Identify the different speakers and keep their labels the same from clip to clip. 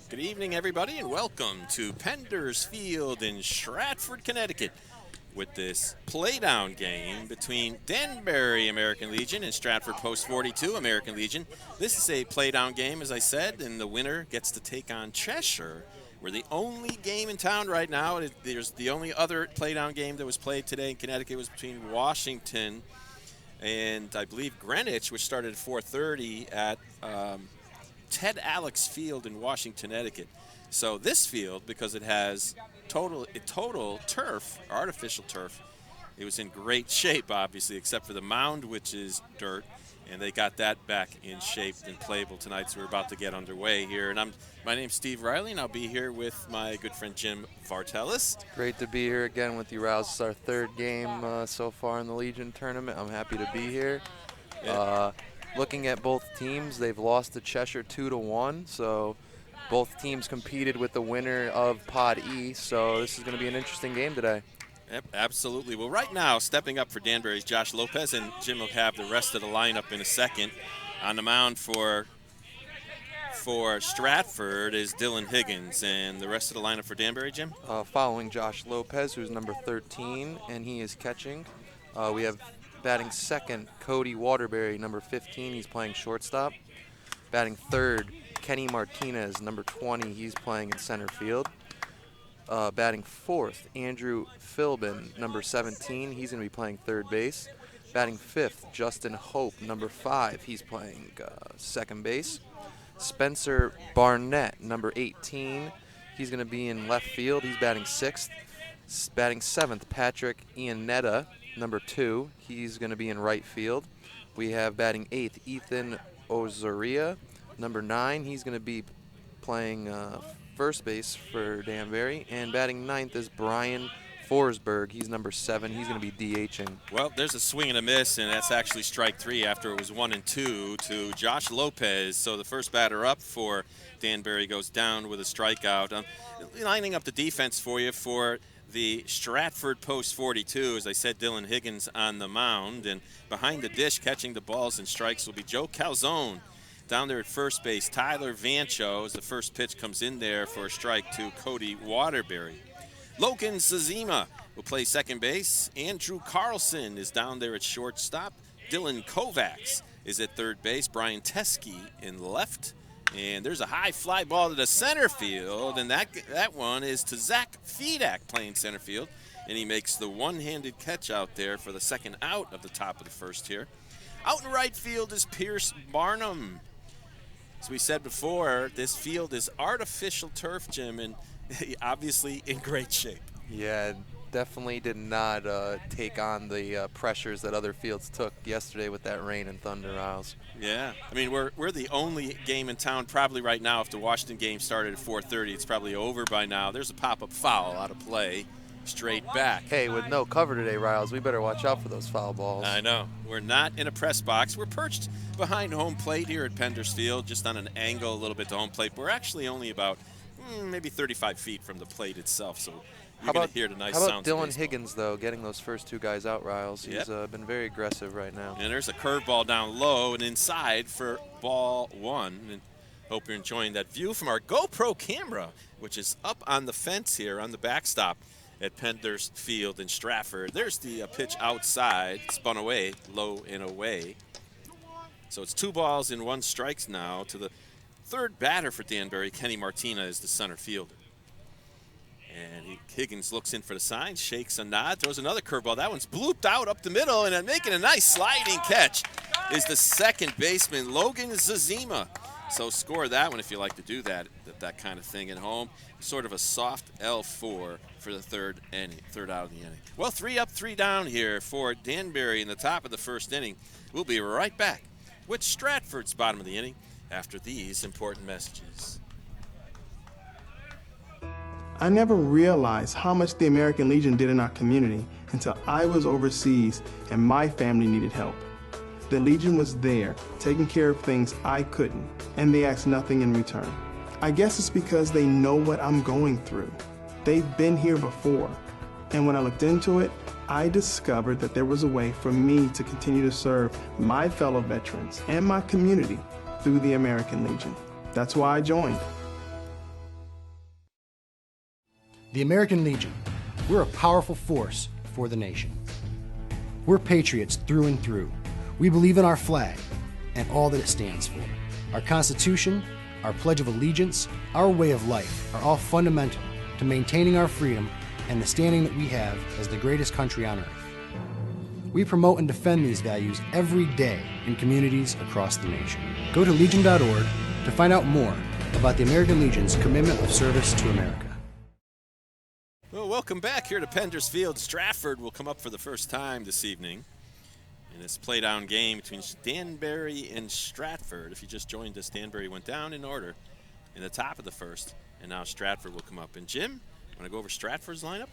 Speaker 1: Good evening, everybody, and welcome to Penders Field in Stratford, Connecticut, with this playdown game between Danbury American Legion and Stratford Post 42 American Legion. This is a playdown game, as I said, and the winner gets to take on Cheshire. We're the only game in town right now. There's the only other playdown game that was played today in Connecticut was between Washington and I believe Greenwich, which started at 4:30 at Ted Alex Field in Washington, Connecticut. So this field, because it has total turf, artificial turf, it was in great shape, obviously, except for the mound, which is dirt, and they got that back in shape and playable tonight. So we're about to get underway here. And my name's Steve Riley, and I'll be here with my good friend Jim Vartelis.
Speaker 2: Great to be here again with you, Rouse. It's our third game so far in the Legion tournament. I'm happy to be here.
Speaker 1: Yeah.
Speaker 2: Looking at both teams, they've lost to Cheshire 2-1, so both teams competed with the winner of Pod E, so this is going to be an interesting game today.
Speaker 1: Yep, absolutely. Well, right now, stepping up for Danbury is Josh Lopez, and Jim will have the rest of the lineup in a second. On the mound for Stratford is Dylan Higgins, and the rest of the lineup for Danbury, Jim?
Speaker 2: Following Josh Lopez, who's number 13, and he is catching. We have batting second, Cody Waterbury, number 15. He's playing shortstop. Batting third, Kenny Martinez, number 20. He's playing in center field. Batting fourth, Andrew Philbin, number 17. He's going to be playing third base. Batting fifth, Justin Hope, number 5. He's playing second base. Spencer Barnett, number 18. He's going to be in left field. He's batting sixth. Batting seventh, Patrick Iannetta, number 2. He's going to be in right field. We have batting eighth, Ethan Ozaria, number 9. He's going to be playing first base for Danbury. And batting ninth is Brian Forsberg. He's number 7. He's going to be DHing.
Speaker 1: Well, there's a swing and a miss, and that's actually strike 3 after it was 1-2 to Josh Lopez. So the first batter up for Danbury goes down with a strikeout. Lining up the defense for you for the Stratford Post 42, as I said, Dylan Higgins on the mound. And behind the dish, catching the balls and strikes, will be Joe Calzone. Down there at first base, Tyler Vancho, as the first pitch comes in there for a strike to Cody Waterbury. Logan Zazima will play second base. Andrew Carlson is down there at shortstop. Dylan Kovacs is at third base. Brian Teskey in left. And there's a high fly ball to the center field, and that one is to Zach Fedak playing center field, and he makes the one-handed catch out there for the second out of the top of the first here. Out in right field is Pierce Barnum. As we said before, this field is artificial turf, Jim, and obviously in great shape.
Speaker 2: Yeah, definitely did not take on the pressures that other fields took yesterday with that rain and thunder, Riles.
Speaker 1: Yeah, I mean, we're the only game in town probably right now. If the Washington game started at 4:30, it's probably over by now. There's a pop-up foul out of play, straight back.
Speaker 2: Hey, with no cover today, Riles, we better watch out for those foul balls.
Speaker 1: I know. We're not in a press box. We're perched behind home plate here at Penders Field, just on an angle a little bit to home plate. We're actually only about maybe 35 feet from the plate itself, so you're going to hear the nice sounds.
Speaker 2: How about Dylan Higgins, though, getting those first 2 guys out, Riles? He's been very aggressive right now.
Speaker 1: And there's a curveball down low and inside for ball 1. And hope you're enjoying that view from our GoPro camera, which is up on the fence here on the backstop at Penders Field in Stratford. There's the pitch outside, spun away, low and away. So it's 2 balls and 1 strikes now to the third batter for Danbury. Kenny Martinez, the center fielder. And Higgins looks in for the sign, shakes a nod, throws another curveball. That one's blooped out up the middle, and making a nice sliding catch is the second baseman, Logan Zazima. So score that one if you like to do that kind of thing at home. Sort of a soft L4 for the third out of the inning. Well, 3 up, 3 down here for Danbury in the top of the first inning. We'll be right back with Stratford's bottom of the inning after these important messages.
Speaker 3: I never realized how much the American Legion did in our community until I was overseas and my family needed help. The Legion was there, taking care of things I couldn't, and they asked nothing in return. I guess it's because they know what I'm going through. They've been here before, and when I looked into it, I discovered that there was a way for me to continue to serve my fellow veterans and my community through the American Legion. That's why I joined.
Speaker 4: The American Legion, we're a powerful force for the nation. We're patriots through and through. We believe in our flag and all that it stands for. Our Constitution, our Pledge of Allegiance, our way of life are all fundamental to maintaining our freedom and the standing that we have as the greatest country on earth. We promote and defend these values every day in communities across the nation. Go to legion.org to find out more about the American Legion's commitment of service to America.
Speaker 1: Well, welcome back here to Penders Field. Stratford will come up for the first time this evening in this play-down game between Danbury and Stratford. If you just joined us, Danbury went down in order in the top of the first, and now Stratford will come up. And Jim, want to go over Stratford's lineup?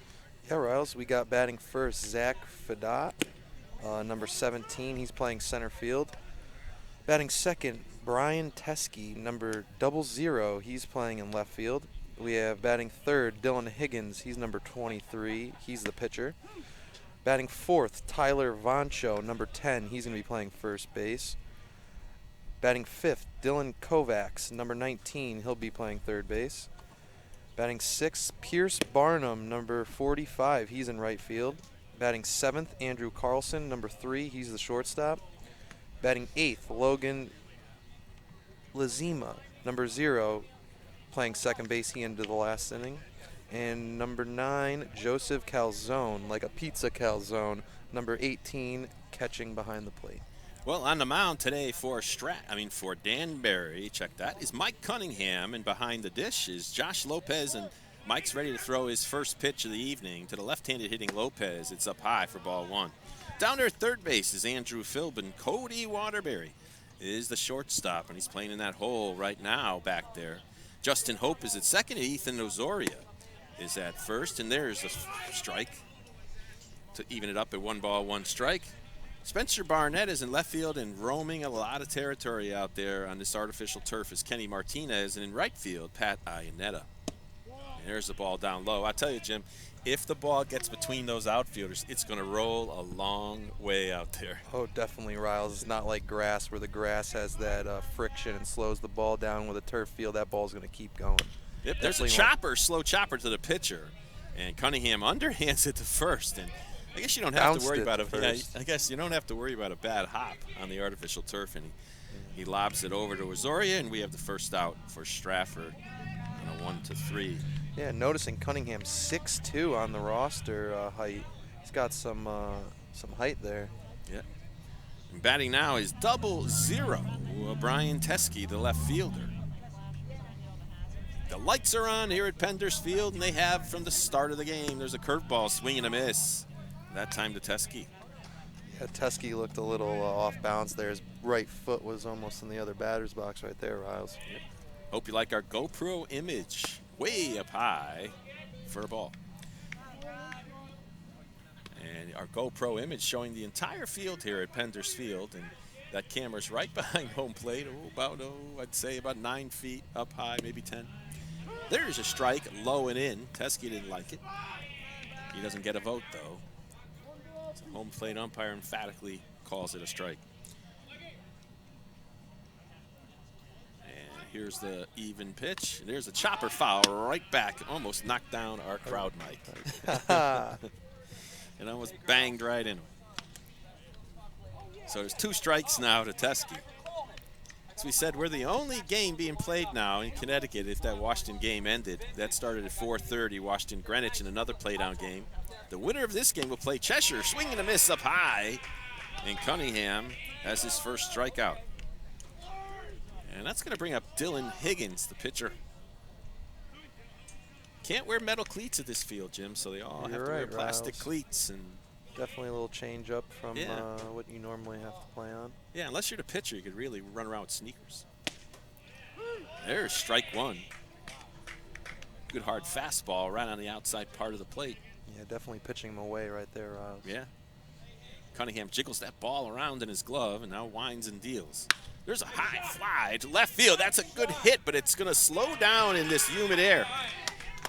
Speaker 2: Yeah, Riles, we got batting first Zach Fadat, number 17. He's playing center field. Batting second, Brian Teskey, number 00. He's playing in left field. We have batting third, Dylan Higgins. He's number 23. He's the pitcher. Batting fourth, Tyler Voncho, number 10. He's going to be playing first base. Batting fifth, Dylan Kovacs, number 19. He'll be playing third base. Batting sixth, Pierce Barnum, number 45. He's in right field. Batting seventh, Andrew Carlson, number 3. He's the shortstop. Batting eighth, Logan Lazima, number 0. Playing second base. He ended the last inning. And number 9, Joseph Calzone, like a pizza calzone, number 18, catching behind the plate.
Speaker 1: Well, on the mound today for Danbury, check that, is Mike Cunningham, and behind the dish is Josh Lopez, and Mike's ready to throw his first pitch of the evening to the left-handed hitting Lopez. It's up high for ball 1. Down there at third base is Andrew Philbin. Cody Waterbury is the shortstop, and he's playing in that hole right now back there. Justin Hope is at second. Ethan Ozoria is at first, and there's a strike to even it up at 1 ball, 1 strike. Spencer Barnett is in left field and roaming a lot of territory out there on this artificial turf is Kenny Martinez, and in right field, Pat Iannetta. And there's the ball down low. I tell you, Jim, if the ball gets between those outfielders, it's going to roll a long way out there.
Speaker 2: Oh, definitely, Riles. It's not like grass where the grass has that friction and slows the ball down. With a turf field, that ball's going to keep going.
Speaker 1: Yep, there's a chopper, slow chopper to the pitcher, and Cunningham underhands it to first. And I guess you don't have to worry about it. Yeah, I guess you don't have to worry about a bad hop on the artificial turf, and he lobs it over to Azoria, and we have the first out for Stratford on a 1-3.
Speaker 2: Yeah, noticing Cunningham's 6'2" on the roster height. He's got some height there.
Speaker 1: Yeah. And batting now is 00, Brian Teskey, the left fielder. The lights are on here at Penders Field, and they have from the start of the game. There's a curveball, swing and a miss. That time to Teskey.
Speaker 2: Yeah, Teskey looked a little off balance there. His right foot was almost in the other batter's box right there, Riles.
Speaker 1: Yep. Hope you like our GoPro image way up high for a ball. And our GoPro image showing the entire field here at Penders Field, and that camera's right behind home plate, I'd say about 9 feet up high, maybe 10. There's a strike, low and in. Teskey didn't like it. He doesn't get a vote, though. So home plate umpire emphatically calls it a strike. And here's the even pitch. And there's a chopper foul right back. Almost knocked down our crowd mic. And almost banged right in him. So there's 2 strikes now to Teskey. As we said, we're the only game being played now in Connecticut if that Washington game ended. That started at 4:30, Washington Greenwich in another playdown game. The winner of this game will play Cheshire, swing and a miss up high, and Cunningham has his first strikeout. And that's going to bring up Dylan Higgins, the pitcher. Can't wear metal cleats at this field, Jim, so they all have to wear plastic cleats. And
Speaker 2: definitely a little change up from what you normally have to play on.
Speaker 1: Yeah, unless you're the pitcher, you could really run around with sneakers. There's strike 1. Good hard fastball right on the outside part of the plate.
Speaker 2: Yeah, definitely pitching him away right there, Riles.
Speaker 1: Yeah. Cunningham jiggles that ball around in his glove and now winds and deals. There's a high fly to left field. That's a good hit, but it's going to slow down in this humid air.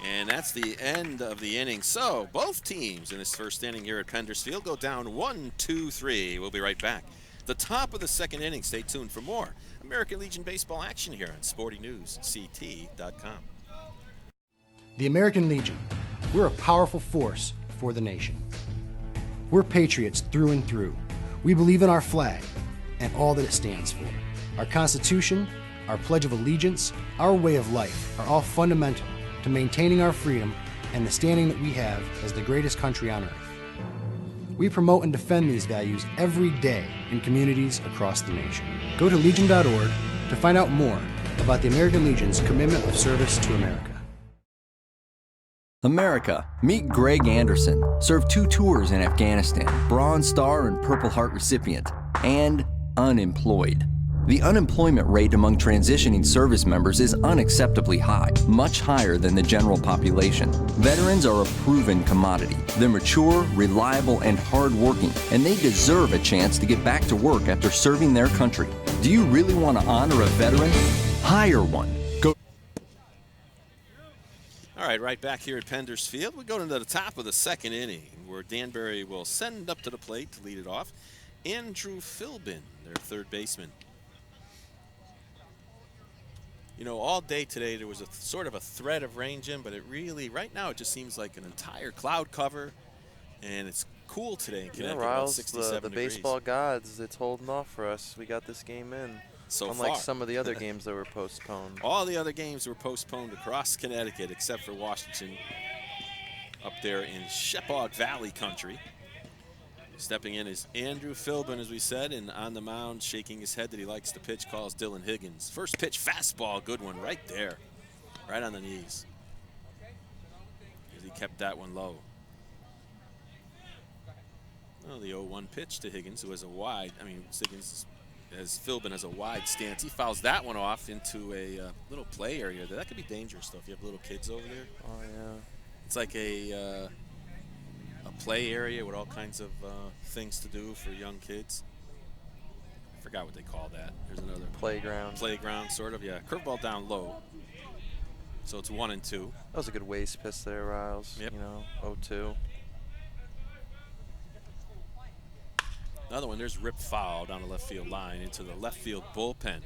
Speaker 1: And that's the end of the inning. So both teams in this first inning here at Penders Field go down 1-2-3. We'll be right back. The top of the second inning. Stay tuned for more American Legion baseball action here on SportingNewsCT.com.
Speaker 4: The American Legion, We're a powerful force for the nation. We're patriots through and through. We believe in our flag and all that it stands for. Our Constitution, our Pledge of Allegiance, our way of life are all fundamental to maintaining our freedom and the standing that we have as the greatest country on earth. We promote and defend these values every day in communities across the nation. Go to legion.org to find out more about the American Legion's commitment of service to America.
Speaker 5: America, meet Greg Anderson, served 2 tours in Afghanistan, Bronze Star and Purple Heart recipient, and unemployed. The unemployment rate among transitioning service members is unacceptably high, much higher than the general population. Veterans are a proven commodity. They're mature, reliable, and hardworking, and they deserve a chance to get back to work after serving their country. Do you really want to honor a veteran? Hire one. Go.
Speaker 1: All right, right back here at Penders Field. We go into the top of the second inning, where Danbury will send up to the plate to lead it off. Andrew Philbin, their third baseman. You know, all day today there was a sort of a threat of rain, Jim, but it really, right now, it just seems like an entire cloud cover, and it's cool today in Connecticut, about
Speaker 2: Riles,
Speaker 1: 67
Speaker 2: the
Speaker 1: degrees.
Speaker 2: baseball gods, it's holding off for us. We got this game in.
Speaker 1: So
Speaker 2: Unlike
Speaker 1: far.
Speaker 2: some of the other games that were postponed.
Speaker 1: All the other games were postponed across Connecticut except for Washington up there in Shepaug Valley country. Stepping in is Andrew Philbin, as we said, and on the mound, shaking his head that he likes the pitch, calls Dylan Higgins. First pitch, fastball, good one right there, right on the knees. As he kept that one low. Well, the 0-1 pitch to Higgins, who has a wide, Higgins, as Philbin has a wide stance. He fouls that one off into a little play area. That could be dangerous, though, if you have little kids over there.
Speaker 2: Oh, yeah.
Speaker 1: It's like a play area with all kinds of things to do for young kids. I forgot what they call that. There's another
Speaker 2: playground.
Speaker 1: Playground, sort of, yeah. Curveball down low. So it's 1-2.
Speaker 2: That was a good waste pitch there, Riles.
Speaker 1: Yep.
Speaker 2: You know, 0-2.
Speaker 1: Another one, there's rip foul down the left field line into the left field bullpen.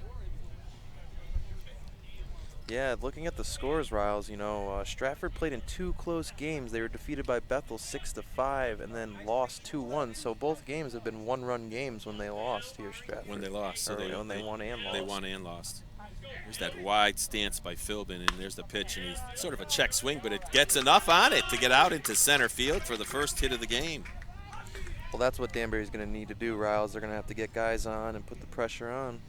Speaker 2: Yeah, looking at the scores, Riles, you know, Stratford played in 2 close games. They were defeated by Bethel 6-5 and then lost 2-1. So both games have been 1-run games when they lost here, Stratford.
Speaker 1: When they lost. So
Speaker 2: when they won and lost.
Speaker 1: They won and lost. There's that wide stance by Philbin, and there's the pitch, and he's sort of a check swing, but it gets enough on it to get out into center field for the first hit of the game.
Speaker 2: Well, that's what Danbury's going to need to do, Riles. They're going to have to get guys on and put the pressure on.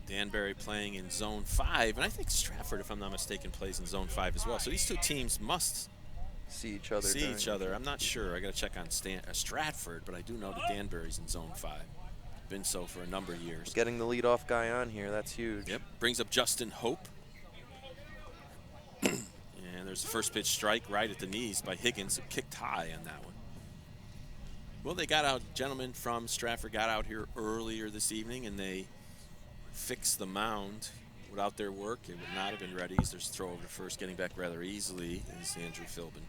Speaker 1: Danbury playing in Zone 5, and I think Stratford, if I'm not mistaken, plays in Zone 5 as well. So these two teams must
Speaker 2: see each other.
Speaker 1: I'm not sure. I got to check on Stratford, but I do know that Danbury's in Zone 5. Been so for a number of years.
Speaker 2: Getting the leadoff guy on here, that's huge.
Speaker 1: Yep. Brings up Justin Hope. And there's the first pitch strike right at the knees by Higgins, who kicked high on that one. Well, they got out, gentlemen from Stratford got out here earlier this evening, and they fixed the mound. Without their work, it would not have been ready. There's a throw over to first, getting back rather easily is Andrew Philbin.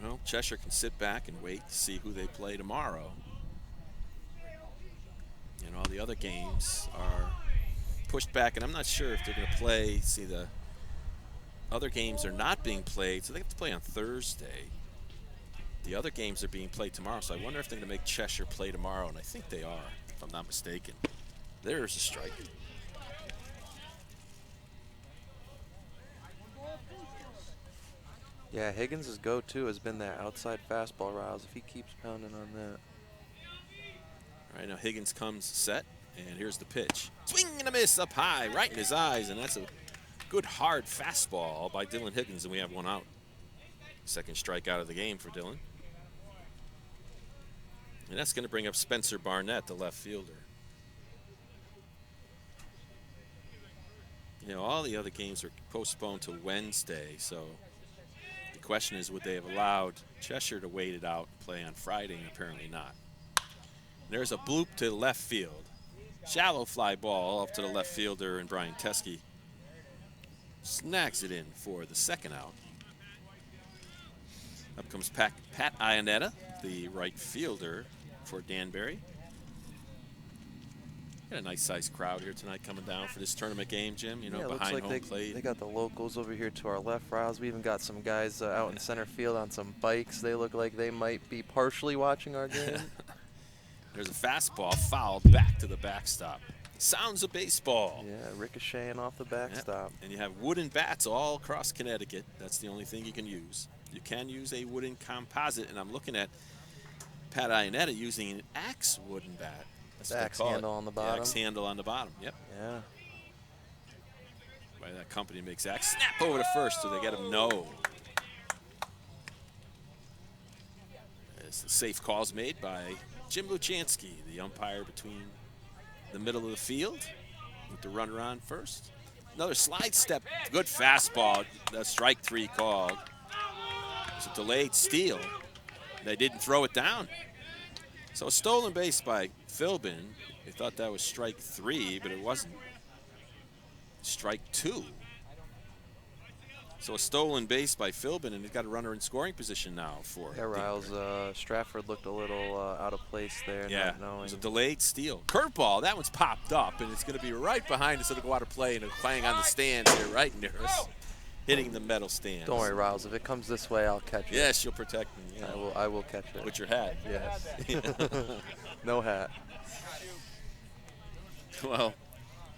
Speaker 1: Well, Cheshire can sit back and wait to see who they play tomorrow. And all the other games are pushed back, and I'm not sure if they're going to play. See, the other games are not being played, so they have to play on Thursday. The other games are being played tomorrow, so I wonder if they're going to make Cheshire play tomorrow, and I think they are, if I'm not mistaken. There's a strike.
Speaker 2: Yeah, Higgins' go-to has been that outside fastball, Riles, if he keeps pounding on that.
Speaker 1: All right, now Higgins comes set, and here's the pitch. Swing and a miss up high, right in his eyes, and that's a good hard fastball by Dylan Higgins, and we have one out. Second strikeout of the game for Dylan. And that's going to bring up Spencer Barnett, the left fielder. You know, all the other games were postponed to Wednesday, so the question is, would they have allowed Cheshire to wait it out and play on Friday, and apparently not. There's a bloop to left field. Shallow fly ball up to the left fielder, and Brian Teskey snags it in for the second out. Up comes Pat Ionetta, the right fielder for Danbury. Got a nice sized crowd here tonight coming down for this tournament game, Jim. You know,
Speaker 2: Yeah, it looks
Speaker 1: behind
Speaker 2: like
Speaker 1: home plate.
Speaker 2: they got the locals over here to our left, Riles. We even got some guys out in center field on some bikes. They look like they might be partially watching our game.
Speaker 1: There's a fastball fouled back to the backstop. Sounds of baseball.
Speaker 2: Yeah, ricocheting off the backstop.
Speaker 1: And you have wooden bats all across Connecticut. That's the only thing you can use. You can use a wooden composite, and I'm looking at Pat Ionetta using an axe wooden bat.
Speaker 2: The axe handle on the bottom.
Speaker 1: The axe handle on the bottom, yep.
Speaker 2: Yeah.
Speaker 1: Why that company makes axe. Snap over to first, so they get him no. As the safe call's made by Jim Luchansky, the umpire between the middle of the field with the runner on first. Another slide step, good fastball, the strike 3 called. It's a delayed steal. They didn't throw it down. So a stolen base by Philbin. They thought that was strike 3, but it wasn't. Strike 2. So a stolen base by Philbin, and he's got a runner in scoring position now for
Speaker 2: Riles. Stratford looked a little out of place there.
Speaker 1: Yeah,
Speaker 2: not knowing.
Speaker 1: It was a delayed steal. Curveball, that one's popped up, and it's going to be right behind us. It'll go out of play, and it's playing on the stands here, right near us, hitting the metal stands.
Speaker 2: Don't worry, Riles. If it comes this way, I'll catch it.
Speaker 1: Yes, you'll protect me. Yeah.
Speaker 2: I will catch it.
Speaker 1: With your hat.
Speaker 2: Yes. No hat.
Speaker 1: Well,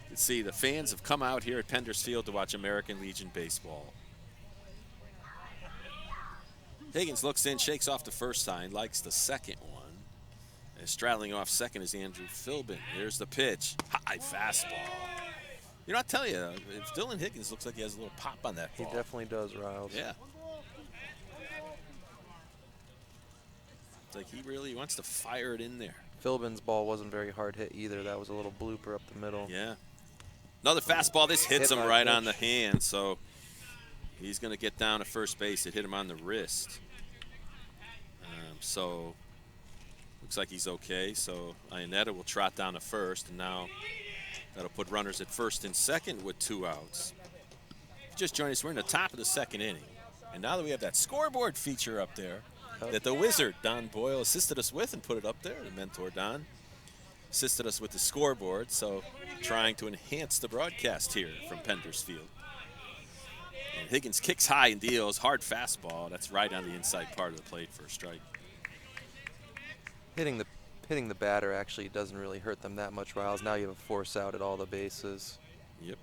Speaker 1: you can see the fans have come out here at Penders Field to watch American Legion baseball. Higgins looks in, shakes off the first sign, likes the second one. And straddling off second is Andrew Philbin. Here's the pitch. High fastball. You know, I'll tell you, if Dylan Higgins looks like he has a little pop on that ball.
Speaker 2: He definitely does, Riles.
Speaker 1: Yeah. It's like he really wants to fire it in there.
Speaker 2: Philbin's ball wasn't very hard hit either. That was a little blooper up the middle.
Speaker 1: Yeah. Another fastball. This hits him right on the hand, so he's going to get down to first base. It hit him on the wrist. So looks like he's okay. So Ionetta will trot down to first, and now that'll put runners at first and second with 2 outs. Just joined us. We're in the top of the second inning. And now that we have that scoreboard feature up there that the wizard, Don Boyle, assisted us with and put it up there, the mentor Don, assisted us with the scoreboard, so trying to enhance the broadcast here from Penders Field. And Higgins kicks high and deals, hard fastball. That's right on the inside part of the plate for a strike.
Speaker 2: Hitting the batter actually doesn't really hurt them that much, Riles. Now you have a force out at all the bases.
Speaker 1: Yep.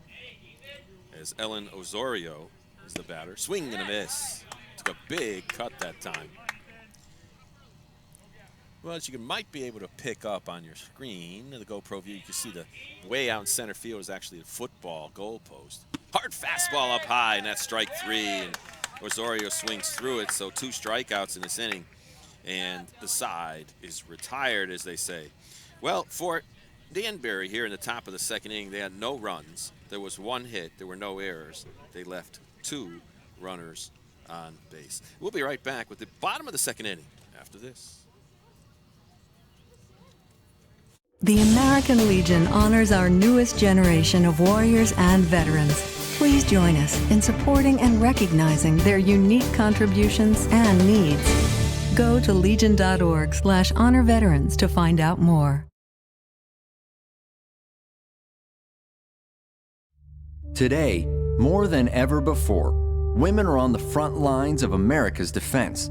Speaker 1: As Ellen Osorio is the batter. Swing and a miss. Took a big cut that time. Well, as you might be able to pick up on your screen, the GoPro view, you can see the way out in center field is actually a football goalpost. Hard fastball up high, and that's strike 3. And Osorio swings through it, so 2 strikeouts in this inning. And the side is retired, as they say. Well, for Danbury here in the top of the second inning, they had no runs. There was 1 hit. There were no errors. They left 2 runners on base. We'll be right back with the bottom of the second inning after this.
Speaker 6: The American Legion honors our newest generation of warriors and veterans. Please join us in supporting and recognizing their unique contributions and needs. Go to legion.org/honor veterans to find out more.
Speaker 5: Today, more than ever before, women are on the front lines of America's defense.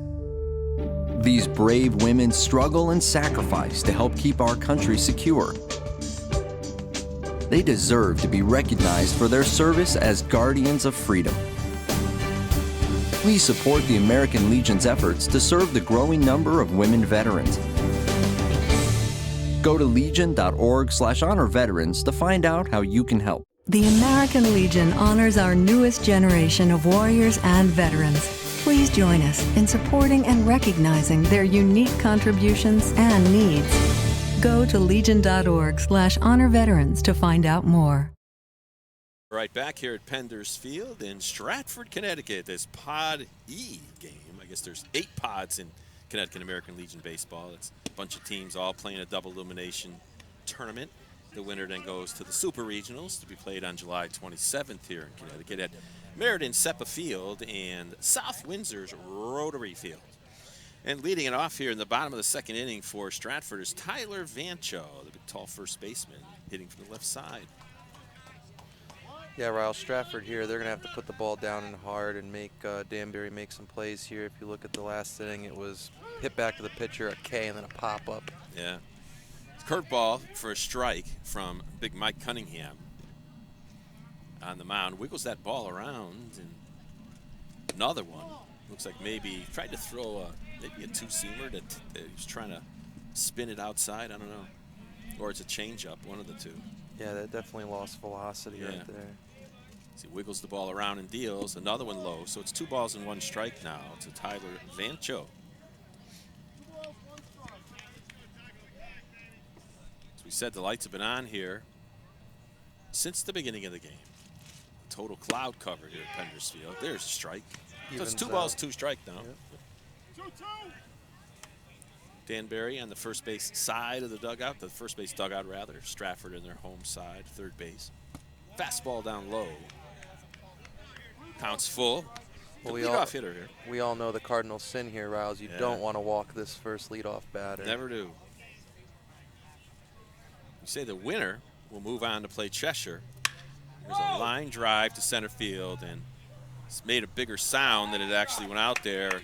Speaker 5: These brave women struggle and sacrifice to help keep our country secure. They deserve to be recognized for their service as guardians of freedom. Please support the American Legion's efforts to serve the growing number of women veterans. Go to legion.org/honor veterans to find out how you can help.
Speaker 6: The American Legion honors our newest generation of warriors and veterans. Please join us in supporting and recognizing their unique contributions and needs. Go to legion.org/honor veterans to find out more.
Speaker 1: Right back here at Penders Field in Stratford, Connecticut. This Pod E game. I guess there's 8 pods in Connecticut American Legion baseball. It's a bunch of teams all playing a double elimination tournament. The winner then goes to the Super Regionals to be played on July 27th here in Connecticut at Meriden Seppa Field and South Windsor's Rotary Field. And leading it off here in the bottom of the second inning for Stratford is Tyler Vancho, the big tall first baseman. hitting from the left side.
Speaker 2: Yeah, Riles, Stratford here, they're going to have to put the ball down and hard and make Danbury make some plays here. If you look at the last inning, it was hit back to the pitcher, a K, and then a pop-up.
Speaker 1: Yeah. Curveball for a strike from Big Mike Cunningham on the mound. Wiggles that ball around, and another one. Looks like maybe tried to throw maybe a two-seamer that he was trying to spin it outside. I don't know. Or it's a changeup, one of the two.
Speaker 2: Yeah, that definitely lost velocity right there.
Speaker 1: So he wiggles the ball around and deals. Another one low. So it's 2 balls and 1 strike now to Tyler Vancho. As we said, the lights have been on here since the beginning of the game. Total cloud cover here at Pendersfield. There's a strike. So it's 2 balls, 2 strike now. Yep. Danbury on the first base side of the dugout, the first base dugout rather. Stratford in their home side, third base. Fastball down low. Counts full. Well, leadoff hitter here.
Speaker 2: We all know the cardinal sin here, Riles. You don't want to walk this first leadoff batter.
Speaker 1: Never do. You say the winner will move on to play Cheshire. There's a line drive to center field, and it's made a bigger sound than it actually went out there.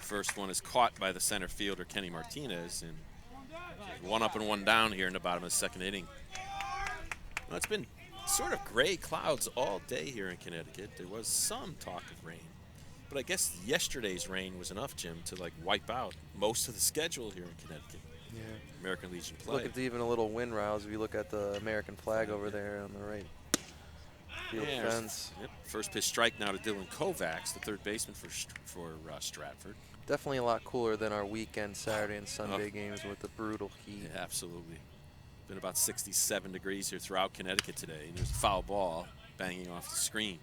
Speaker 1: First one is caught by the center fielder, Kenny Martinez, and 1 up and 1 down here in the bottom of the 2nd inning. Well, it's been sort of gray clouds all day here in Connecticut. There was some talk of rain, but I guess yesterday's rain was enough, Jim, to like wipe out most of the schedule here in Connecticut.
Speaker 2: Yeah.
Speaker 1: American Legion play.
Speaker 2: Look, it's even a little wind, Riles. If you look at the American flag over there on the right field fence.
Speaker 1: Yep. First pitch strike now to Dylan Kovacs, the third baseman for Stratford.
Speaker 2: Definitely a lot cooler than our weekend Saturday and Sunday games with the brutal heat.
Speaker 1: Yeah, absolutely. Been about 67 degrees here throughout Connecticut today, and there's a foul ball banging off the screen.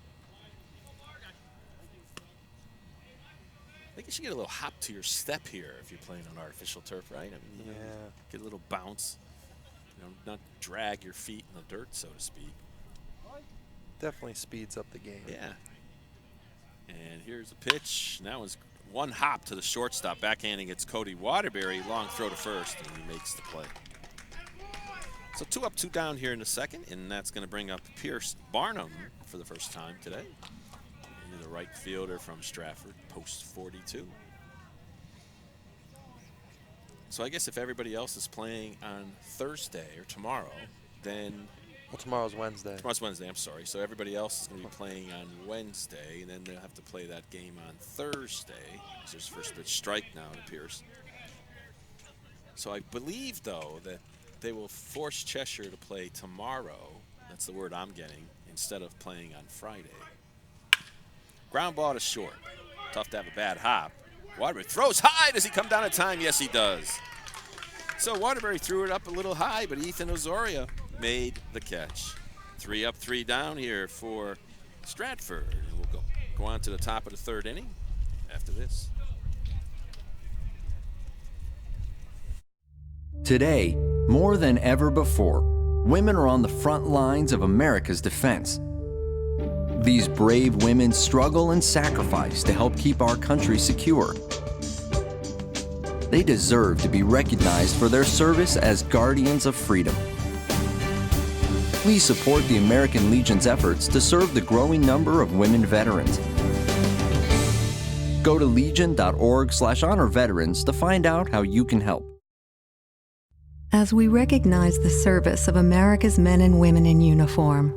Speaker 1: I think you should get a little hop to your step here if you're playing on artificial turf, right? I mean, get a little bounce. Not drag your feet in the dirt, so to speak.
Speaker 2: Definitely speeds up the game.
Speaker 1: Yeah. And here's a pitch. Now is 1 hop to the shortstop. Backhanding it's Cody Waterbury. Long throw to first, and he makes the play. So 2 up, 2 down here in the 2nd, and that's going to bring up Pierce Barnum for the first time today. The right fielder from Stratford, post 42. So I guess if everybody else is playing on Thursday or tomorrow, then...
Speaker 2: Well, tomorrow's Wednesday.
Speaker 1: Tomorrow's Wednesday, I'm sorry. So everybody else is going to be playing on Wednesday, and then they'll have to play that game on Thursday. There's first pitch strike now to Pierce. So I believe, though, that they will force Cheshire to play tomorrow. That's the word I'm getting, instead of playing on Friday. Ground ball to short. Tough to have a bad hop. Waterbury throws high. Does he come down in time? Yes, he does. So Waterbury threw it up a little high, but Ethan Osorio made the catch. 3 up, 3 down here for Stratford. And we'll go on to the top of the 3rd inning after this.
Speaker 5: Today, more than ever before, women are on the front lines of America's defense. These brave women struggle and sacrifice to help keep our country secure. They deserve to be recognized for their service as guardians of freedom. Please support the American Legion's efforts to serve the growing number of women veterans. Go to legion.org/honor veterans to find out how you can help.
Speaker 6: As we recognize the service of America's men and women in uniform,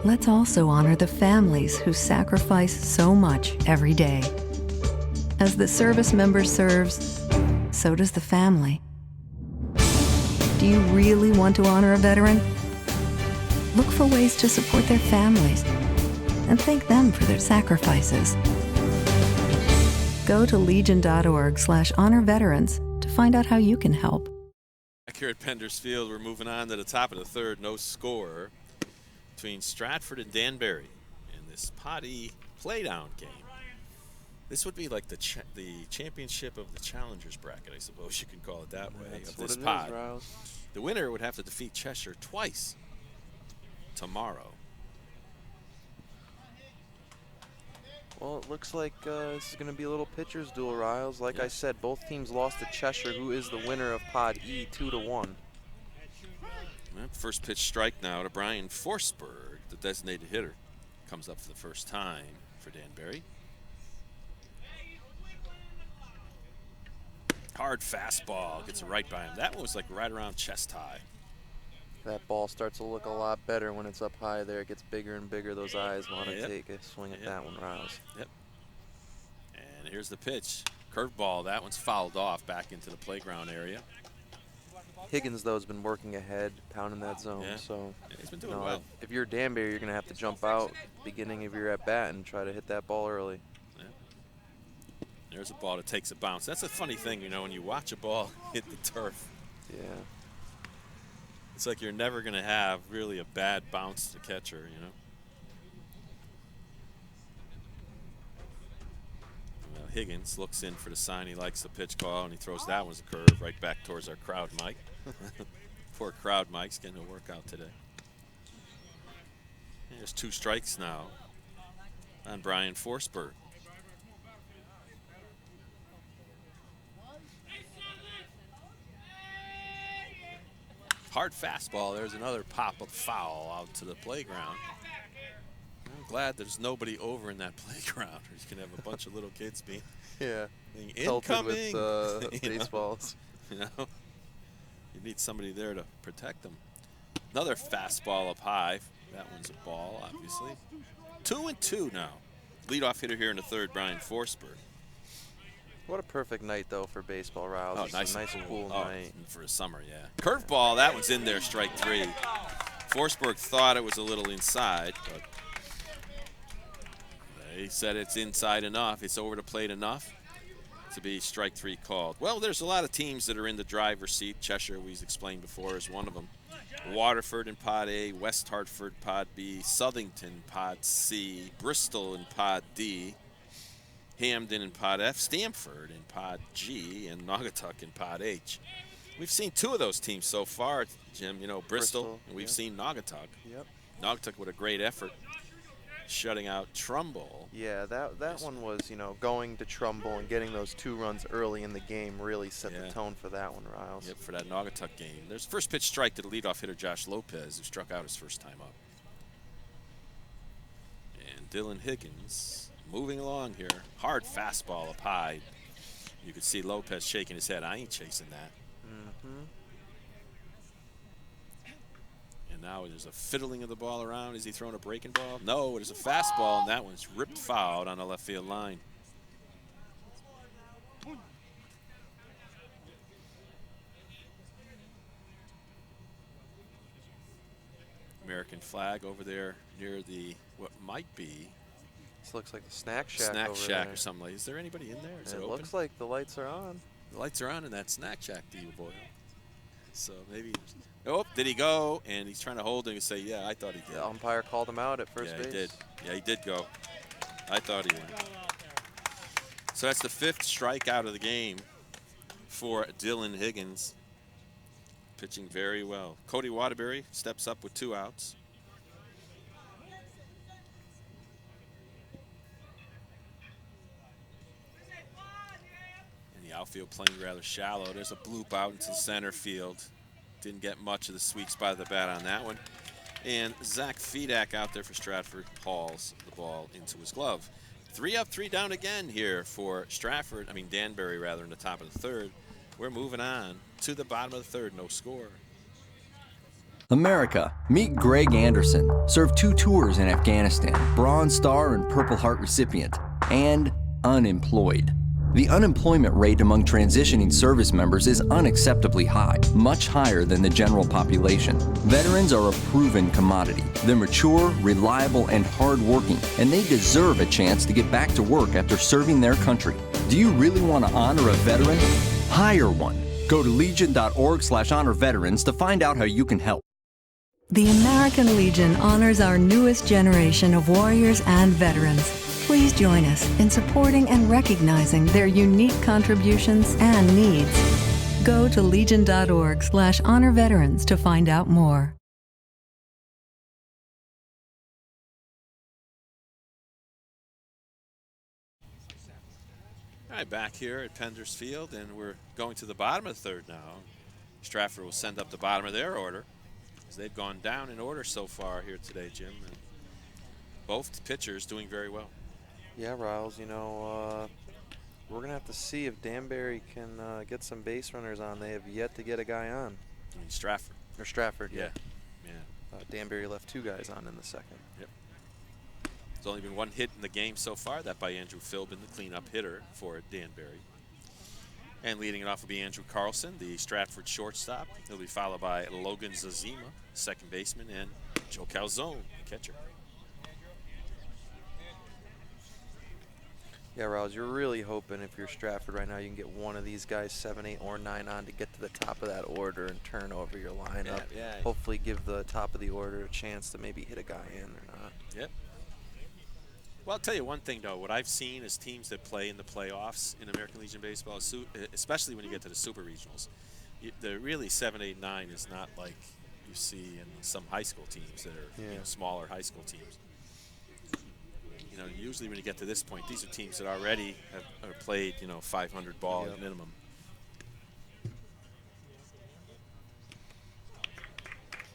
Speaker 6: let's also honor the families who sacrifice so much every day. As the service member serves, so does the family. Do you really want to honor a veteran? Look for ways to support their families and thank them for their sacrifices. Go to legion.org/honor veterans to find out how you can help.
Speaker 1: Back here at Pendersfield, we're moving on to the top of the 3rd. No score between Stratford and Danbury in this potty playdown game. This would be like the championship of the challengers bracket, I suppose you can call it that way.
Speaker 2: That's
Speaker 1: of
Speaker 2: what
Speaker 1: this
Speaker 2: it
Speaker 1: pod.
Speaker 2: is, Riles.
Speaker 1: The winner would have to defeat Cheshire twice tomorrow.
Speaker 2: Well, it looks like this is going to be a little pitcher's duel, Riles. Like I said, both teams lost to Cheshire, who is the winner of Pod E, 2-1.
Speaker 1: Well, First pitch strike now to Brian Forsberg, the designated hitter. Comes up for the first time for Danbury. Hard fastball, gets it right by him. That one was like right around chest high.
Speaker 2: That ball starts to look a lot better when it's up high there. It gets bigger and bigger. Those eyes want to take a swing at that one, Riles.
Speaker 1: Yep. And here's the pitch. Curveball, that one's fouled off back into the playground area.
Speaker 2: Higgins, though, has been working ahead, pounding that zone.
Speaker 1: Yeah.
Speaker 2: So
Speaker 1: He's been doing well.
Speaker 2: If you're Danbury, you're going to have to jump out at the beginning of your at-bat and try to hit that ball early.
Speaker 1: Yeah. There's a ball that takes a bounce. That's a funny thing, you know, when you watch a ball hit the turf.
Speaker 2: Yeah.
Speaker 1: It's like you're never going to have really a bad bounce to catcher, you know. Well, Higgins looks in for the sign. He likes the pitch call, and he throws that one as a curve right back towards our crowd mic. Poor crowd mic's getting a workout today. There's 2 strikes now on Brian Forsberg. Hard fastball. There's another pop-up foul out to the playground. I'm glad there's nobody over in that playground. You can have a bunch of little kids being incoming
Speaker 2: with baseballs.
Speaker 1: You know, you need somebody there to protect them. Another fastball up high. That one's a ball, obviously. 2-2 now. Leadoff hitter here in the third, Brian Forsberg.
Speaker 2: What a perfect night, though, for baseball, Riles.
Speaker 1: Oh, nice
Speaker 2: cool night.
Speaker 1: For a summer, yeah. Curveball, that one's in there, strike 3. Forsberg thought it was a little inside, but he said it's inside enough. It's over the plate enough to be strike 3 called. Well, there's a lot of teams that are in the driver's seat. Cheshire, we've explained before, is one of them. Waterford in Pod A, West Hartford Pod B, Southington Pod C, Bristol in Pod D, Hamden in Pod F, Stamford in Pod G, and Naugatuck in Pod H. We've seen 2 of those teams so far, Jim. You know, Bristol and we've seen Naugatuck.
Speaker 2: Yep.
Speaker 1: Naugatuck with a great effort, shutting out Trumbull.
Speaker 2: Yeah, that one was, you know, going to Trumbull and getting those 2 runs early in the game really set the tone for that one, Riles.
Speaker 1: Yep, for that Naugatuck game. There's first pitch strike to the leadoff hitter Josh Lopez, who struck out his first time up. And Dylan Higgins moving along here. Hard fastball up high. You could see Lopez shaking his head. I ain't chasing that.
Speaker 2: Mm-hmm.
Speaker 1: And now there's a fiddling of the ball around. Is he throwing a breaking ball? No, it is a fastball, and that one's ripped foul on the left field line. American flag over there near the, what might be,
Speaker 2: This looks like the snack shack
Speaker 1: snack
Speaker 2: over
Speaker 1: shack
Speaker 2: there.
Speaker 1: or something. Is there anybody in there? Is it open?
Speaker 2: Looks like the lights are on.
Speaker 1: The lights are on in that snack shack, D. Boyle. So maybe. Oh, did he go? And he's trying to hold him and say, yeah, I thought he did.
Speaker 2: The umpire called him out at first base.
Speaker 1: Yeah, he did. Yeah, he did go. I thought he would. So that's the 5th strikeout of the game for Dylan Higgins. Pitching very well. Cody Waterbury steps up with 2 outs. And the outfield playing rather shallow. There's a bloop out into center field. Didn't get much of the sweet spot of the bat on that one. And Zach Fedak out there for Stratford hauls the ball into his glove. 3 up, 3 down again here for Danbury rather, in the top of the 3rd. We're moving on to the bottom of the 3rd, no score.
Speaker 5: America, meet Greg Anderson. Served 2 tours in Afghanistan, Bronze Star and Purple Heart recipient, and unemployed. The unemployment rate among transitioning service members is unacceptably high, much higher than the general population. Veterans are a proven commodity. They're mature, reliable, and hardworking, and they deserve a chance to get back to work after serving their country. Do you really want to honor a veteran? Hire one. Go to legion.org/honor veterans to find out how you can help.
Speaker 6: The American Legion honors our newest generation of warriors and veterans. Please join us in supporting and recognizing their unique contributions and needs. Go to legion.org/honor veterans to find out more.
Speaker 1: All right, back here at Penders Field, and we're going to the bottom of the 3rd now. Stratford will send up the bottom of their order. as they've gone down in order so far here today, Jim. And both pitchers doing very well.
Speaker 2: Yeah, Riles, you know, we're going to have to see if Danbury can get some base runners on. They have yet to get a guy on.
Speaker 1: I mean, Stratford.
Speaker 2: Or Stratford, yeah.
Speaker 1: Yeah.
Speaker 2: Danbury left 2 guys on in the second.
Speaker 1: Yep. There's only been 1 hit in the game so far, that by Andrew Philbin, the cleanup hitter for Danbury. And leading it off will be Andrew Carlson, the Stratford shortstop. He'll be followed by Logan Zazima, second baseman, and Joe Calzone, catcher.
Speaker 2: Yeah, Riles, you're really hoping if you're Stratford right now, you can get one of these guys, 7, 8, or 9 on to get to the top of that order and turn over your lineup.
Speaker 1: Yeah.
Speaker 2: Hopefully give the top of the order a chance to maybe hit a guy in or not.
Speaker 1: Yep. Well, I'll tell you one thing, though. What I've seen is teams that play in the playoffs in American Legion Baseball, especially when you get to the super regionals, the really 7, 8, 9 is not like you see in some high school teams that are you know, smaller high school teams. You know, usually when you get to this point, these are teams that already have played, you know, 500 ball at minimum.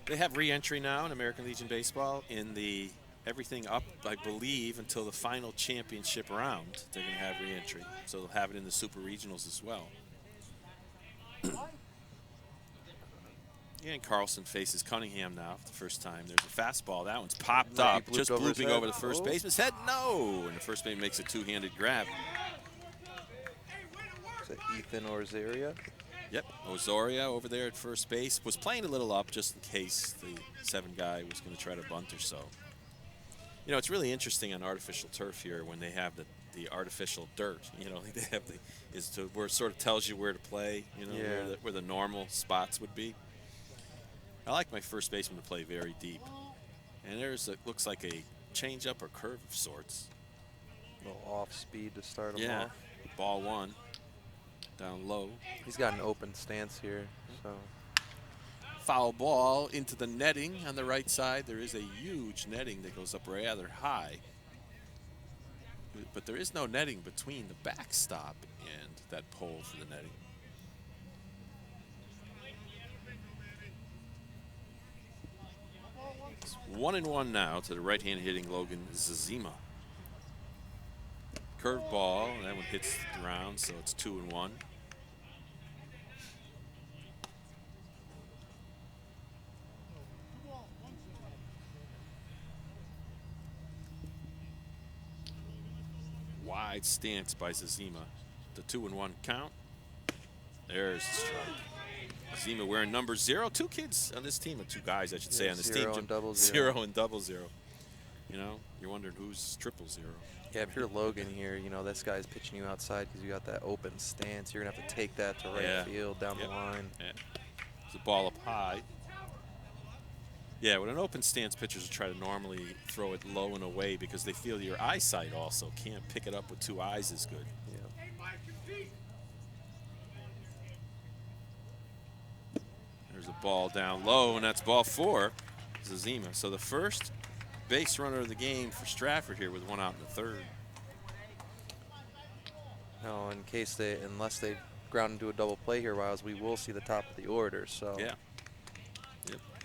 Speaker 1: They have re-entry now in American Legion Baseball in the everything up, I believe, until the final championship round. They're going to have re-entry, so they'll have it in the super regionals as well. And Carlson faces Cunningham now for the first time. There's a fastball. That one's popped up, just blooping over the first baseman's head. No! And the first baseman makes a 2-handed grab.
Speaker 2: Is that Ethan Orzaria?
Speaker 1: Yep, Ozoria over there at first base. Was playing a little up just in case the 7 guy was going to try to bunt or so. You know, it's really interesting on artificial turf here when they have the artificial dirt. You know, they have where it sort of tells you where to play, you know, where the normal spots would be. I like my first baseman to play very deep. And looks like a changeup or curve of sorts.
Speaker 2: A little off speed to start him off.
Speaker 1: Ball 1, down low.
Speaker 2: He's got an open stance here, so.
Speaker 1: Foul ball into the netting on the right side. There is a huge netting that goes up rather high. But there is no netting between the backstop and that pole for the netting. It's 1-1 now to the right-hand hitting Logan Zazima. Curveball, and that one hits the ground, so it's 2-1. Wide stance by Zazima. The 2-1 count. There's the strike. Zazima wearing number 0. 2 kids on this team, or 2 guys, I should say, on this team.
Speaker 2: 0 and 00.
Speaker 1: 0 and 00. You know, you're wondering who's 000.
Speaker 2: Yeah, if you're Logan here, you know, this guy's pitching you outside because you got that open stance. You're going to have to take that to right field down the line.
Speaker 1: Yeah. There's a ball up high. Yeah, when an open stance, pitchers will try to normally throw it low and away because they feel your eyesight also can't pick it up with 2 eyes as good. Yeah. There's a ball down low, and that's ball 4, Zazima. So the first base runner of the game for Stratford here with 1 out in the 3rd.
Speaker 2: No, in case unless they ground into a double play here, Wiles, we will see the top of the order. So.
Speaker 1: Yeah.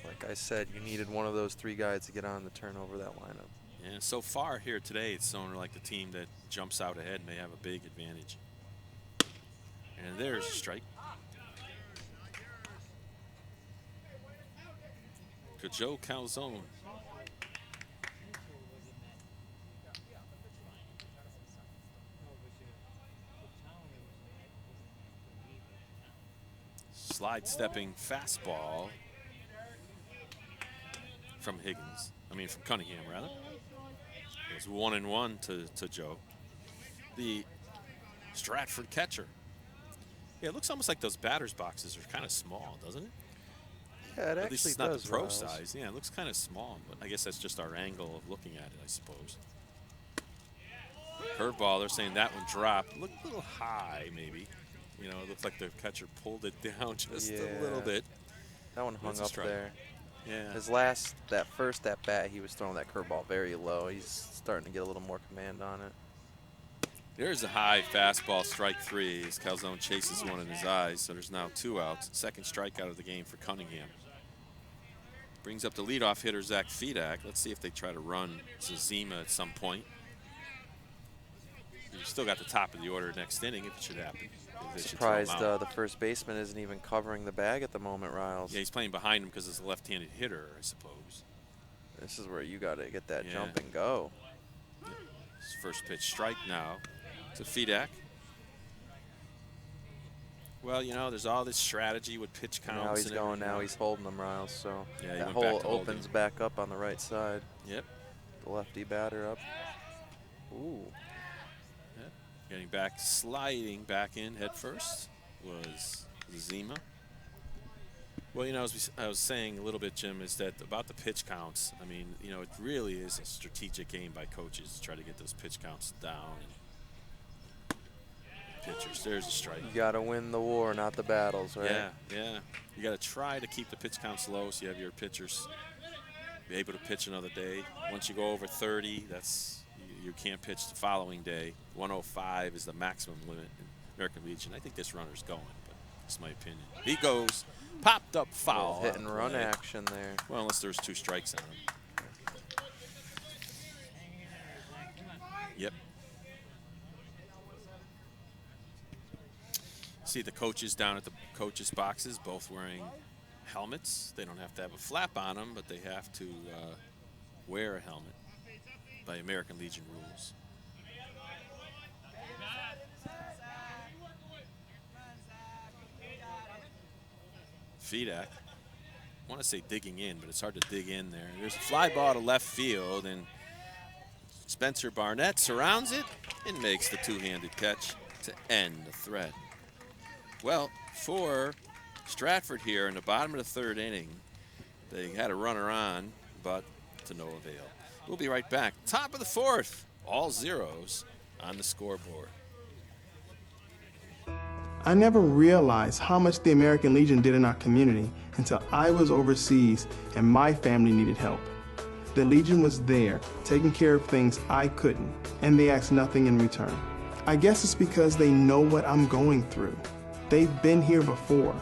Speaker 2: Like I said, you needed one of those 3 guys to get on the turnover that lineup.
Speaker 1: Yeah, so far here today, it's sounding like the team that jumps out ahead may have a big advantage. And there's a strike. Joe Calzone. Slide stepping fastball from from Cunningham, rather. It was 1-1 to Joe. The Stratford catcher. Yeah, it looks almost like those batter's boxes are kind of small, doesn't it?
Speaker 2: Yeah, it actually does.
Speaker 1: At least it's not the pro
Speaker 2: Riles.
Speaker 1: size. Yeah, it looks kind of small, but I guess that's just our angle of looking at it, I suppose. Curveball, they're saying that one dropped. Looked a little high, maybe. You know, it looks like the catcher pulled it down just a little bit.
Speaker 2: That one hung up there.
Speaker 1: Yeah.
Speaker 2: His that first at bat, he was throwing that curveball very low. He's starting to get a little more command on it.
Speaker 1: There's a high fastball, strike 3, as Calzone chases one in his eyes. So there's now 2 outs. Second strikeout of the game for Cunningham. Brings up the leadoff hitter, Zach Fedak. Let's see if they try to run Zazima at some point. You've still got the top of the order next inning if it should happen.
Speaker 2: Surprised the first baseman isn't even covering the bag at the moment, Riles.
Speaker 1: Yeah, he's playing behind him because it's a left-handed hitter, I suppose.
Speaker 2: This is where you got to get that jump and go.
Speaker 1: His first pitch strike now to Fedak. Well, you know, there's all this strategy with pitch counts.
Speaker 2: Now he's going. Now he's holding them, Riles. So
Speaker 1: yeah,
Speaker 2: that hole opens back up on the right side.
Speaker 1: Yep.
Speaker 2: The lefty batter up. Ooh.
Speaker 1: Yep. Getting back, sliding back in head first was Zima. Well, you know, as I was saying a little bit, Jim, is that about the pitch counts. I mean, you know, it really is a strategic game by coaches to try to get those pitch counts down. Pitchers, there's a strike.
Speaker 2: You got to win the war, not the battles, right?
Speaker 1: Yeah, yeah. You got to try to keep the pitch counts low so you have your pitchers be able to pitch another day. Once you go over 30, you can't pitch the following day. 105 is the maximum limit in American Legion. I think this runner's going, but that's my opinion. He goes, popped up foul.
Speaker 2: Hit and run action there.
Speaker 1: Well, unless there's 2 strikes on him. Yep. See the coaches down at the coaches' boxes, both wearing helmets. They don't have to have a flap on them, but they have to wear a helmet by American Legion rules. Fedak, I want to say digging in, but it's hard to dig in there. There's a fly ball to left field, and Spencer Barnett surrounds it and makes the two-handed catch to end the threat. Well, for Stratford here in the bottom of the 3rd inning, they had a runner on, but to no avail. We'll be right back. Top of the 4th, all zeros on the scoreboard.
Speaker 3: I never realized how much the American Legion did in our community until I was overseas and my family needed help. The Legion was there, taking care of things I couldn't, and they asked nothing in return. I guess it's because they know what I'm going through. They've been here before,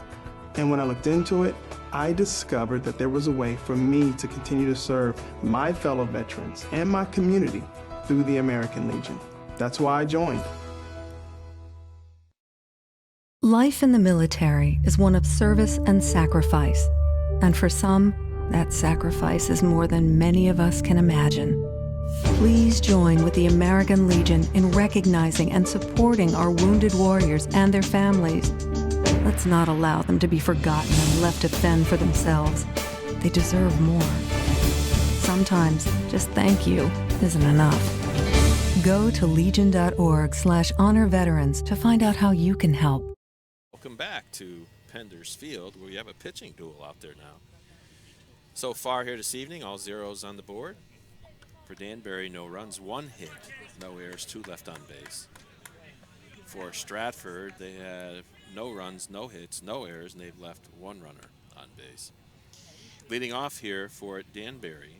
Speaker 3: and when I looked into it, I discovered that there was a way for me to continue to serve my fellow veterans and my community through the American Legion. That's why I joined.
Speaker 6: Life in the military is one of service and sacrifice, and for some, that sacrifice is more than many of us can imagine. Please join with the American Legion in recognizing and supporting our wounded warriors and their families. Let's not allow them to be forgotten and left to fend for themselves. They deserve more. Sometimes just thank you isn't enough. Go to legion.org/honor veterans to find out how you can help.
Speaker 1: Welcome back to Penders Field, where we have a pitching duel out there now. So far here this evening, all zeros on the board. For Danbury, no runs, 1 hit, no errors, 2 left on base. For Stratford, they have no runs, no hits, no errors, and they've left 1 runner on base. Leading off here for Danbury,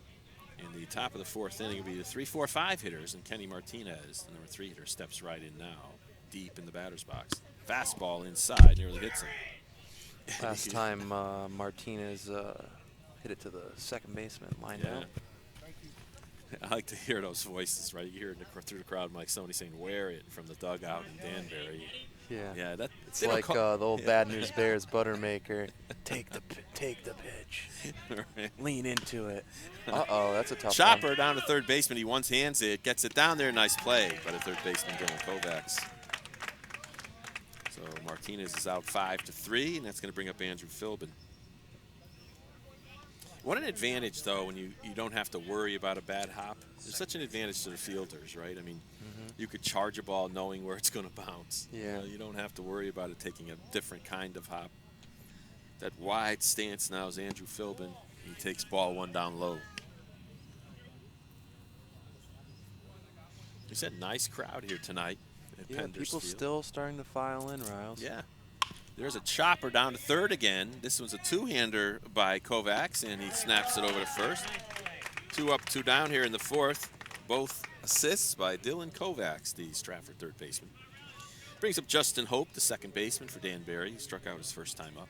Speaker 1: in the top of the 4th inning, will be the 3-4-5 hitters, and Kenny Martinez, the number 3 hitter, steps right in now, deep in the batter's box. Fastball inside, nearly hits him.
Speaker 2: Last time Martinez hit it to the second baseman, lined out.
Speaker 1: I like to hear those voices, right? You hear it through the crowd, like somebody saying, "Wear it" from the dugout in Danbury.
Speaker 2: Yeah.
Speaker 1: Yeah,
Speaker 2: it's like the old Bad News Bears Buttermaker. Take the pitch. Right. Lean into it. Uh-oh, that's a tough
Speaker 1: Chopper
Speaker 2: one.
Speaker 1: down to third baseman. He one-hands it, gets it down there. Nice play by the third baseman, Dylan Kovacs. So Martinez is out 5-3, and that's going to bring up Andrew Philbin. What an advantage, though, when you don't have to worry about a bad hop. There's such an advantage to the fielders, right? I mean, you could charge a ball knowing where it's going to bounce.
Speaker 2: Yeah.
Speaker 1: You don't have to worry about it taking a different kind of hop. That wide stance now is Andrew Philbin. He takes ball 1 down low. You said nice crowd here tonight at Penders
Speaker 2: people
Speaker 1: Field.
Speaker 2: still starting to file in, Riles.
Speaker 1: Yeah. There's a chopper down to third again. This one's a 2-hander by Kovacs, and he snaps it over to first. 2 up, 2 down here in the 4th. Both assists by Dylan Kovacs, the Stratford third baseman. Brings up Justin Hope, the second baseman for Danbury. He struck out his first time up.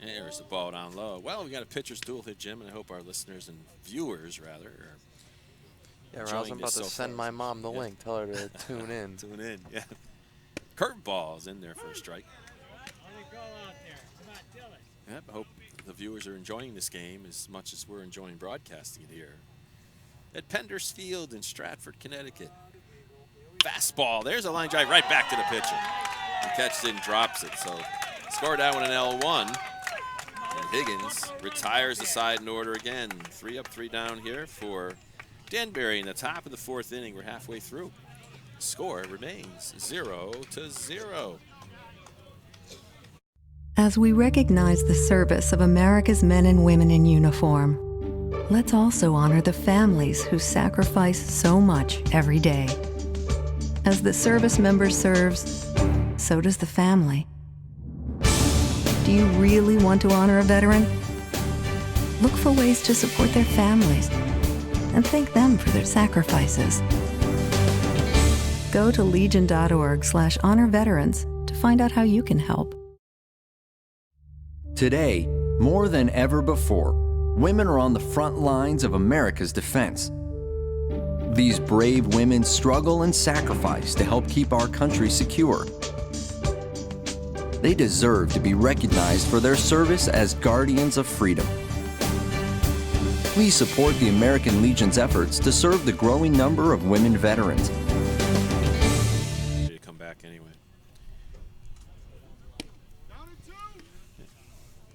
Speaker 1: There's the ball down low. Well, we got a pitcher's duel hit, Jim, and I hope our listeners and viewers, rather, are
Speaker 2: Yeah, Rouse, I'm about to send my mom the link. Tell her to tune in.
Speaker 1: Tune in, yeah. Curveball's in there for a strike. Yep, I hope the viewers are enjoying this game as much as we're enjoying broadcasting it here. At Penders Field in Stratford, Connecticut. Fastball. There's a line drive right back to the pitcher. He catches it and drops it. So score that one in L1. And Higgins retires the side in order again. 3 up, 3 down here for Danbury in the top of the 4th inning. We're halfway through. Score remains 0-0.
Speaker 6: As we recognize the service of America's men and women in uniform, let's also honor the families who sacrifice so much every day. As the service member serves, so does the family. Do you really want to honor a veteran? Look for ways to support their families and thank them for their sacrifices. Go to legion.org/honor-veterans to find out how you can help.
Speaker 5: Today, more than ever before, women are on the front lines of America's defense. These brave women struggle and sacrifice to help keep our country secure. They deserve to be recognized for their service as guardians of freedom. Please support the American Legion's efforts to serve the growing number of women veterans.
Speaker 1: Come back anyway.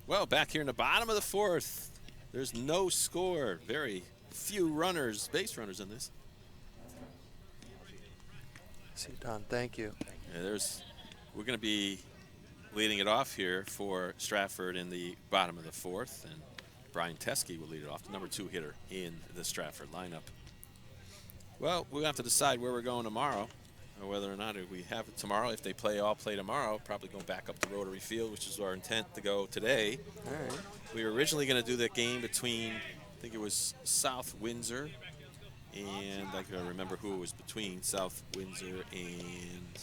Speaker 1: Well, back here in the bottom of the 4th, there's no score. Very few runners, base runners in this.
Speaker 2: See, Don, thank you.
Speaker 1: Yeah, we're going to be leading it off here for Stratford in the bottom of the 4th, and Brian Teskey will lead it off, the number 2 hitter in the Stratford lineup. Well, we'll have to decide where we're going tomorrow, or whether or not we have it tomorrow. If they all play tomorrow, probably go back up to Rotary Field, which is our intent to go today.
Speaker 2: All right.
Speaker 1: We were originally going to do that game between, I think it was South Windsor, and I can remember who it was between, South Windsor and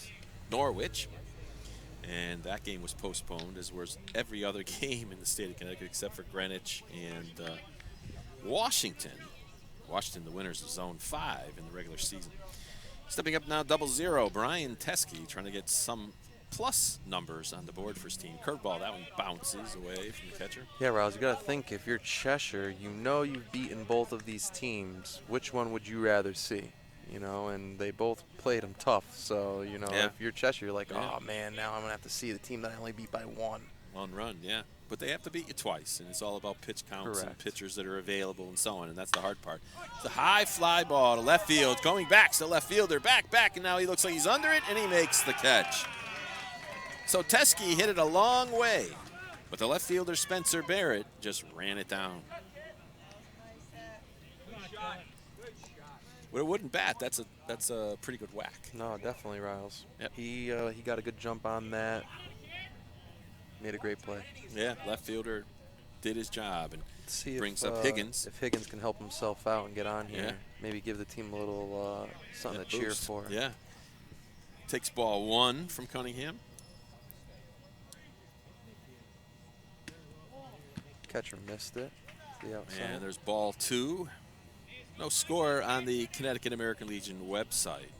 Speaker 1: Norwich. And that game was postponed, as was every other game in the state of Connecticut except for Greenwich and Washington. Washington, the winners of Zone 5 in the regular season. Stepping up now, 0-0, Brian Teskey trying to get some plus numbers on the board for his team. Curveball, that one bounces away from the catcher.
Speaker 2: Yeah, Rouse, you got to think, if you're Cheshire, you know you've beaten both of these teams. Which one would you rather see? You know, and they both played them tough. So, you know, if you're Cheshire, you're like, oh, man, now I'm going to have to see the team that I only beat by 1.
Speaker 1: 1 run, yeah. But they have to beat you twice, and it's all about pitch counts and pitchers that are available and so on, and that's the hard part. It's a high fly ball to left field, going back to the left fielder, back, and now he looks like he's under it, and he makes the catch. So Teskey hit it a long way, but the left fielder, Spencer Barrett, just ran it down. With a wooden bat, that's a pretty good whack.
Speaker 2: No, definitely, Riles.
Speaker 1: Yep.
Speaker 2: He got a good jump on that. Made a great play.
Speaker 1: Yeah, left fielder did his job and brings up Higgins.
Speaker 2: If Higgins can help himself out and get on here, maybe give the team a little something to cheer for.
Speaker 1: Yeah. Takes ball 1 from Cunningham.
Speaker 2: Catcher missed it. The outside.
Speaker 1: And there's ball 2. No score on the Connecticut American Legion website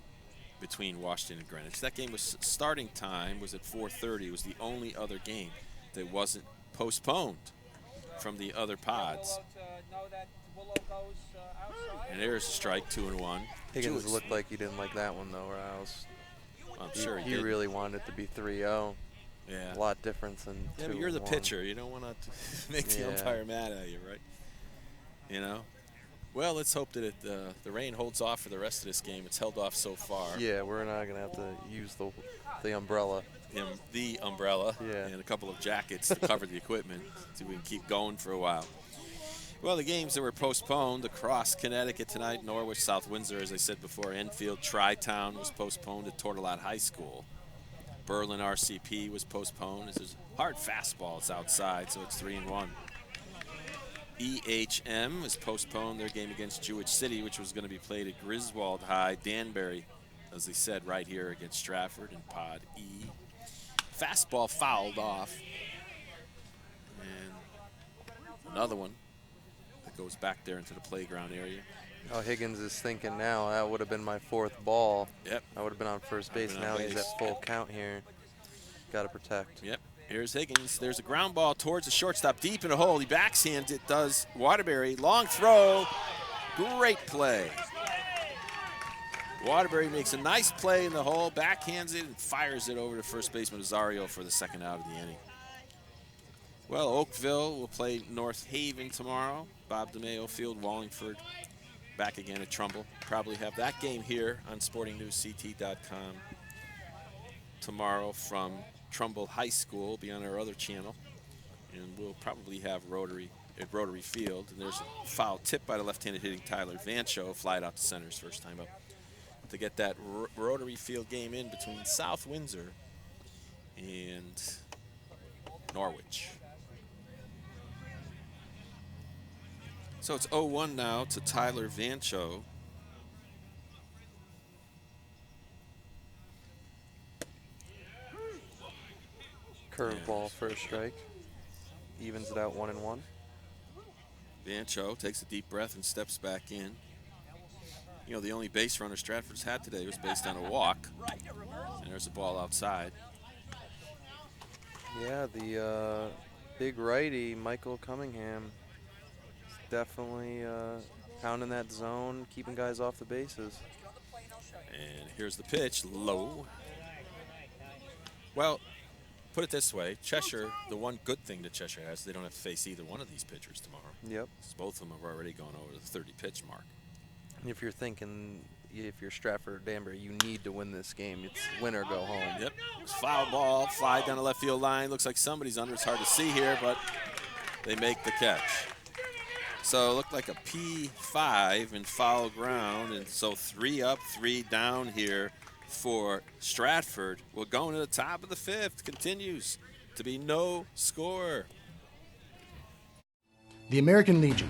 Speaker 1: between Washington and Greenwich. That game was starting time was at 4:30. It was the only other game that wasn't postponed from the other pods. And there's a strike, 2-1.
Speaker 2: Higgins looked like he didn't like that one though, Rouse.
Speaker 1: I'm sure
Speaker 2: he really wanted it to be 3-0.
Speaker 1: Yeah.
Speaker 2: A lot difference in 2-1.
Speaker 1: But you're the pitcher. You don't want to make the umpire mad at you, right? You know? Well, let's hope that the rain holds off for the rest of this game. It's held off so far.
Speaker 2: Yeah, we're not going to have to use the umbrella.
Speaker 1: The umbrella
Speaker 2: and
Speaker 1: a couple of jackets to cover the equipment so we can keep going for a while. Well, the games that were postponed across Connecticut tonight, Norwich, South Windsor, as I said before, Enfield, Tri-Town was postponed at Tortolot High School. Berlin RCP was postponed. There's a hard fastball. It's outside, so it's 3-1. EHM was postponed their game against Jewett City, which was going to be played at Griswold High. Danbury, as they said, right here against Stratford in Pod E. Fastball fouled off. Another one that goes back there into the playground area.
Speaker 2: Oh, Higgins is thinking now, that would have been my 4th ball.
Speaker 1: Yep.
Speaker 2: I would have been on first base. Now he's at full count here. Got to protect.
Speaker 1: Yep. Here's Higgins. There's a ground ball towards the shortstop, deep in the hole. He backhands it, does Waterbury. Long throw. Great play. Waterbury makes a nice play in the hole, backhands it, and fires it over to first baseman Rosario for the second out of the inning. Well, Oakville will play North Haven tomorrow. Bob DeMayo Field, Wallingford back again at Trumbull. Probably have that game here on SportingNewsCT.com tomorrow from Trumbull High School. Be on our other channel. And we'll probably have Rotary at Rotary Field. And there's a foul tip by the left-handed hitting Tyler Vancho. Flied out to center his first time up. To get that Rotary Field game in between South Windsor and Norwich. So it's 0-1 now to Tyler Vancho.
Speaker 2: Curveball for a strike. Evens it out 1-1.
Speaker 1: Vancho takes a deep breath and steps back in. You know, the only base runner Stratford's had today was based on a walk. And there's a ball outside.
Speaker 2: Yeah, the big righty, Michael Cunningham, is definitely pounding that zone, keeping guys off the bases.
Speaker 1: And here's the pitch, low. Well, put it this way, Cheshire, the one good thing that Cheshire has, they don't have to face either one of these pitchers tomorrow.
Speaker 2: Yep.
Speaker 1: Both of them have already gone over the 30-pitch mark.
Speaker 2: If you're thinking, if you're Stratford or Danbury, you need to win this game. It's win or go home.
Speaker 1: Yep. Foul ball, fly down the left field line. Looks like somebody's under. It's hard to see here, but they make the catch. So it looked like a P5 in foul ground, and so 3 up, 3 down here for Stratford. We're going to the top of the 5th. Continues to be no score.
Speaker 4: The American Legion,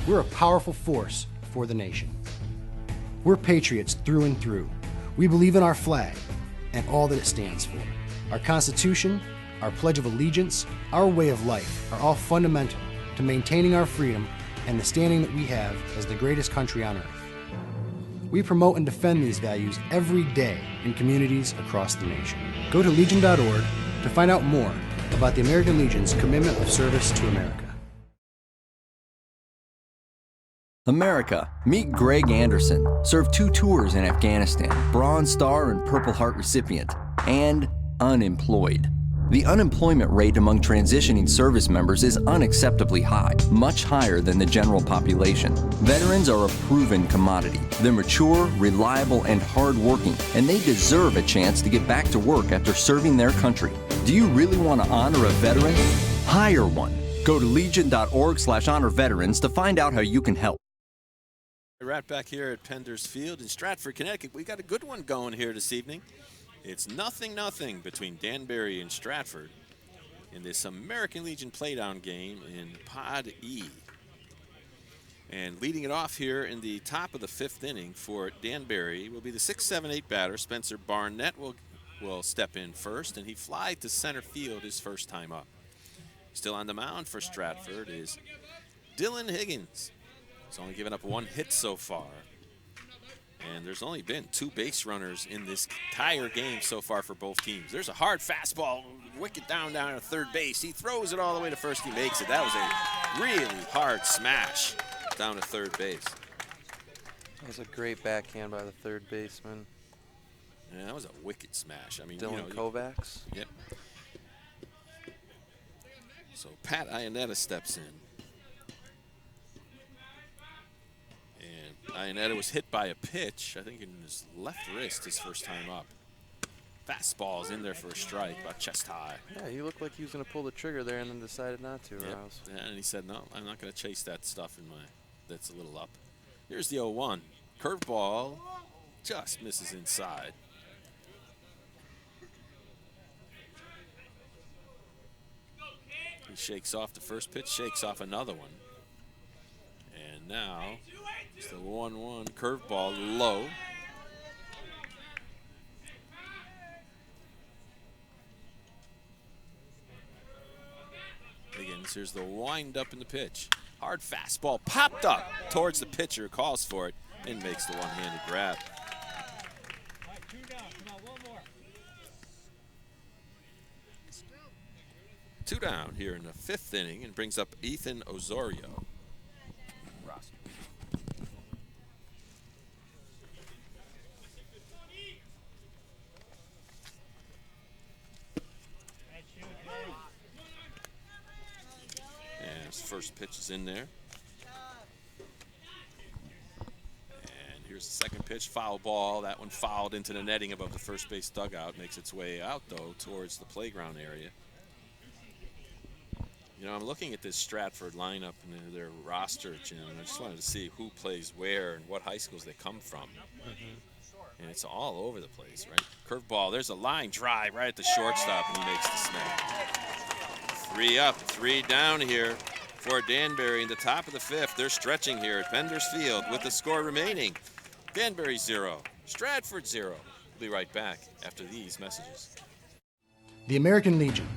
Speaker 4: we're a powerful force for the nation. We're patriots through and through. We believe in our flag and all that it stands for. Our Constitution, our Pledge of Allegiance, our way of life are all fundamental to maintaining our freedom and the standing that we have as the greatest country on earth. We promote and defend these values every day in communities across the nation. Go to legion.org to find out more about the American Legion's commitment of service to America.
Speaker 5: America, meet Greg Anderson, served 2 tours in Afghanistan, Bronze Star and Purple Heart recipient, and unemployed. The unemployment rate among transitioning service members is unacceptably high, much higher than the general population. Veterans are a proven commodity. They're mature, reliable, and hardworking, and they deserve a chance to get back to work after serving their country. Do you really want to honor a veteran? Hire one. Go to legion.org/honor veterans to find out how you can help.
Speaker 1: Right back here at Penders Field in Stratford, Connecticut. We got a good one going here this evening. It's 0-0 between Danbury and Stratford in this American Legion playdown game in Pod E. And leading it off here in the top of the 5th inning for Danbury will be the 6'7", batter. Spencer Barnett will step in first, and he flied to center field his first time up. Still on the mound for Stratford is Dylan Higgins. He's only given up 1 hit so far. And there's only been 2 base runners in this entire game so far for both teams. There's a hard fastball, wicket down at third base. He throws it all the way to first. He makes it. That was a really hard smash down to third base.
Speaker 2: That was a great backhand by the third baseman.
Speaker 1: Yeah, that was a wicked smash. I mean,
Speaker 2: Dylan Kovacs.
Speaker 1: Yep. So Pat Ionetta steps in. Ionetta was hit by a pitch, I think in his left wrist his first time up. Fastball's in there for a strike, about chest high.
Speaker 2: Yeah, he looked like he was going to pull the trigger there and then decided not to.
Speaker 1: Yep. Yeah, and he said, no, I'm not going to chase that stuff that's a little up. Here's the 0-1. Curveball just misses inside. He shakes off the first pitch, shakes off another one. And now it's the 1-1 curveball low. Higgins Higgins. Here's the wind up in the pitch. Hard fastball popped up towards the pitcher, calls for it, and makes the one-handed grab. Two down here in the 5th inning, and brings up Ethan Osorio. And his first pitch is in there. And here's the second pitch, foul ball. That one fouled into the netting above the first base dugout. Makes its way out, though, towards the playground area. You know, I'm looking at this Stratford lineup and their roster, Jim, and I just wanted to see who plays where and what high schools they come from. And it's all over the place, right? Curveball, there's a line drive right at the shortstop, and he makes the snag. 3 up, 3 down here for Danbury in the top of the 5th. They're stretching here at Bender's Field with the score remaining. Danbury 0, Stratford 0. We'll be right back after these messages.
Speaker 4: The American Legion,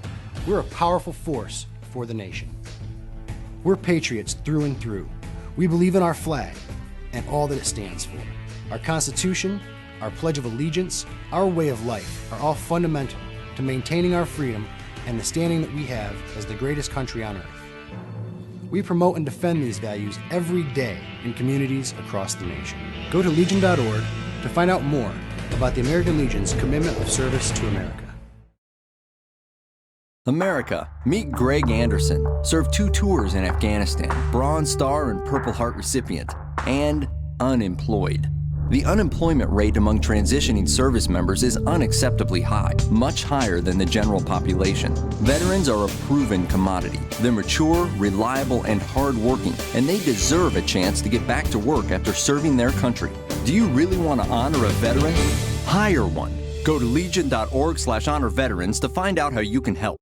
Speaker 4: we're a powerful force for the nation. We're patriots through and through. We believe in our flag and all that it stands for. Our Constitution, our Pledge of Allegiance, our way of life are all fundamental to maintaining our freedom and the standing that we have as the greatest country on earth. We promote and defend these values every day in communities across the nation. Go to legion.org to find out more about the American Legion's commitment of service to America.
Speaker 5: America, meet Greg Anderson, served 2 tours in Afghanistan, Bronze Star and Purple Heart recipient, and unemployed. The unemployment rate among transitioning service members is unacceptably high, much higher than the general population. Veterans are a proven commodity. They're mature, reliable, and hardworking, and they deserve a chance to get back to work after serving their country. Do you really want to honor a veteran? Hire one. Go to legion.org/honor veterans to find out how you can help.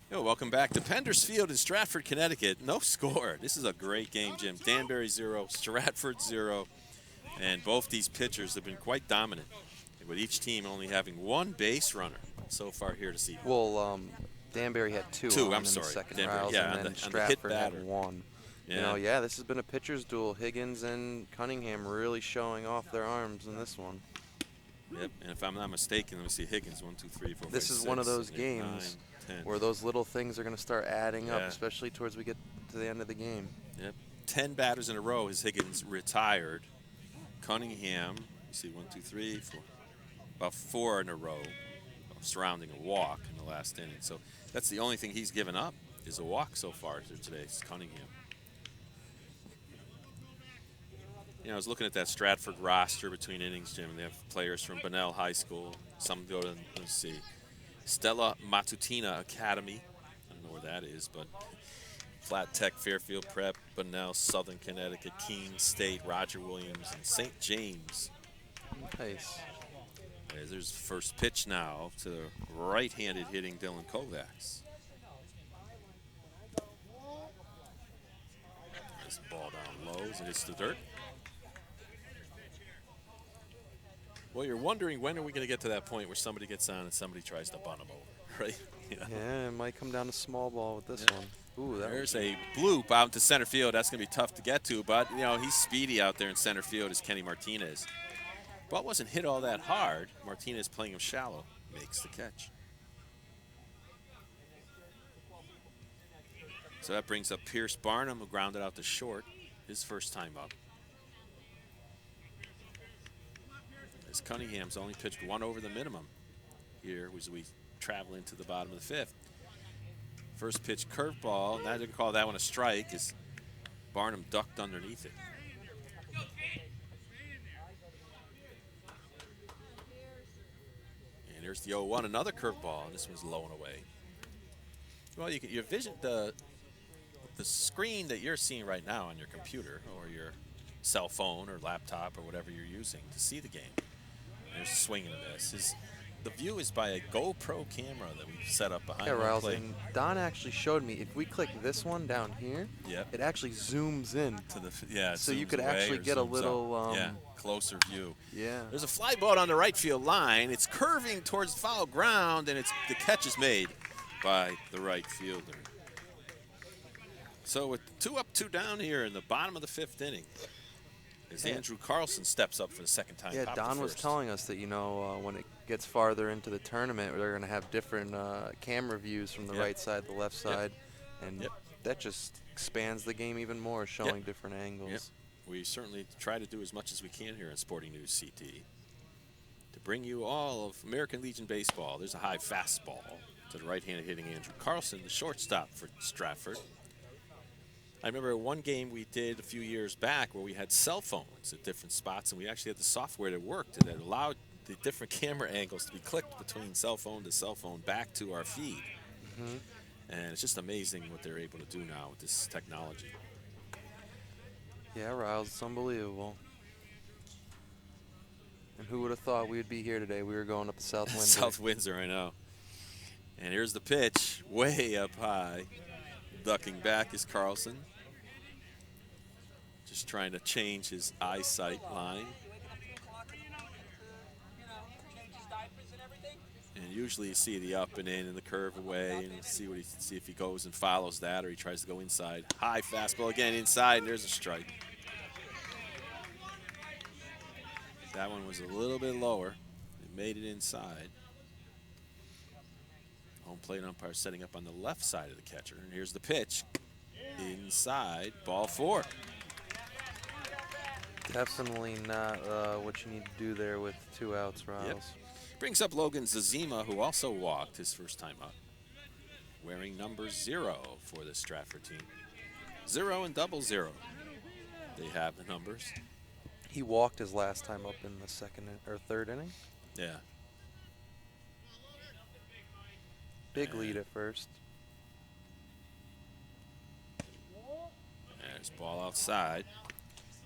Speaker 1: Yo, welcome back to Bender's Field in Stratford, Connecticut. No score. This is a great game, Jim. Danbury 0, Stratford 0. And both these pitchers have been quite dominant, with each team only having 1 base runner so far here this evening.
Speaker 2: Well, Danbury had 2
Speaker 1: I'm
Speaker 2: in
Speaker 1: sorry.
Speaker 2: the second
Speaker 1: Danbury,
Speaker 2: round,
Speaker 1: yeah,
Speaker 2: and then
Speaker 1: on the hit
Speaker 2: Stratford
Speaker 1: batter.
Speaker 2: had 1.
Speaker 1: Yeah.
Speaker 2: You know, this has been a pitcher's duel. Higgins and Cunningham really showing off their arms in this one.
Speaker 1: Yep, and if I'm not mistaken, let me see, Higgins, 1, 2, 3, 4, 5,
Speaker 2: This is
Speaker 1: 6,
Speaker 2: one of those
Speaker 1: 7, 8,
Speaker 2: games
Speaker 1: 9, 10.
Speaker 2: where those little things are going to start adding up,
Speaker 1: Yeah.
Speaker 2: especially towards we get to the end of the game.
Speaker 1: Yep, 10 batters in a row as Higgins retired. Cunningham, you see 1, 2, 3, 4, about 4 in a row, surrounding a walk in the last inning. So that's the only thing he's given up is a walk so far today. It's Cunningham. You know, I was looking at that Stratford roster between innings, Jim. They have players from Bunnell High School. Some go to, let's see, Stella Matutina Academy. I don't know where that is, but Flat Tech, Fairfield Prep, Bunnell, Southern Connecticut, Keene State, Roger Williams, and St. James.
Speaker 2: Nice.
Speaker 1: There's the first pitch now to the right-handed hitting Dylan Kovacs. This ball down low as it hits the dirt. Well, you're wondering when are we going to get to that point where somebody gets on and somebody tries to bunt them over, right? You know?
Speaker 2: Yeah, it might come down to small ball with this one. Ooh,
Speaker 1: There's a bloop out to center field. That's going to be tough to get to, but, you know, he's speedy out there in center field as Kenny Martinez. Ball wasn't hit all that hard. Martinez playing him shallow makes the catch. So that brings up Pierce Barnum, who grounded out to short, his first time up. As Cunningham's only pitched 1 over the minimum here as we travel into the bottom of the 5th. First pitch curveball. Now they're going to call that one a strike as Barnum ducked underneath it. And here's the 0-1, another curveball, and this one's low and away. Well, you can your vision the screen that you're seeing right now on your computer or your cell phone or laptop or whatever you're using to see the game. There's a swing and a miss. The view is by a GoPro camera that we set up behind the
Speaker 2: Riles,
Speaker 1: plate.
Speaker 2: and Don actually showed me if we click this one down here, it actually zooms in.
Speaker 1: To the
Speaker 2: so you could actually get a little
Speaker 1: closer view.
Speaker 2: Yeah.
Speaker 1: There's a fly ball on the right field line. It's curving towards foul ground, and the catch is made by the right fielder. So with 2 up, 2 down here in the bottom of the 5th inning, as Andrew Carlson steps up for the second time.
Speaker 2: Yeah, Don was telling us that, when it gets farther into the tournament, they're going to have different camera views from the right side, the left side, and that just expands the game even more, showing different angles.
Speaker 1: Yep. We certainly try to do as much as we can here on Sporting News CT to bring you all of American Legion baseball. There's a high fastball to the right-handed hitting Andrew Carlson, the shortstop for Stratford. I remember one game we did a few years back where we had cell phones at different spots, and we actually had the software that worked and that allowed the different camera angles to be clicked between cell phone to cell phone back to our feed. And it's just amazing what they're able to do now with this technology.
Speaker 2: Yeah, Riles, it's unbelievable. And who would have thought we'd be here today? We were going up to South Windsor.
Speaker 1: South Windsor, I know. And here's the pitch, way up high. Ducking back is Carlson. Just trying to change his eyesight line. And usually you see the up and in and the curve away, and see if he goes and follows that, or he tries to go inside. High fastball again inside, and there's a strike. That one was a little bit lower. It made it inside. Home plate umpire setting up on the left side of the catcher. And here's the pitch. Inside, ball 4.
Speaker 2: Definitely not what you need to do there with 2 outs, Riles.
Speaker 1: Yep. Brings up Logan Zazima, who also walked his first time up, wearing number 0 for the Stratford team. 0 and 00. They have the numbers.
Speaker 2: He walked his last time up in the 2nd or 3rd inning.
Speaker 1: Yeah.
Speaker 2: Big lead at first.
Speaker 1: There's ball outside.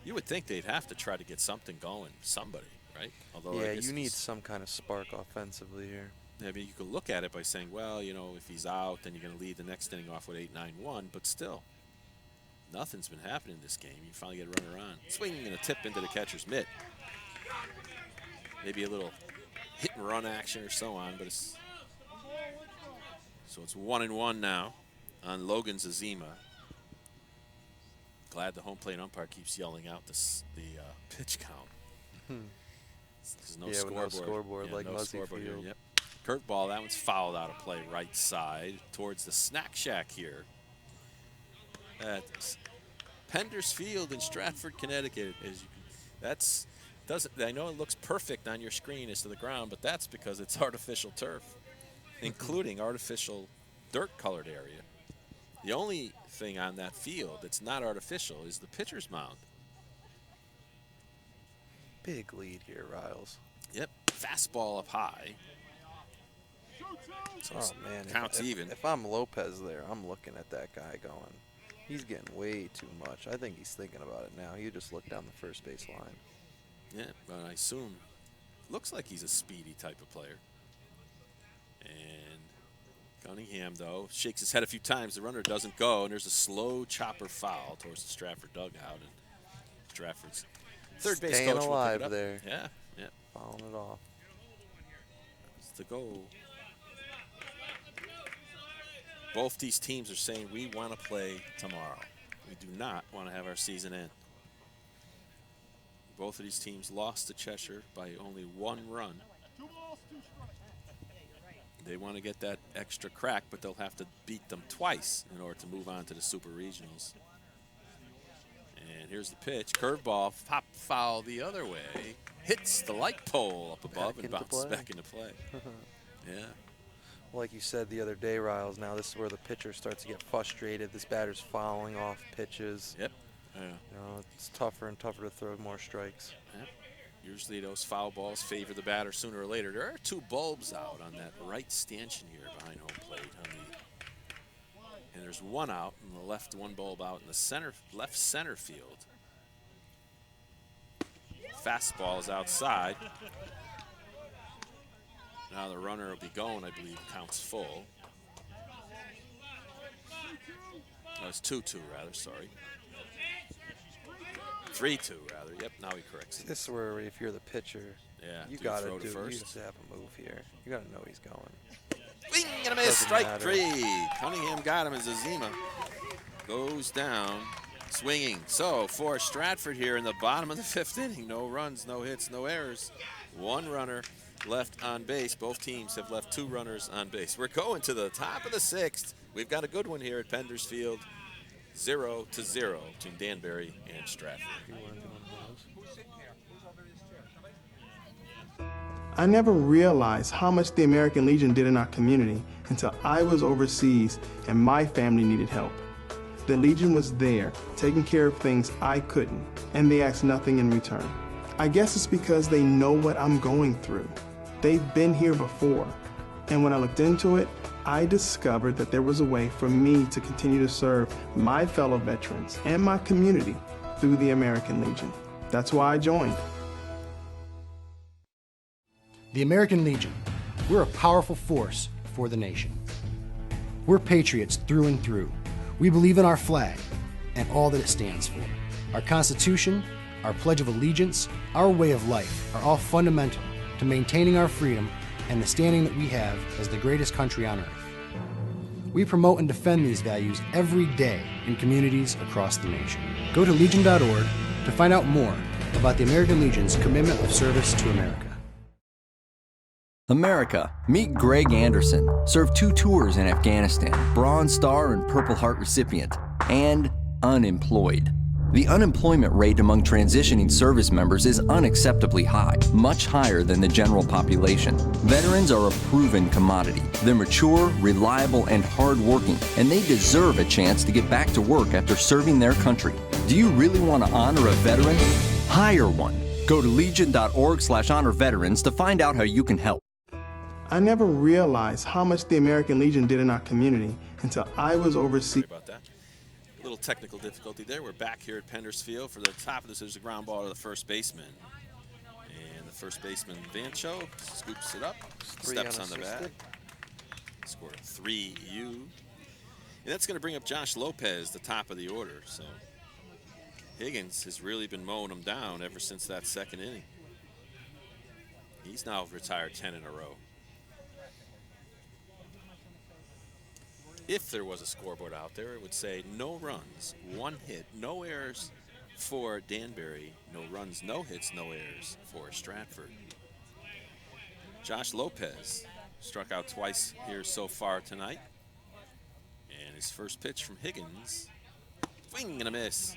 Speaker 1: You would think they'd have to try to get something going, somebody, right? Although
Speaker 2: Yeah, you need some kind of spark offensively here.
Speaker 1: I mean, you could look at it by saying, well, if he's out, then you're going to lead the next inning off with 8-9-1, but still, nothing's been happening in this game. You finally get a runner on. Swinging and a tip into the catcher's mitt. Maybe a little hit and run action or so on, but it's... So it's 1-1 now on Logan Zazima. Glad the home plate umpire keeps yelling out the pitch count. There's no scoreboard.
Speaker 2: No scoreboard like Muzzy Field.
Speaker 1: Yep. Curveball, that one's fouled out of play right side towards the snack shack here at Penders Field in Stratford, Connecticut. I know it looks perfect on your screen as to the ground, but that's because it's artificial turf, including artificial dirt-colored area. The only thing on that field that's not artificial is the pitcher's mound.
Speaker 2: Big lead here, Riles.
Speaker 1: Yep, fastball up high. So
Speaker 2: man,
Speaker 1: counts even.
Speaker 2: If I'm Lopez there, I'm looking at that guy going, he's getting way too much. I think he's thinking about it now. He just looked down the first base line.
Speaker 1: Yeah, but I assume, looks like he's a speedy type of player. And Cunningham, though, shakes his head a few times. The runner doesn't go, and there's a slow chopper foul towards the Stratford dugout. And Stratford's third base
Speaker 2: Staying
Speaker 1: coach will
Speaker 2: alive
Speaker 1: pick it up.
Speaker 2: there.
Speaker 1: Yeah, yeah.
Speaker 2: Fouling it off.
Speaker 1: It's the goal. Both these teams are saying we want to play tomorrow. We do not want to have our season end. Both of these teams lost to Cheshire by only 1 run. They want to get that extra crack, but they'll have to beat them twice in order to move on to the Super Regionals. And here's the pitch. Curveball, pop foul the other way. Hits the light pole up above and bounces back into play. Yeah.
Speaker 2: Like you said the other day, Riles, now this is where the pitcher starts to get frustrated. This batter's fouling off pitches.
Speaker 1: Yep. Yeah.
Speaker 2: It's tougher and tougher to throw more strikes.
Speaker 1: Yep. Usually those foul balls favor the batter sooner or later. There are 2 bulbs out on that right stanchion here behind home plate. And there's 1 out and the left 1 bulb out in the left center field. Fastball is outside. Now the runner will be going, I believe, counts full. No, it's 2-2 rather, sorry. 3-2 rather. Yep, now he corrects it.
Speaker 2: This is where if you're the pitcher, you got to do
Speaker 1: first.
Speaker 2: You just have a move here. You got to know he's going.
Speaker 1: Swing and a miss, strike 3. Cunningham got him as Zazima goes down, swinging. So for Stratford here in the bottom of the 5th inning, no runs, no hits, no errors. 1 runner left on base. Both teams have left 2 runners on base. We're going to the top of the 6th. We've got a good one here at Penders Field. 0-0 between Danbury and Stratford.
Speaker 3: I never realized how much the American Legion did in our community until I was overseas and my family needed help. The Legion was there, taking care of things I couldn't, and they asked nothing in return. I guess it's because they know what I'm going through. They've been here before, and when I looked into it, I discovered that there was a way for me to continue to serve my fellow veterans and my community through the American Legion. That's why I joined.
Speaker 4: The American Legion, we're a powerful force for the nation. We're patriots through and through. We believe in our flag and all that it stands for. Our Constitution, our Pledge of Allegiance, our way of life are all fundamental to maintaining our freedom and the standing that we have as the greatest country on earth. We promote and defend these values every day in communities across the nation. Go to legion.org to find out more about the American Legion's commitment of service to America.
Speaker 5: America, meet Greg Anderson, served 2 tours in Afghanistan, Bronze Star and Purple Heart recipient, and unemployed. The unemployment rate among transitioning service members is unacceptably high, much higher than the general population. Veterans are a proven commodity. They're mature, reliable, and hardworking, and they deserve a chance to get back to work after serving their country. Do you really want to honor a veteran? Hire one. Go to legion.org/honor veterans to find out how you can help.
Speaker 3: I never realized how much the American Legion did in our community until I was overseas.
Speaker 1: Sorry about that. Little technical difficulty there. We're back here at Penders Field. For the top of this, there's a ground ball to the first baseman. And the first baseman, Vancho, scoops it up, steps on the bat. Scored a 3-U. And that's going to bring up Josh Lopez, the top of the order. So Higgins has really been mowing him down ever since that 2nd inning. He's now retired 10 in a row. If there was a scoreboard out there, it would say no runs, 1 hit, no errors for Danbury, no runs, no hits, no errors for Stratford. Josh Lopez struck out twice here so far tonight. And his first pitch from Higgins, swing and a miss.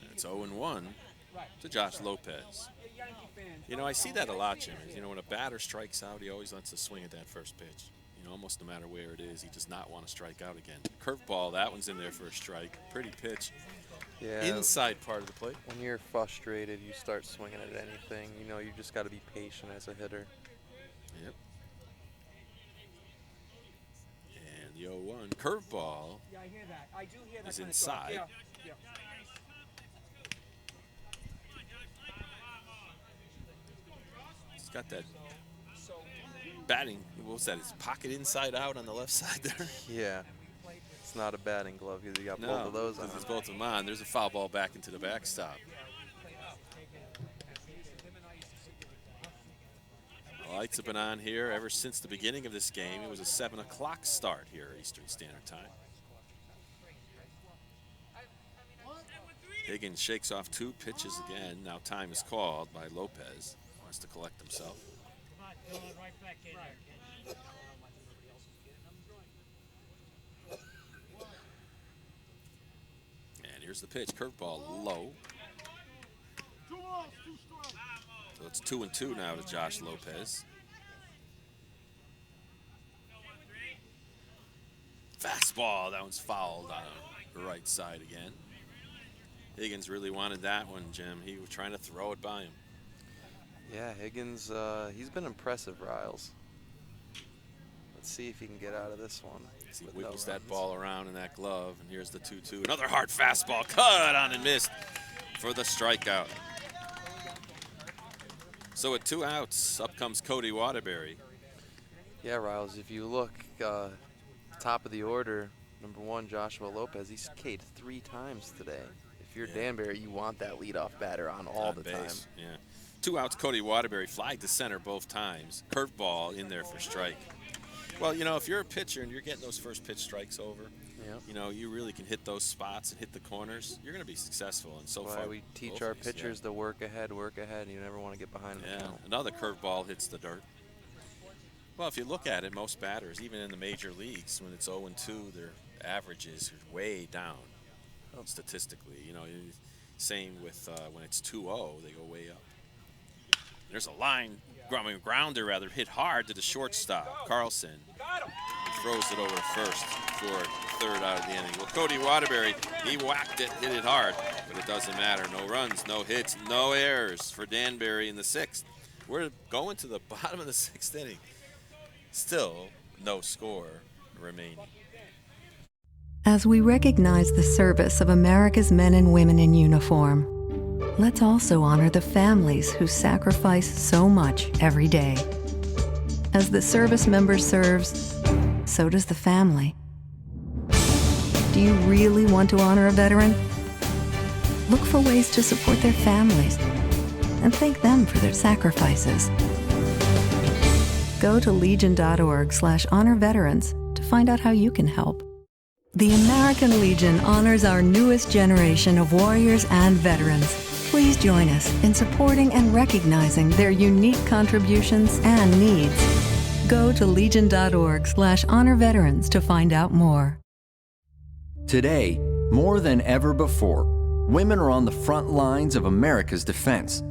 Speaker 1: And it's 0-1 to Josh Lopez. You know, I see that a lot, Jimmy. You know, when a batter strikes out, he always wants to swing at that first pitch. You know, almost no matter where it is, he does not want to strike out again. Curveball, that one's in there for a strike. Pretty pitch.
Speaker 2: Yeah.
Speaker 1: Inside part of the plate.
Speaker 2: When you're frustrated, you start swinging at anything. You know, you just got to be patient as a hitter.
Speaker 1: Yep. And the 0-1 curveball is inside. He's got that batting, what was that, his pocket inside out on the left side there?
Speaker 2: Yeah. It's not a batting glove because you got both of those on.
Speaker 1: There's both of them on. There's a foul ball back into the backstop. The lights have been on here ever since the beginning of this game. It was a 7 o'clock start here at Eastern Standard Time. Higgins shakes off 2 pitches again. Now time is called by Lopez. Wants to collect himself. And here's the pitch. Curveball low. So it's 2-2 now to Josh Lopez. Fastball. That one's fouled on the right side again. Higgins really wanted that one, Jim. He was trying to throw it by him.
Speaker 2: Yeah, Higgins, he's been impressive, Riles. Let's see if he can get out of this one.
Speaker 1: He wiggles that ball around in that glove, and here's the 2-2. Another hard fastball, cut on and missed for the strikeout. So with 2 outs, up comes Cody Waterbury.
Speaker 2: Yeah, Riles, if you look, top of the order, number 1, Joshua Lopez, he's K'd 3 times today. If you're Danbury, you want that leadoff batter on all the time.
Speaker 1: Yeah. 2 outs, Cody Waterbury flied to center both times. Curveball in there for strike. Well, if you're a pitcher and you're getting those first pitch strikes over,
Speaker 2: Yep.
Speaker 1: you really can hit those spots and hit the corners. You're going to be successful. And so
Speaker 2: That's
Speaker 1: far,
Speaker 2: why we teach
Speaker 1: both
Speaker 2: our
Speaker 1: of these,
Speaker 2: pitchers to work ahead. You never want to get behind the
Speaker 1: Yeah,
Speaker 2: count.
Speaker 1: another curveball hits the dirt. Well, if you look at it, most batters, even in the major leagues, when it's 0-2, their averages are way down statistically. Same with when it's 2-0, they go way up. There's a grounder rather, hit hard to the shortstop, Carlson. He throws it over first for third out of the inning. Well, Cody Waterbury, he whacked it, hit it hard, but it doesn't matter. No runs, no hits, no errors for Danbury in the sixth. We're going to the bottom of the sixth inning. Still no score remaining.
Speaker 6: As we recognize the service of America's men and women in uniform, let's also honor the families who sacrifice so much every day. As the service member serves, so does the family. Do you really want to honor a veteran? Look for ways to support their families and thank them for their sacrifices. Go to legion.org/honor-veterans to find out how you can help. The American Legion honors our newest generation of warriors and veterans. Please join us in supporting and recognizing their unique contributions and needs. Go to legion.org/honor-veterans to find out more.
Speaker 5: Today, more than ever before, women are on the front lines of America's defense.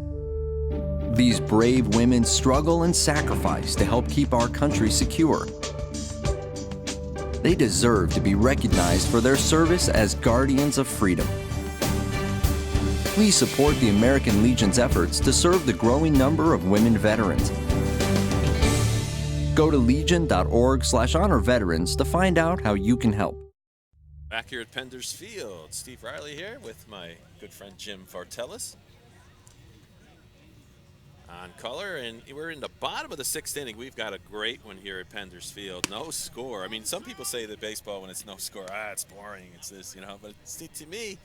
Speaker 5: These brave women struggle and sacrifice to help keep our country secure. They deserve to be recognized for their service as guardians of freedom. Please support the American Legion's efforts to serve the growing number of women veterans. Go to legion.org/honor-veterans to find out how you can help.
Speaker 1: Back here at Penders Field, Steve Riley here with my good friend Jim Vartelis on color, and we're in the bottom of the sixth inning. We've got a great one here at Penders Field. No score. I mean, some people say that baseball, when it's no score, it's boring, it's this, but see, to me,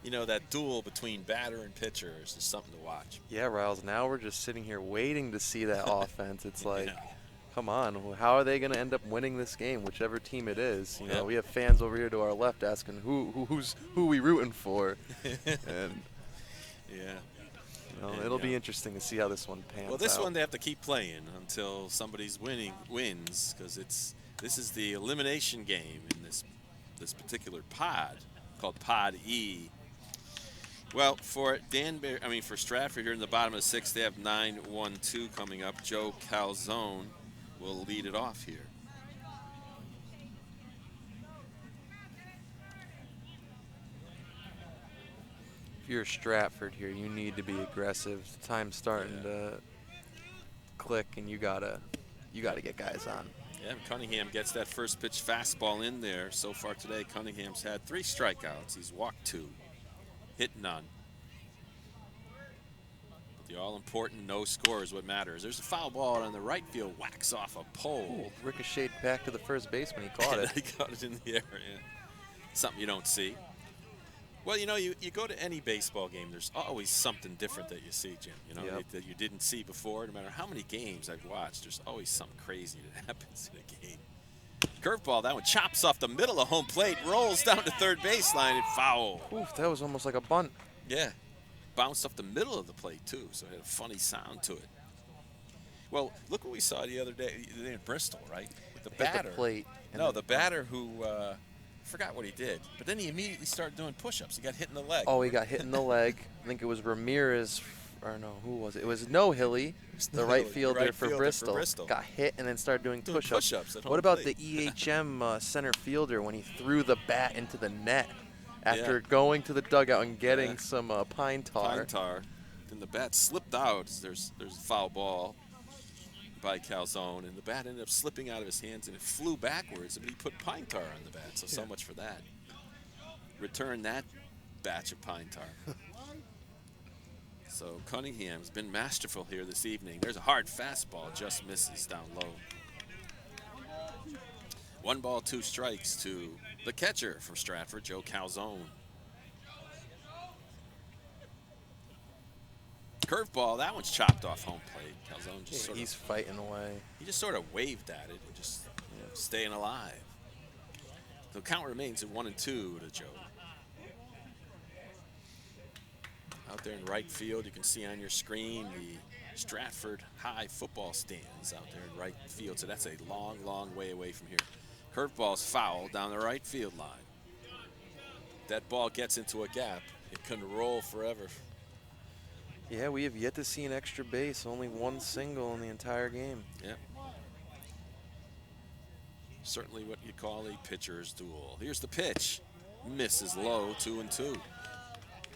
Speaker 1: that duel between batter and pitcher is just something to watch.
Speaker 2: Yeah, Riles, now we're just sitting here waiting to see that offense. It's like, come on, how are they going to end up winning this game, whichever team it is? We have fans over here to our left asking who we rooting for. And it'll be interesting to see how this one pans out.
Speaker 1: Well, this one they have to keep playing until somebody's wins, because this is the elimination game in this particular pod called Pod E. Well, for Stratford here in the bottom of the sixth, they have 9-1-2 coming up. Joe Calzone will lead it off here.
Speaker 2: If you're Stratford here, you need to be aggressive. Time's starting to click, and you gotta get guys on.
Speaker 1: Yeah, Cunningham gets that first pitch fastball in there. So far today, Cunningham's had 3 strikeouts. He's walked 2, hit none. But the all-important no score is what matters. There's a foul ball on the right field, whacks off a pole.
Speaker 2: Ooh, ricocheted back to the first baseman. He caught it.
Speaker 1: He caught it in the air. Yeah. Something you don't see. Well, you go to any baseball game, there's always something different that you see, Jim, that you didn't see before. No matter how many games I've watched, there's always something crazy that happens in a game. Curveball, that one chops off the middle of home plate, rolls down to third baseline, and foul.
Speaker 2: Oof, that was almost like a bunt.
Speaker 1: Yeah, bounced off the middle of the plate, too, so it had a funny sound to it. Well, look what we saw the other day in Bristol, right? The batter.
Speaker 2: The plate.
Speaker 1: The batter who... forgot what he did, but then he immediately started doing push-ups. He got hit in the leg.
Speaker 2: Oh, he got hit in the leg. I think it was Ramirez, or no, who was it? It was Hilly, the right fielder for Bristol. Got hit and then started doing push-ups. What about the EHM center fielder when he threw the bat into the net after going to the dugout and getting some pine tar?
Speaker 1: Pine tar. Then the bat slipped out. There's a foul ball by Calzone, and the bat ended up slipping out of his hands, and it flew backwards, and he put pine tar on the bat, so much for that. Return that batch of pine tar. So Cunningham's been masterful here this evening. There's a hard fastball, just misses down low. 1 ball, 2 strikes to the catcher from Stratford, Joe Calzone. Curveball, that one's chopped off home plate. Calzone just
Speaker 2: he's fighting away.
Speaker 1: He just sort of waved at it and just staying alive. The count remains at 1-2 to Joe. Out there in right field, you can see on your screen the Stratford High football stands out there in right field. So that's a long, long way away from here. Curveball's foul down the right field line. If that ball gets into a gap, it can roll forever.
Speaker 2: Yeah, we have yet to see an extra base. Only one single in the entire game.
Speaker 1: Yep. Certainly what you call a pitcher's duel. Here's the pitch. Misses low, 2-2.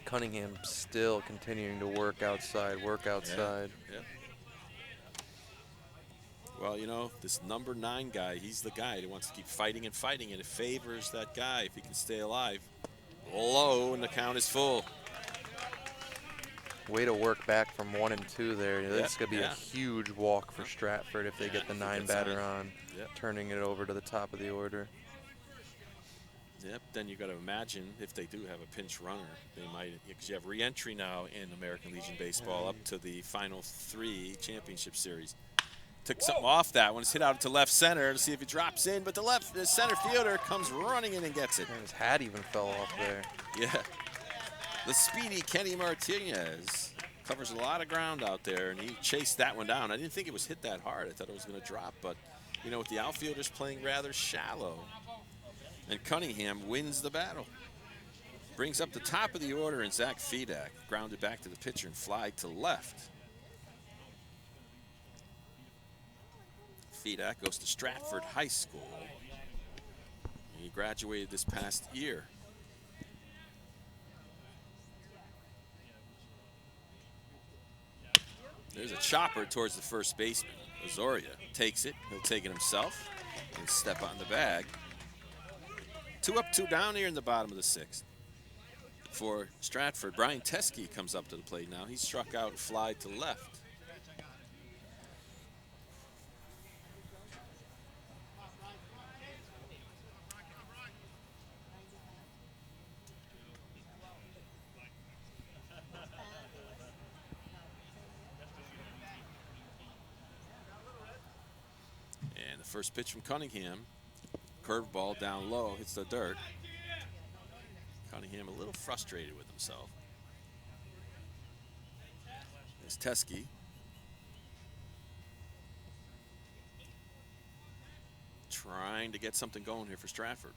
Speaker 2: Cunningham still continuing to work outside,
Speaker 1: Yeah. Well, you know, this number 9 guy, he's the guy that wants to keep fighting and fighting, and it favors that guy if he can stay alive. Low, and the count is full.
Speaker 2: Way to work back from 1-2 there. This is going to be
Speaker 1: yeah.
Speaker 2: a huge walk for Stratford if they get the 9 batter on, turning it over to the top of the order.
Speaker 1: Yep, then you got to imagine if they do have a pinch runner, they might, because you have re-entry now in American Legion Baseball up to the final 3 championship series. Took something off that one. It's hit out to left center to see if he drops in, but the center fielder comes running in and gets it.
Speaker 2: And his hat even fell off there.
Speaker 1: Yeah. The speedy Kenny Martinez covers a lot of ground out there, and he chased that one down. I didn't think it was hit that hard. I thought it was going to drop, but, you know, with the outfielders playing rather shallow, and Cunningham wins the battle. Brings up the top of the order, and Zach Fedak grounded back to the pitcher and fly to left. Fedak goes to Stratford High School. He graduated this past year. There's a chopper towards the first baseman. Azoria takes it. He'll take it himself and step on the bag. 2 up, 2 down here in the bottom of the 6th. For Stratford, Brian Teskey comes up to the plate now. He struck out and fly to left. And the first pitch from Cunningham. Curveball down low, hits the dirt. Cunningham a little frustrated with himself. There's Teskey. Trying to get something going here for Stratford.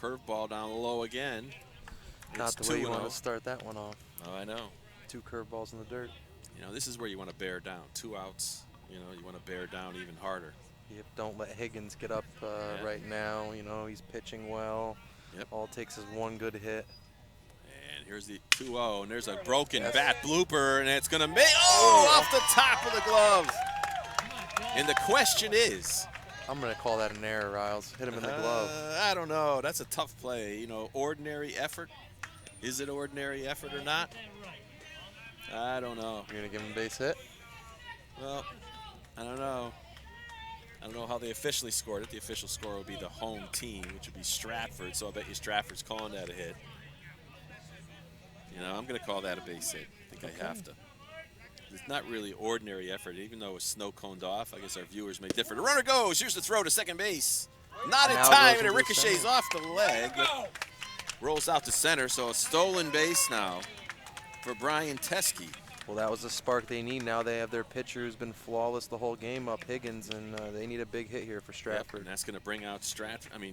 Speaker 1: Curveball down low again.
Speaker 2: Not the way you want to start that one off.
Speaker 1: Oh, I know.
Speaker 2: 2 curveballs in the dirt.
Speaker 1: You know, this is where you want to bear down. 2 outs, you know, you want to bear down even harder.
Speaker 2: Yep, don't let Higgins get up right now. You know, he's pitching well.
Speaker 1: Yep.
Speaker 2: All it takes is one good hit.
Speaker 1: And here's the 2-0, and there's a broken bat blooper, and it's going to make, off the top of the glove. And the question is.
Speaker 2: I'm going to call that an error, Riles. Hit him in the glove.
Speaker 1: I don't know. That's a tough play. You know, ordinary effort. Is it ordinary effort or not? I don't know.
Speaker 2: You're going to give him a base hit?
Speaker 1: Well, I don't know. I don't know how they officially scored it. The official score would be the home team, which would be Stratford. So I bet you Stratford's calling that a hit. You know, I'm going to call that a base hit. I think I have to. It's not really ordinary effort, even though it's snow coned off. I guess our viewers may differ. The runner goes. Here's the throw to second base. Not in time, and it ricochets off the leg. But rolls out to center, so a stolen base now for Brian Teskey.
Speaker 2: Well, that was the spark they need. Now they have their pitcher who's been flawless the whole game up, Higgins, and they need a big hit here for Stratford.
Speaker 1: Yep, and that's going to bring out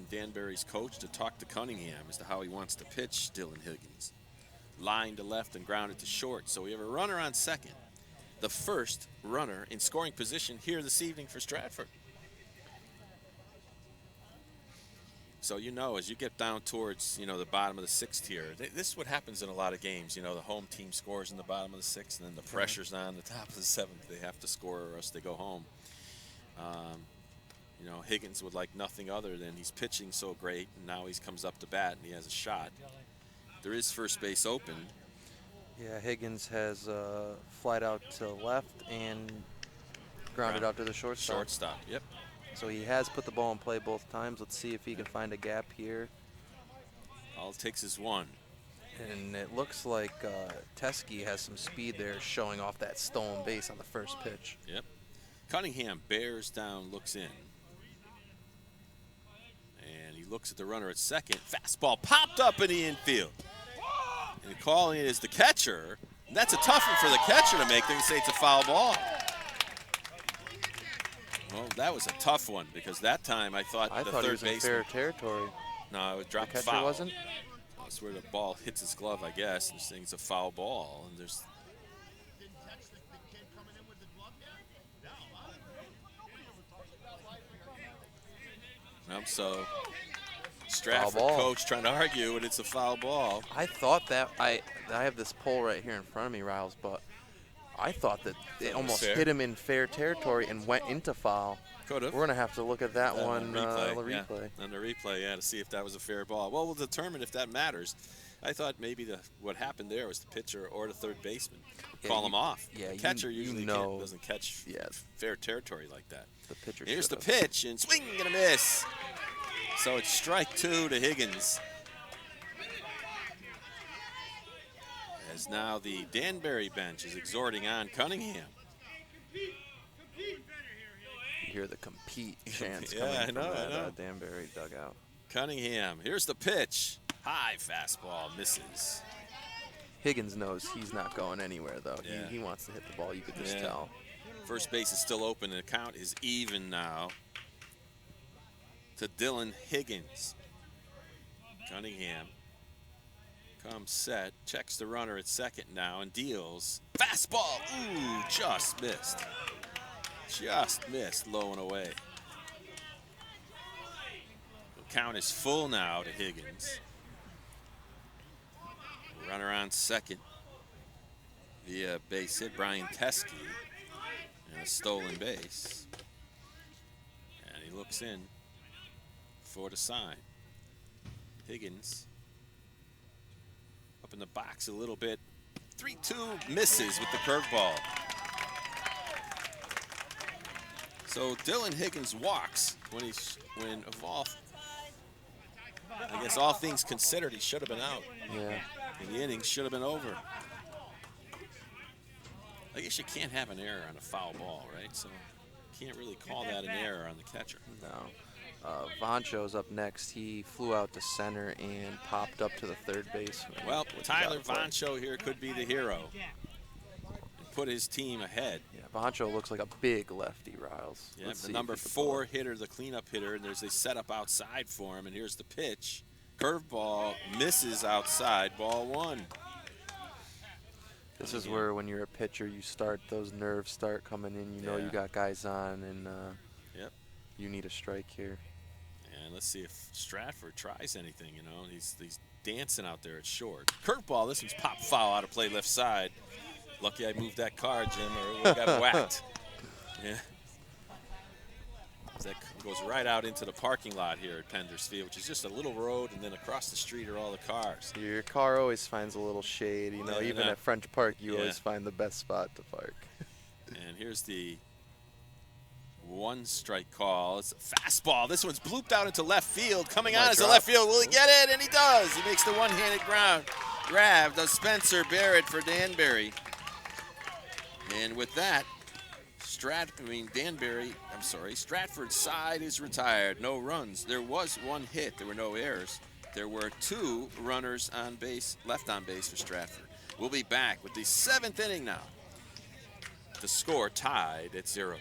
Speaker 1: Danbury's coach to talk to Cunningham as to how he wants to pitch Dylan Higgins. Line to left and grounded to short. So we have a runner on second. The first runner in scoring position here this evening for Stratford. So, you know, as you get down towards, you know, the bottom of the 6th here, this is what happens in a lot of games. You know, the home team scores in the bottom of the 6th, and then the pressure's on the top of the 7th. They have to score or else they go home. You know, Higgins would like nothing other than he's pitching so great, and now he comes up to bat and he has a shot. There is first base open.
Speaker 2: Yeah, Higgins has flied out to left and grounded out to the shortstop.
Speaker 1: Shortstop, yep.
Speaker 2: So he has put the ball in play both times. Let's see if he can find a gap here.
Speaker 1: All it takes is one.
Speaker 2: And it looks like Teskey has some speed there, showing off that stolen base on the first pitch.
Speaker 1: Yep. Cunningham bears down, looks in. he looks at the runner at second. Fastball popped up in the infield. And calling it is the catcher. And that's a tough one for the catcher to make. They say it's a foul ball. Well, that was a tough one because that time I thought the
Speaker 2: he
Speaker 1: third
Speaker 2: was in
Speaker 1: baseman.
Speaker 2: fair territory.
Speaker 1: No, it dropped
Speaker 2: The catcher
Speaker 1: foul.
Speaker 2: wasn't?
Speaker 1: That's where the ball hits his glove, I guess. They're saying it's a foul ball, and there's. So Stratford coach trying to argue, and it's a foul ball.
Speaker 2: I thought that I have this poll right here in front of me, Riles, but I thought that it almost hit him in fair territory and went into foul.
Speaker 1: Could have.
Speaker 2: We're gonna have to look at that one
Speaker 1: on the replay.
Speaker 2: replay.
Speaker 1: On the replay, to see if that was a fair ball. Well, we'll determine if that matters. I thought maybe what happened there was the pitcher or the third baseman call him off.
Speaker 2: Yeah,
Speaker 1: the catcher usually doesn't catch fair territory like that.
Speaker 2: The pitcher.
Speaker 1: Here's the pitch, and swing and a miss. So it's strike 2 to Higgins. As now the Danbury bench is exhorting on Cunningham.
Speaker 2: You hear the compete chants
Speaker 1: I
Speaker 2: coming
Speaker 1: know.
Speaker 2: from that Danbury dugout.
Speaker 1: Cunningham, here's the pitch. High fastball, misses.
Speaker 2: Higgins knows he's not going anywhere, though.
Speaker 1: Yeah.
Speaker 2: He wants to hit the ball. You could just tell.
Speaker 1: First base is still open, and the count is even now to Dylan Higgins. Cunningham comes set, checks the runner at second now, and deals. Fastball, ooh, just missed. Just missed, low and away. The count is full now to Higgins. Runner on second via base hit, Brian Teskey, and a stolen base. And he looks in for the sign. Higgins up in the box a little bit. 3-2, misses with the curveball. So Dylan Higgins walks when I guess all things considered, he should have been out.
Speaker 2: Yeah.
Speaker 1: The inning should have been over. I guess you can't have an error on a foul ball, right? So you can't really call that an error on the catcher.
Speaker 2: No. Vancho's up next. He flew out to center and popped up to the third base.
Speaker 1: Well, Tyler Vancho here could be the hero and put his team ahead.
Speaker 2: Yeah, Vancho looks like a big lefty, Riles.
Speaker 1: Yeah, the number 4 hitter, the cleanup hitter, and there's a setup outside for him, and here's the pitch. Curveball misses outside, ball 1.
Speaker 2: This is where when you're a pitcher, those nerves start coming in. You know you got guys on, and you need a strike here.
Speaker 1: And let's see if Stratford tries anything, He's dancing out there at short. Curveball, this one's popped foul out of play left side. Lucky I moved that car, Jim, or we got whacked. Yeah. That goes right out into the parking lot here at Penders Field, which is just a little road, and then across the street are all the cars.
Speaker 2: Your car always finds a little shade, even at French Park, you always find the best spot to park.
Speaker 1: And here's the 1 strike call. It's a fastball. This one's blooped out into left field. Coming on as a left field. Will he get it? And he does. He makes the one-handed grab. Does Spencer Barrett for Danbury. And with that, Stratford's side is retired. No runs. There was 1 hit. There were no errors. There were 2 runners on base, left on base for Stratford. We'll be back with the 7th inning now. The score tied at 0.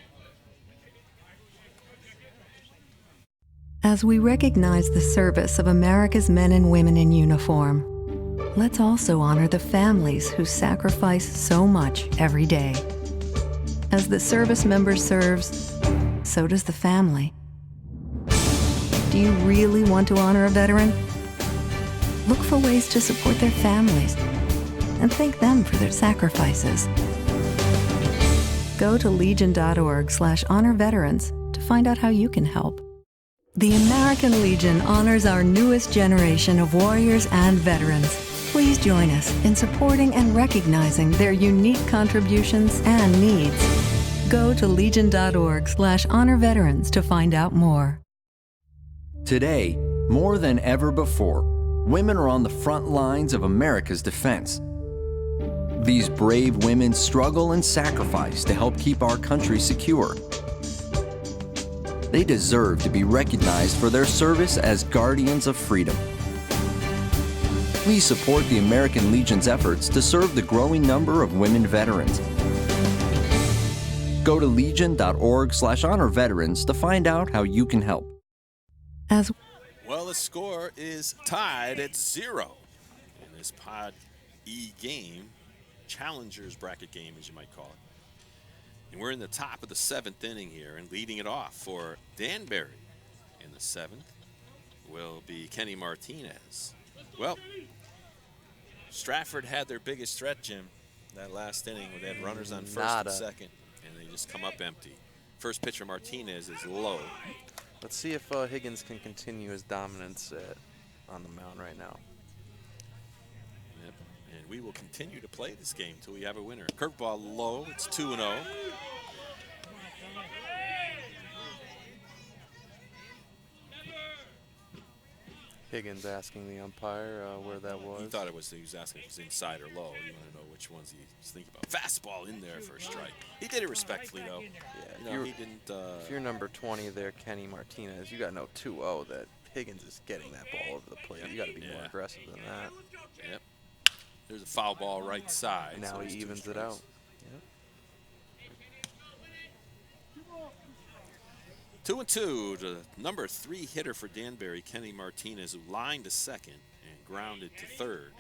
Speaker 6: As we recognize the service of America's men and women in uniform, let's also honor the families who sacrifice so much every day. As the service member serves, so does the family. Do you really want to honor a veteran? Look for ways to support their families and thank them for their sacrifices. Go to legion.org/honor-veterans to find out how you can help. The American Legion honors our newest generation of warriors and veterans. Please join us in supporting and recognizing their unique contributions and needs. Go to legion.org/honor-veterans to find out more.
Speaker 5: Today, more than ever before, women are on the front lines of America's defense. These brave women struggle and sacrifice to help keep our country secure. They deserve to be recognized for their service as guardians of freedom. Please support the American Legion's efforts to serve the growing number of women veterans. Go to legion.org/honor veterans to find out how you can help.
Speaker 1: Well, the score is tied at 0 in this Pod E game, Challengers bracket game, as you might call it. And we're in the top of the 7th inning here, and leading it off for Danbury in the 7th will be Kenny Martinez. Well, Stratford had their biggest threat, Jim, that last inning where they had runners on first and second, and they just come up empty. First pitcher Martinez is low.
Speaker 2: Let's see if Higgins can continue his dominance on the mound right now.
Speaker 1: Yep. And we will continue to play this game until we have a winner. Curveball low, it's 2-0.
Speaker 2: Higgins asking the umpire where that was.
Speaker 1: He thought he was asking if it was inside or low. You want to know which ones he was thinking about. Fastball in there for a strike. He did it respectfully, though.
Speaker 2: Yeah,
Speaker 1: he didn't.
Speaker 2: If you're number 20 there, Kenny Martinez, you got to know 2-0 that Higgins is getting that ball over the plate. You got to be more aggressive than that.
Speaker 1: Yep. There's a foul ball right side.
Speaker 2: And now
Speaker 1: so
Speaker 2: he evens it out.
Speaker 1: Yep. 2-2 to number 3 hitter for Danbury, Kenny Martinez, who lined to second and grounded to third.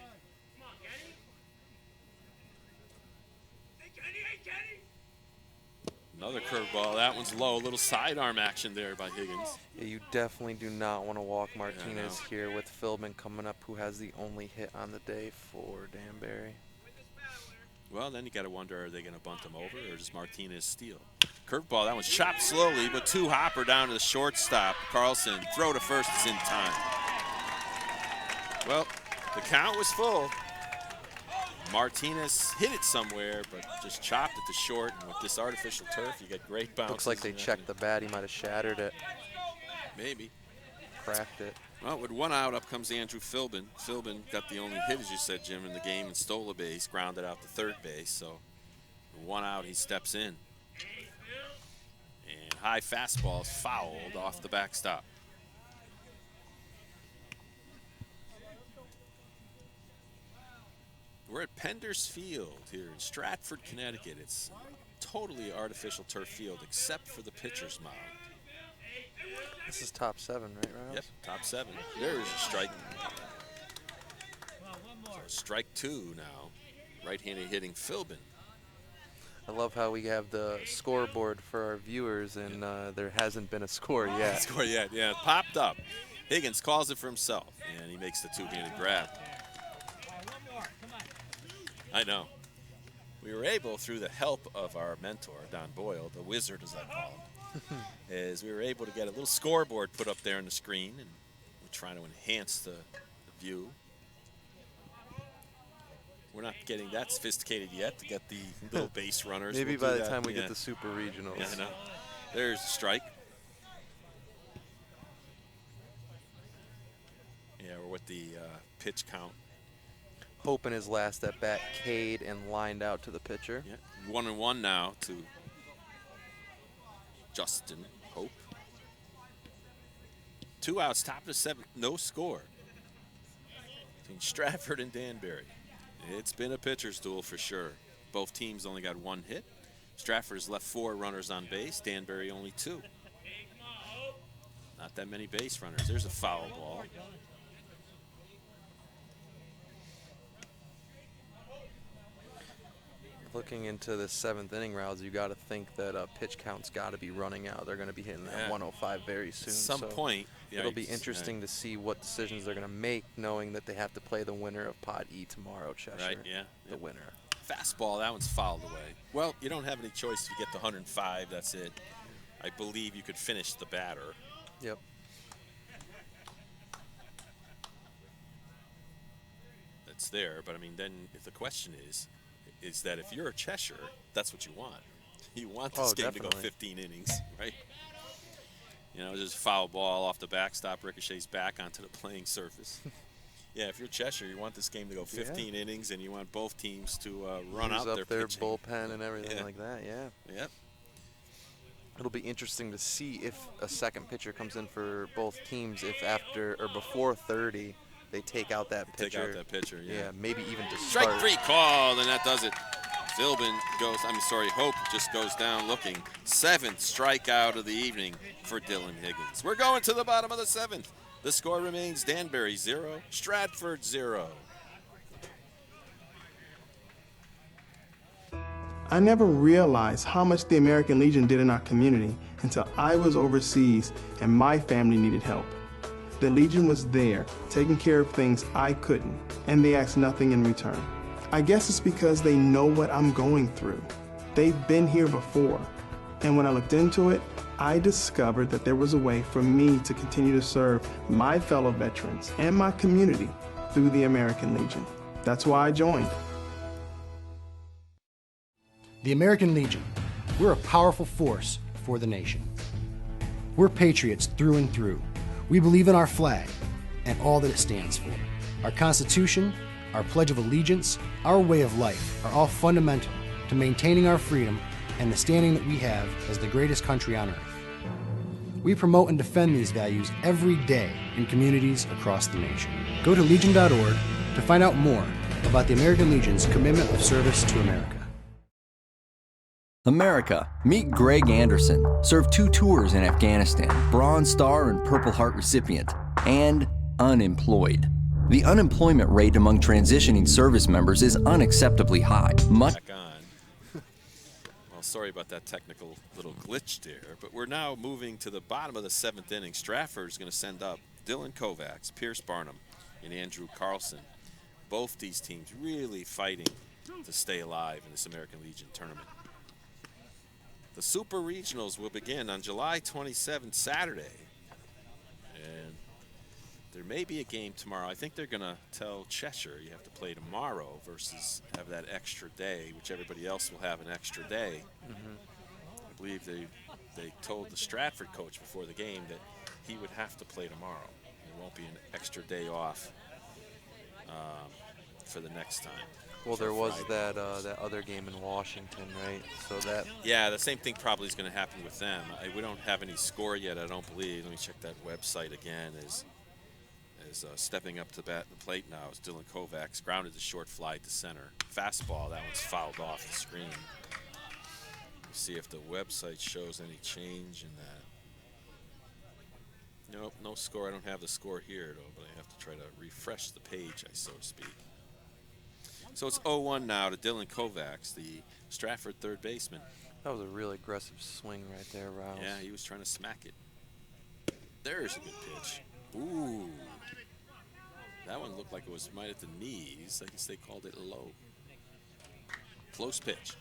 Speaker 1: Another curveball. That one's low. A little sidearm action there by Higgins.
Speaker 2: Yeah, you definitely do not want to walk Martinez here with Philbin coming up, who has the only hit on the day for Danbury.
Speaker 1: Well, then you got to wonder, are they going to bunt him over, or does Martinez steal? Curveball. That one's chopped slowly, but two-hopper down to the shortstop. Carlson, throw to first is in time. Well, the count was full. Martinez hit it somewhere, but just chopped it to short. And with this artificial turf, you get great bounces.
Speaker 2: Looks like they checked the bat. He might have shattered it.
Speaker 1: Maybe.
Speaker 2: Cracked it.
Speaker 1: Well, with one out, up comes Andrew Philbin. Philbin got the only hit, as you said, Jim, in the game and stole a base, grounded out to third base. So, with one out, he steps in. And high fastball is fouled off the backstop. We're at Penders Field here in Stratford, Connecticut. It's totally artificial turf field except for the pitcher's mound.
Speaker 2: This is top 7, right, Riles?
Speaker 1: Yep, top 7. There's a strike. So strike 2 now. Right-handed hitting Philbin.
Speaker 2: I love how we have the scoreboard for our viewers, and there hasn't been a score yet.
Speaker 1: Score yet, yeah. It popped up. Higgins calls it for himself, and he makes the two-handed grab. I know. We were able, through the help of our mentor, Don Boyle, the wizard as I call him, is we were able to get a little scoreboard put up there on the screen, and we're trying to enhance the view. We're not getting that sophisticated yet to get the little base runners.
Speaker 2: Maybe by the time we get the super regionals.
Speaker 1: Yeah, I know. There's a strike. Yeah, we're with the pitch count.
Speaker 2: Hope in his last at bat, Cade and lined out to the pitcher.
Speaker 1: Yeah, 1-1 now to Justin Hope. 2 outs, top of the 7th, no score between Stratford and Danbury. It's been a pitcher's duel for sure. Both teams only got 1 hit. Stratford's left 4 runners on base. Danbury only 2. Not that many base runners. There's a foul ball.
Speaker 2: Looking into the 7th inning rounds, you got to think that pitch count's got to be running out. They're going to be hitting that 105 very soon.
Speaker 1: At some point. Yeah,
Speaker 2: it'll be interesting to see what decisions they're going to make, knowing that they have to play the winner of Pod E tomorrow, Cheshire.
Speaker 1: Right, yeah.
Speaker 2: The winner.
Speaker 1: Fastball, that one's fouled away. Well, you don't have any choice. If you get to 105, that's it. I believe you could finish the batter.
Speaker 2: Yep.
Speaker 1: That's there, but I mean, then if the question is that if you're a Cheshire, that's what you want. You want this game
Speaker 2: definitely
Speaker 1: to go 15 innings, right? You know, just foul ball off the backstop, ricochets back onto the playing surface. Yeah, if you're Cheshire, you want this game to go 15 innings, and you want both teams to run
Speaker 2: Use
Speaker 1: out
Speaker 2: up
Speaker 1: their
Speaker 2: their
Speaker 1: pitching.
Speaker 2: bullpen and everything like that, yeah.
Speaker 1: Yep.
Speaker 2: It'll be interesting to see if a second pitcher comes in for both teams, if after or before 30 they take out that pitcher.
Speaker 1: Take out that pitcher, yeah.
Speaker 2: Maybe even to
Speaker 1: Strike
Speaker 2: start.
Speaker 1: 3 called, and that does it. Hope just goes down looking. 7th strikeout of the evening for Dylan Higgins. We're going to the bottom of the 7th. The score remains Danbury 0, Stratford 0.
Speaker 3: I never realized how much the American Legion did in our community until I was overseas and my family needed help. The Legion was there, taking care of things I couldn't, and they asked nothing in return. I guess it's because they know what I'm going through. They've been here before, and when I looked into it, I discovered that there was a way for me to continue to serve my fellow veterans and my community through the American Legion. That's why I joined.
Speaker 4: The American Legion, we're a powerful force for the nation. We're patriots through and through. We believe in our flag and all that it stands for. Our Constitution, our Pledge of Allegiance, our way of life are all fundamental to maintaining our freedom and the standing that we have as the greatest country on earth. We promote and defend these values every day in communities across the nation. Go to legion.org to find out more about the American Legion's commitment of service to America.
Speaker 5: America, meet Greg Anderson, served 2 tours in Afghanistan, Bronze Star and Purple Heart recipient, and unemployed. The unemployment rate among transitioning service members is unacceptably high.
Speaker 1: Back on. Well, sorry about that technical little glitch there, but we're now moving to the bottom of the 7th inning. Stratford is going to send up Dylan Kovacs, Pierce Barnum, and Andrew Carlson. Both these teams really fighting to stay alive in this American Legion tournament. The Super Regionals will begin on July 27th, Saturday. And there may be a game tomorrow. I think they're going to tell Cheshire you have to play tomorrow versus have that extra day, which everybody else will have an extra day. I believe they told the Stratford coach before the game that he would have to play tomorrow. There won't be an extra day off for the next time.
Speaker 2: Well, there was that other game in Washington, right? So that.
Speaker 1: Yeah, the same thing probably is going to happen with them. We don't have any score yet, I don't believe. Let me check that website again. Is stepping up to the plate now is Dylan Kovacs, grounded the short fly to center. Fastball, that one's fouled off the screen. Let's see if the website shows any change in that. Nope, no score. I don't have the score here, though, but I have to try to refresh the page, so to speak. So it's 0-1 now to Dylan Kovacs, the Stratford third baseman.
Speaker 2: That was a really aggressive swing right there, Riles.
Speaker 1: Yeah, he was trying to smack it. There's a good pitch. Ooh. That one looked like it was right at the knees. I guess they called it low. Close pitch.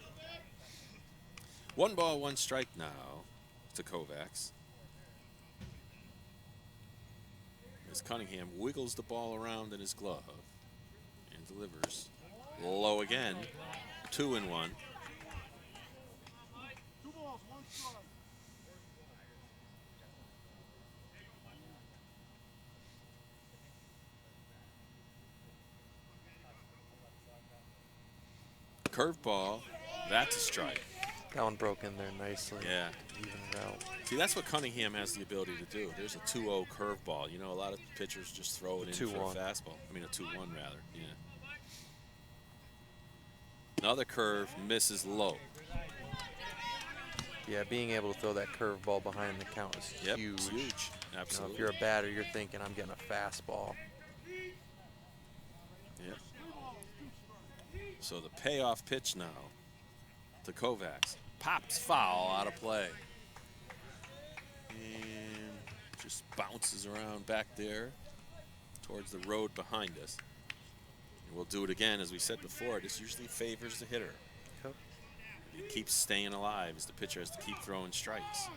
Speaker 1: 1 ball, 1 strike now to Kovacs. As Cunningham wiggles the ball around in his glove and delivers. Low again. 2-1. Curveball. That's a strike.
Speaker 2: That one broke in there nicely.
Speaker 1: Yeah.
Speaker 2: Even it out.
Speaker 1: See, that's what Cunningham has the ability to do. There's a 2-0 curveball. You know, a lot of pitchers just throw it in for a fastball. I mean, a 2-1 rather. Yeah. Another curve misses low.
Speaker 2: Yeah, being able to throw that curveball behind the count is huge.
Speaker 1: It's huge. Absolutely.
Speaker 2: You know, if you're a batter, you're thinking, I'm getting a fastball.
Speaker 1: Yep. So the payoff pitch now to Kovacs. Pops foul out of play. And just bounces around back there towards the road behind us. And we'll do it again. As we said before, this usually favors the hitter.
Speaker 2: Yep.
Speaker 1: He keeps staying alive as the pitcher has to keep throwing strikes.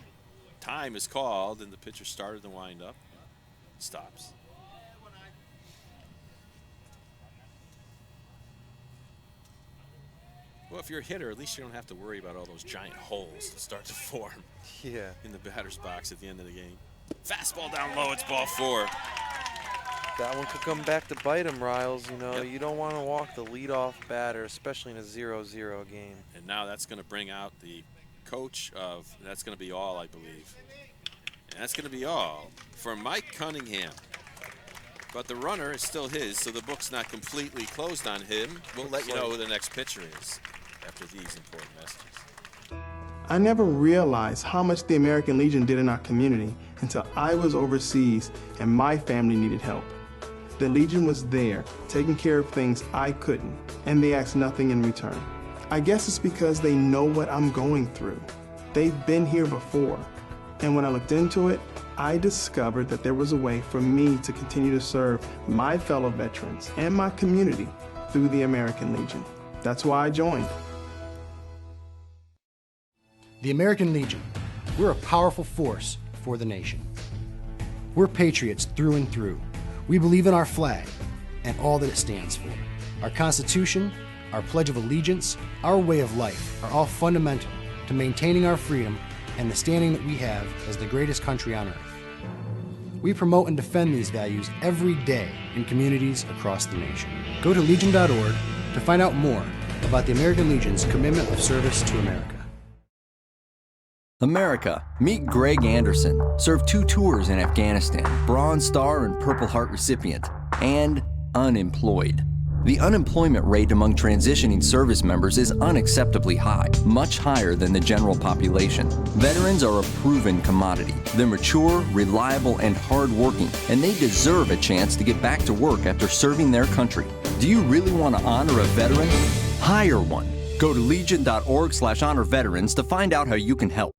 Speaker 1: Time is called, and the pitcher started the windup. Stops. Well, if you're a hitter, at least you don't have to worry about all those giant holes that start to form in the batter's box at the end of the game. Fastball down low, it's ball 4.
Speaker 2: That one could come back to bite him, Riles. You know, you don't want to walk the leadoff batter, especially in a 0-0 game.
Speaker 1: And now that's going to bring out the coach of, that's going to be all, I believe. And that's going to be all for Mike Cunningham. But the runner is still his, so the book's not completely closed on him. We'll let you know who the next pitcher is after these important messages.
Speaker 3: I never realized how much the American Legion did in our community until I was overseas and my family needed help. The Legion was there, taking care of things I couldn't, and they asked nothing in return. I guess it's because they know what I'm going through. They've been here before, and when I looked into it, I discovered that there was a way for me to continue to serve my fellow veterans and my community through the American Legion. That's why I joined.
Speaker 4: The American Legion, we're a powerful force for the nation. We're patriots through and through. We believe in our flag and all that it stands for. Our Constitution, our Pledge of Allegiance, our way of life are all fundamental to maintaining our freedom and the standing that we have as the greatest country on earth. We promote and defend these values every day in communities across the nation. Go to legion.org to find out more about the American Legion's commitment of service to America.
Speaker 5: America, meet Greg Anderson, served 2 tours in Afghanistan, Bronze Star and Purple Heart recipient, and unemployed. The unemployment rate among transitioning service members is unacceptably high, much higher than the general population. Veterans are a proven commodity. They're mature, reliable, and hardworking, and they deserve a chance to get back to work after serving their country. Do you really want to honor a veteran? Hire one. Go to legion.org/honor veterans to find out how you can help.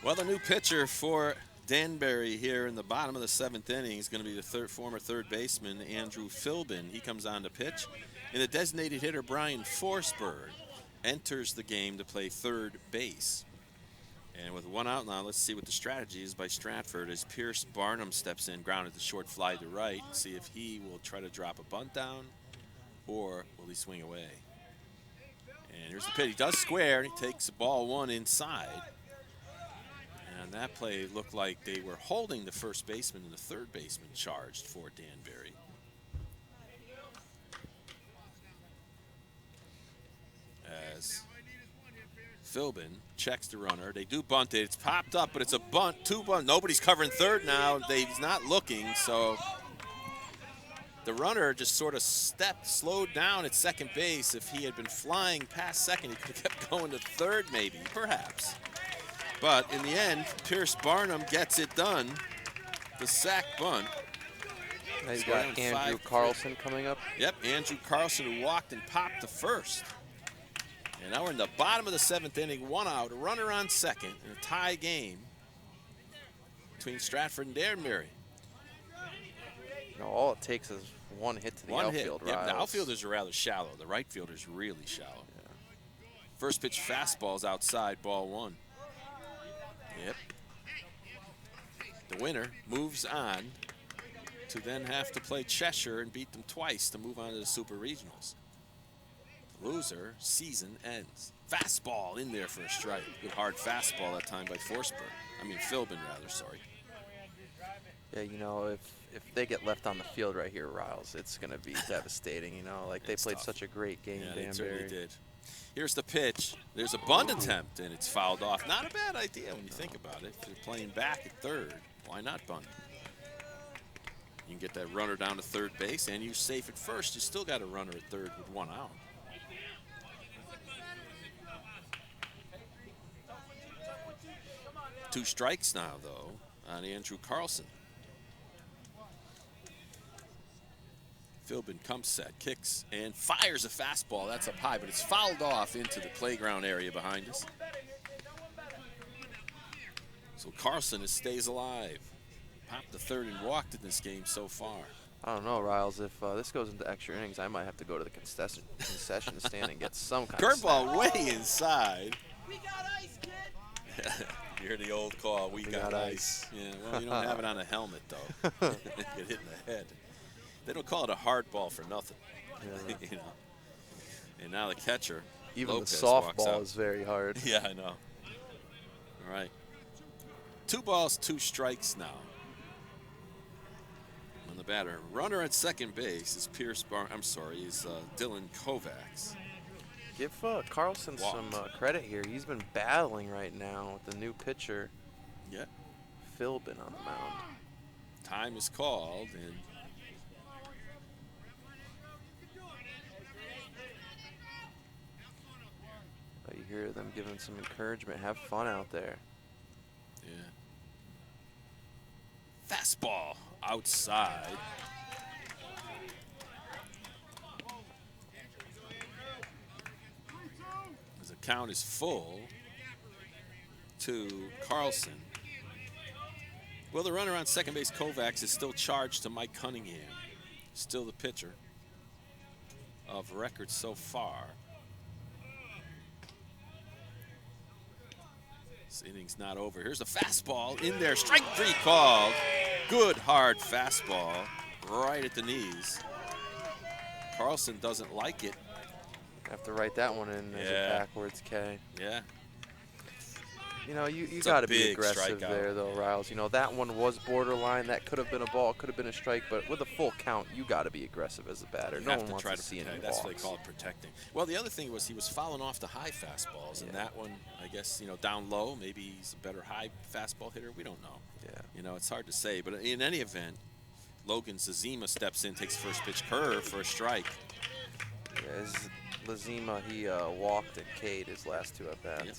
Speaker 1: Well, the new pitcher for Danbury here in the bottom of the 7th inning is going to be the former third baseman, Andrew Philbin. He comes on to pitch. And the designated hitter, Brian Forsberg, enters the game to play third base. And with 1 out now, let's see what the strategy is by Stratford as Pierce Barnum steps in, grounded the short fly to right. See if he will try to drop a bunt down or will he swing away. And here's the pitch. He does square, and he takes ball 1 inside. And that play looked like they were holding the first baseman and the third baseman charged for Danbury. As Philbin checks the runner. They do bunt it. It's popped up, but it's a bunt, 2 bunt. Nobody's covering third now. He's not looking, so the runner just sort of slowed down at second base. If he had been flying past second, he could have kept going to third maybe, perhaps. But in the end, Pierce Barnum gets it done. The sack bunt.
Speaker 2: Now you've got Andrew Carlson coming up.
Speaker 1: Yep, Andrew Carlson, who walked and popped the first. And now we're in the bottom of the 7th inning, 1 out, a runner on second, in a tie game between Stratford and Danbury.
Speaker 2: You know, all it takes is 1 hit to the outfield.
Speaker 1: Yep, the outfielders are rather shallow. The right fielder's really shallow. Yeah. First pitch fastball's outside, ball 1. Yep. The winner moves on to then have to play Cheshire and beat them twice to move on to the Super Regionals. The loser, season ends. Fastball in there for a strike. Good hard fastball that time by Philbin rather, sorry.
Speaker 2: Yeah, you know, if they get left on the field right here, Riles, it's going to be devastating, you know. Like, they played such a great game, Danbury.
Speaker 1: They certainly did. Here's the pitch. There's a bunt attempt, and it's fouled off. Not a bad idea when you think about it. If you're playing back at third, why not bunt? You can get that runner down to third base, and you're safe at first. You still got a runner at third with 1 out. Two strikes now, though, on Andrew Carlson. Philbin comes set, kicks, and fires a fastball. That's up high, but it's fouled off into the playground area behind us. So Carlson stays alive. Popped the third and walked in this game so far.
Speaker 2: I don't know, Riles. If this goes into extra innings, I might have to go to the concession stand and get some kind of
Speaker 1: curveball way inside. We got ice, kid. You hear the old call, we got ice. Yeah, well, you don't have it on a helmet, though. Get hit in the head. They don't call it a hard ball for nothing. Yeah. You know. And now the catcher,
Speaker 2: even
Speaker 1: Lopez,
Speaker 2: the softball is very hard.
Speaker 1: Yeah, I know. All right. 2 balls, 2 strikes now. On the batter, runner at second base is Dylan Kovacs.
Speaker 2: Give Carlson
Speaker 1: Walked.
Speaker 2: some credit here. He's been battling right now with the new pitcher,
Speaker 1: Yeah.
Speaker 2: Philbin, on the mound.
Speaker 1: Time is called, and
Speaker 2: You hear them giving some encouragement. Have fun out there.
Speaker 1: yeah. Fastball outside. As the count is full to Carlson. Well, the runner on second base, Kovacs, is still charged to Mike Cunningham. Still the pitcher of record so far. This inning's not over. Here's the fastball in there. Strike 3 called. Good hard fastball right at the knees. Carlson doesn't like it.
Speaker 2: Have to write that one in as a backwards K.
Speaker 1: Yeah.
Speaker 2: You know, you
Speaker 1: It's
Speaker 2: got
Speaker 1: a
Speaker 2: to be
Speaker 1: big
Speaker 2: aggressive
Speaker 1: strikeout.
Speaker 2: there, though, Riles. You know, that one was borderline. That could have been a ball, could have been a strike, but with a full count, you got to be aggressive as a batter.
Speaker 1: You
Speaker 2: No
Speaker 1: have
Speaker 2: one
Speaker 1: to
Speaker 2: wants
Speaker 1: try
Speaker 2: to
Speaker 1: to
Speaker 2: see any
Speaker 1: protect.
Speaker 2: walks.
Speaker 1: That's what they call it, protecting. Well, the other thing was he was fouling off the high fastballs, and that one, I guess, you know, down low, maybe he's a better high fastball hitter. We don't know.
Speaker 2: Yeah.
Speaker 1: You know, it's hard to say. But in any event, Logan Zazima steps in, takes first pitch curve for a strike.
Speaker 2: Yeah, Lazima, he walked and K'd his last 2 at-bats.
Speaker 1: Yep.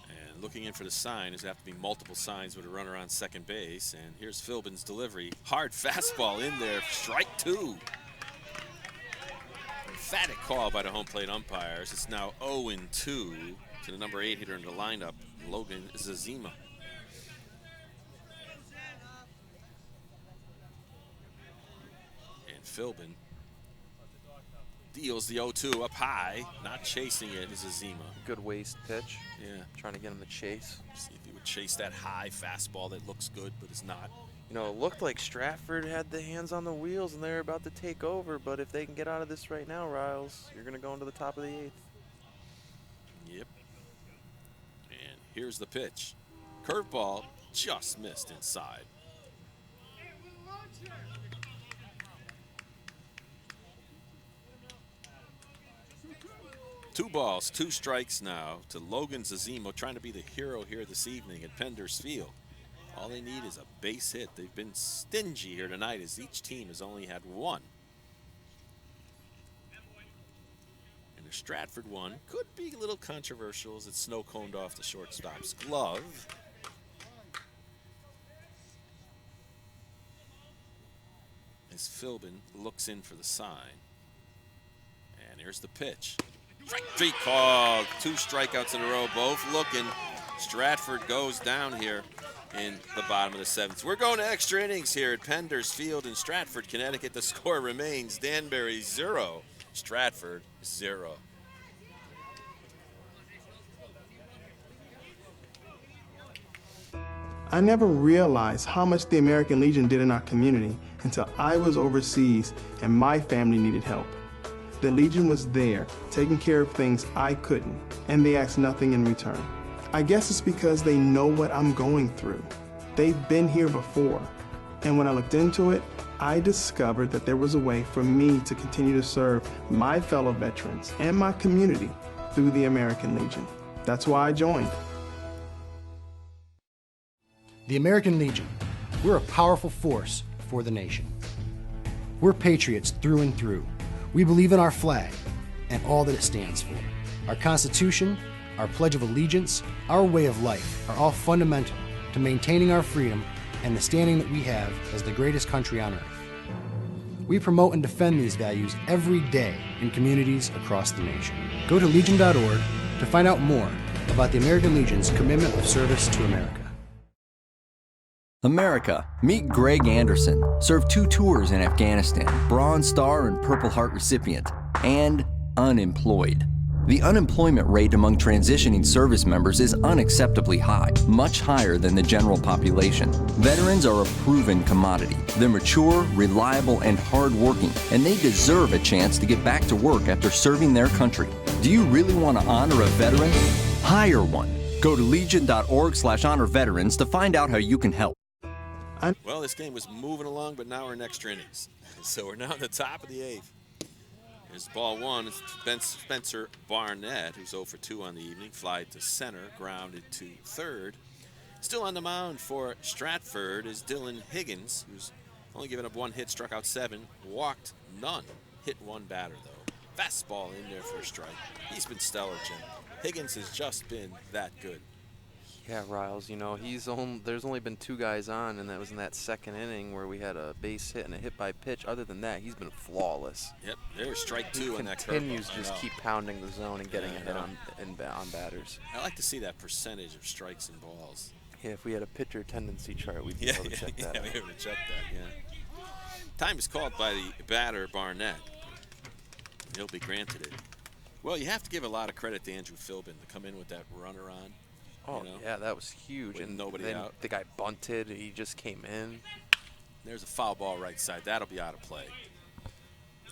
Speaker 1: And looking in for the sign, there's have to be multiple signs with a runner on second base. And here's Philbin's delivery. Hard fastball in there. Strike 2. Emphatic call by the home plate umpires. It's now 0-2 to the number 8 hitter in the lineup, Logan Zazima. And Philbin deals the 0-2 up high, not chasing it, is Zazima.
Speaker 2: Good waist pitch.
Speaker 1: Yeah.
Speaker 2: Trying to get him to chase.
Speaker 1: See if he would chase that high fastball that looks good, but is not.
Speaker 2: You know, it looked like Stratford had the hands on the wheels and they're about to take over, but if they can get out of this right now, Riles, you're going to go into the top of the 8th.
Speaker 1: Yep. And here's the pitch. Curveball just missed inside. Two balls, 2 strikes now to Logan Zazima, trying to be the hero here this evening at Penders Field. All they need is a base hit. They've been stingy here tonight as each team has only had 1. And the Stratford one could be a little controversial as it's snow coned off the shortstop's glove. As Philbin looks in for the sign. And here's the pitch. Strike 3 called. 2 strikeouts in a row, both looking. Stratford goes down here in the bottom of the 7th. We're going to extra innings here at Penders Field in Stratford, Connecticut. The score remains Danbury 0, Stratford 0.
Speaker 3: I never realized how much the American Legion did in our community until I was overseas and my family needed help. The Legion was there, taking care of things I couldn't, and they asked nothing in return. I guess it's because they know what I'm going through. They've been here before. And when I looked into it, I discovered that there was a way for me to continue to serve my fellow veterans and my community through the American Legion. That's why I joined.
Speaker 4: The American Legion, we're a powerful force for the nation. We're patriots through and through. We believe in our flag and all that it stands for. Our Constitution, our Pledge of Allegiance, our way of life are all fundamental to maintaining our freedom and the standing that we have as the greatest country on earth. We promote and defend these values every day in communities across the nation. Go to legion.org to find out more about the American Legion's commitment of service to America.
Speaker 5: America, meet Greg Anderson, served 2 tours in Afghanistan, Bronze Star and Purple Heart recipient, and unemployed. The unemployment rate among transitioning service members is unacceptably high, much higher than the general population. Veterans are a proven commodity. They're mature, reliable, and hardworking, and they deserve a chance to get back to work after serving their country. Do you really want to honor a veteran? Hire one. Go to legion.org/honor veterans to find out how you can help.
Speaker 1: Well, this game was moving along, but now we're in extra innings. So we're now in the top of the 8th. Here's ball 1. It's Spencer Barnett, who's 0 for 2 on the evening. Fly to center, grounded to third. Still on the mound for Stratford is Dylan Higgins, who's only given up 1 hit, struck out 7, walked none. Hit 1 batter, though. Fastball in there for a strike. He's been stellar, Jim. Higgins has just been that good.
Speaker 2: Yeah, Riles, you know, there's only been 2 guys on, and that was in that second inning where we had a base hit and a hit by pitch. Other than that, he's been flawless.
Speaker 1: Yep, there's strike 2 on that curveball.
Speaker 2: Continues to just keep pounding the zone and getting ahead on batters.
Speaker 1: I like to see that percentage of strikes and balls.
Speaker 2: Yeah, if we had a pitcher tendency chart, we'd be able to check that out.
Speaker 1: Yeah, we would check that, yeah. Time is called by the batter, Barnett. He'll be granted it. Well, you have to give a lot of credit to Andrew Philbin to come in with that runner on.
Speaker 2: Oh, yeah, that was huge.
Speaker 1: With
Speaker 2: and
Speaker 1: nobody
Speaker 2: then
Speaker 1: out.
Speaker 2: The guy bunted. He just came in.
Speaker 1: There's a foul ball right side. That'll be out of play.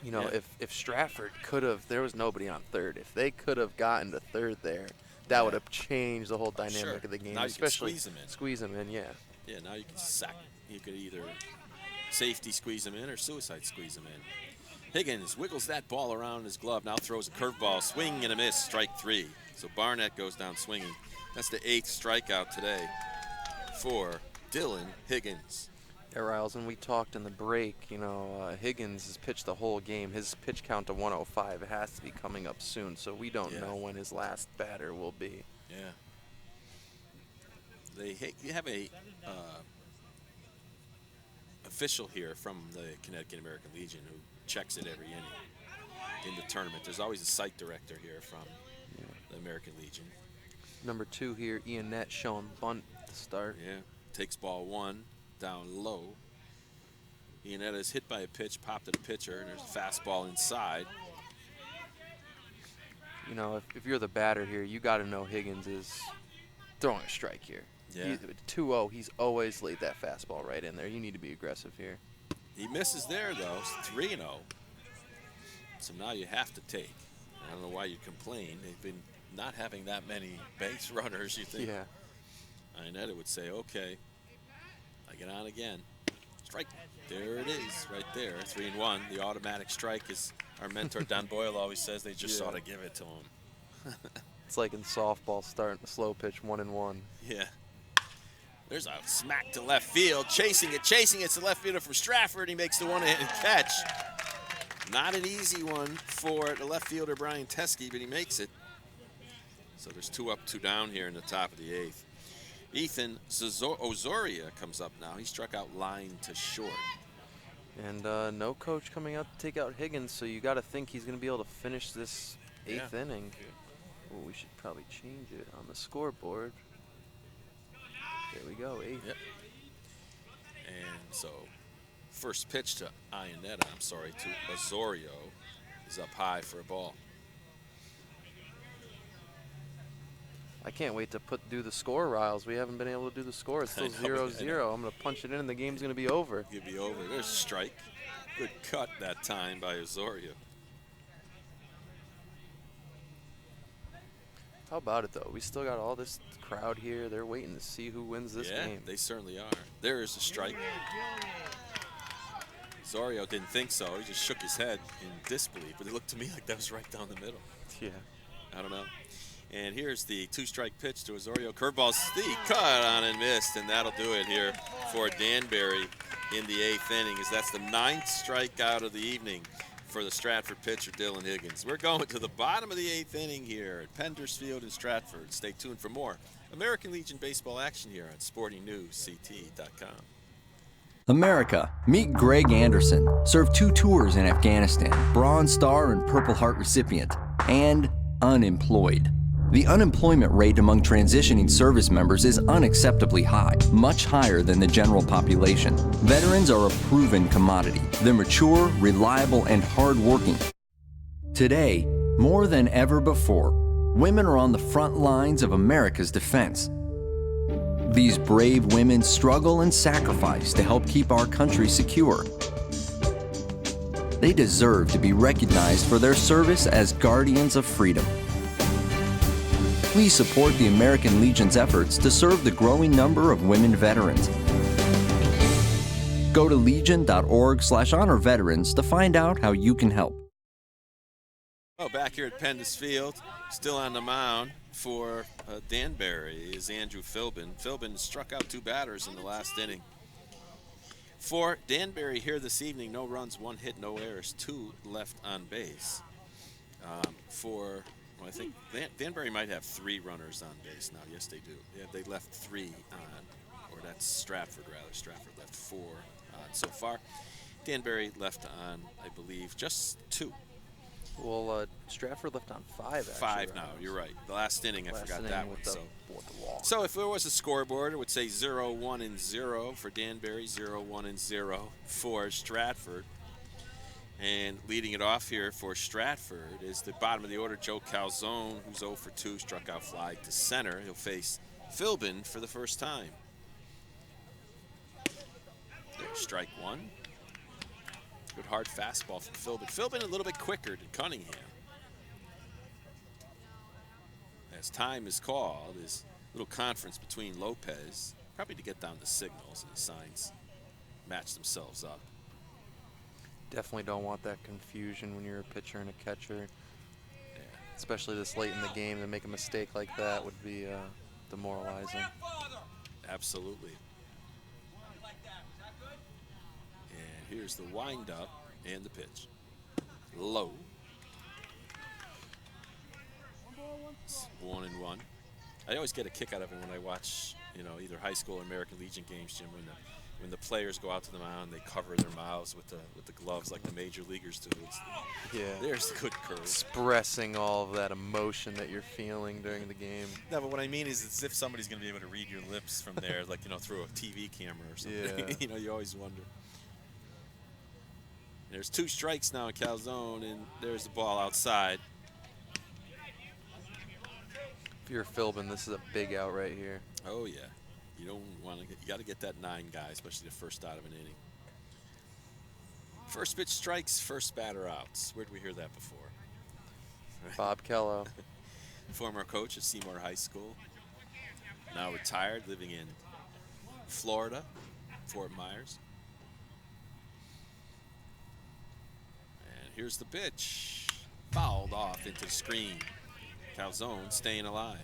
Speaker 2: You know, if Stratford could have, there was nobody on third. If they could have gotten to third there, that would have changed the whole dynamic of the game.
Speaker 1: Now
Speaker 2: especially
Speaker 1: you can squeeze him in.
Speaker 2: Squeeze him in, yeah.
Speaker 1: Yeah, now you can sack. You could either safety squeeze him in or suicide squeeze him in. Higgins wiggles that ball around his glove. Now throws a curveball. Swing and a miss. Strike 3. So Barnett goes down swinging. That's the 8th strikeout today for Dylan Higgins.
Speaker 2: Yeah, Riles, and we talked in the break, you know, Higgins has pitched the whole game. His pitch count to 105 has to be coming up soon, so we don't know when his last batter will be.
Speaker 1: Yeah. You have a official here from the Connecticut American Legion who checks it every inning in the tournament. There's always a site director here from the American Legion.
Speaker 2: Number 2 here, Ian Nett showing bunt to start.
Speaker 1: Yeah, takes ball 1 down low. Ian Nett is hit by a pitch, popped to the pitcher, and there's a fastball inside.
Speaker 2: You know, if you're the batter here, you got to know Higgins is throwing a strike here.
Speaker 1: Yeah.
Speaker 2: 2-0, he's always laid that fastball right in there. You need to be aggressive here.
Speaker 1: He misses there, though. It's 3-0. So now you have to take. I don't know why you complain. They've been not having that many base runners, you think.
Speaker 2: Yeah.
Speaker 1: Ionetta would say, okay, I get on again. Strike. There it is, right there. 3-1. The automatic strike is our mentor Don Boyle always says they just ought to give it to him.
Speaker 2: It's like in softball, starting a slow pitch 1-1.
Speaker 1: Yeah. There's a smack to left field. Chasing it. It's the left fielder from Stratford. He makes the one-handed catch. Not an easy one for the left fielder, Brian Teskey, but he makes it. So there's 2 up, 2 down here in the top of the 8th. Ethan Osoria comes up now. He struck out line to short.
Speaker 2: And no coach coming out to take out Higgins, so you got to think he's going to be able to finish this 8th inning. Oh, we should probably change it on the scoreboard. There we go, 8th.
Speaker 1: Yep. And so first pitch to Osorio is up high for a ball.
Speaker 2: I can't wait to do the score, Riles. We haven't been able to do the score. It's still 0-0. I'm going to punch it in and the game's going to be over.
Speaker 1: It'll be over. There's a strike. Good cut that time by Osorio.
Speaker 2: How about it, though? We still got all this crowd here. They're waiting to see who wins this game.
Speaker 1: Yeah, they certainly are. There is a strike. Osorio didn't think so. He just shook his head in disbelief, but it looked to me like that was right down the middle.
Speaker 2: Yeah.
Speaker 1: I don't know. And here's the 2-strike pitch to Osorio. Curveball, he cut on and missed, and that'll do it here for Danbury in the 8th inning, as that's the 9th strikeout of the evening for the Stratford pitcher, Dylan Higgins. We're going to the bottom of the 8th inning here at Penders Field in Stratford. Stay tuned for more American Legion baseball action here on SportingNewsCT.com.
Speaker 5: America, meet Greg Anderson. Served 2 tours in Afghanistan, Bronze Star and Purple Heart recipient, and unemployed. The unemployment rate among transitioning service members is unacceptably high, much higher than the general population. Veterans are a proven commodity. They're mature, reliable, and hardworking. Today, more than ever before, women are on the front lines of America's defense. These brave women struggle and sacrifice to help keep our country secure. They deserve to be recognized for their service as guardians of freedom. Please support the American Legion's efforts to serve the growing number of women veterans. Go to legion.org/honor-veterans to find out how you can help.
Speaker 1: Oh, back here at Pendas Field, still on the mound for Danbury is Andrew Philbin. Philbin struck out 2 batters in the last inning. For Danbury here this evening, no runs, 1 hit, no errors, 2 left on base. I think Danbury might have 3 runners on base now. Yes, they do. Yeah, they left 3 on, or that's Stratford rather. Stratford left 4 on so far. Danbury left on, I believe, just 2.
Speaker 2: Well, Stratford left on 5, actually.
Speaker 1: 5 now, you're right. The last inning, I forgot that one.
Speaker 2: With the walk.
Speaker 1: So if there was a scoreboard, it would say 0-1-0 for Danbury, 0-1-0 for Stratford. And leading it off here for Stratford is the bottom of the order, Joe Calzone, who's 0 for 2, struck out fly to center. He'll face Philbin for the first time. There's strike 1. Good hard fastball from Philbin. Philbin a little bit quicker than Cunningham. As time is called, this little conference between Lopez, probably to get down the signals and the signs match themselves up.
Speaker 2: Definitely don't want that confusion when you're a pitcher and a catcher. Yeah. Especially this late in the game, to make a mistake like that would be demoralizing.
Speaker 1: Absolutely. And here's the windup and the pitch. Low. It's 1-1. I always get a kick out of it when I watch, either high school or American Legion games, Jim, when the players go out to the mound, they cover their mouths with the gloves like the major leaguers do. There's the good curve.
Speaker 2: Expressing all of that emotion that you're feeling during the game.
Speaker 7: No, but what I mean is it's if somebody's going to be able to read your lips from there, like, through a TV camera or something.
Speaker 2: Yeah.
Speaker 1: You always wonder. There's 2 strikes now in Calzone, and there's the ball outside.
Speaker 2: If you're Philbin, this is a big out right here.
Speaker 1: Oh, yeah. You don't want to you got to get that 9 guy, especially the first out of an inning. First pitch strikes, first batter outs. Where did we hear that before?
Speaker 2: Bob Kello.
Speaker 1: Former coach at Seymour High School. Now retired, living in Florida, Fort Myers. And here's the pitch. Fouled off into the screen. Calzone staying alive.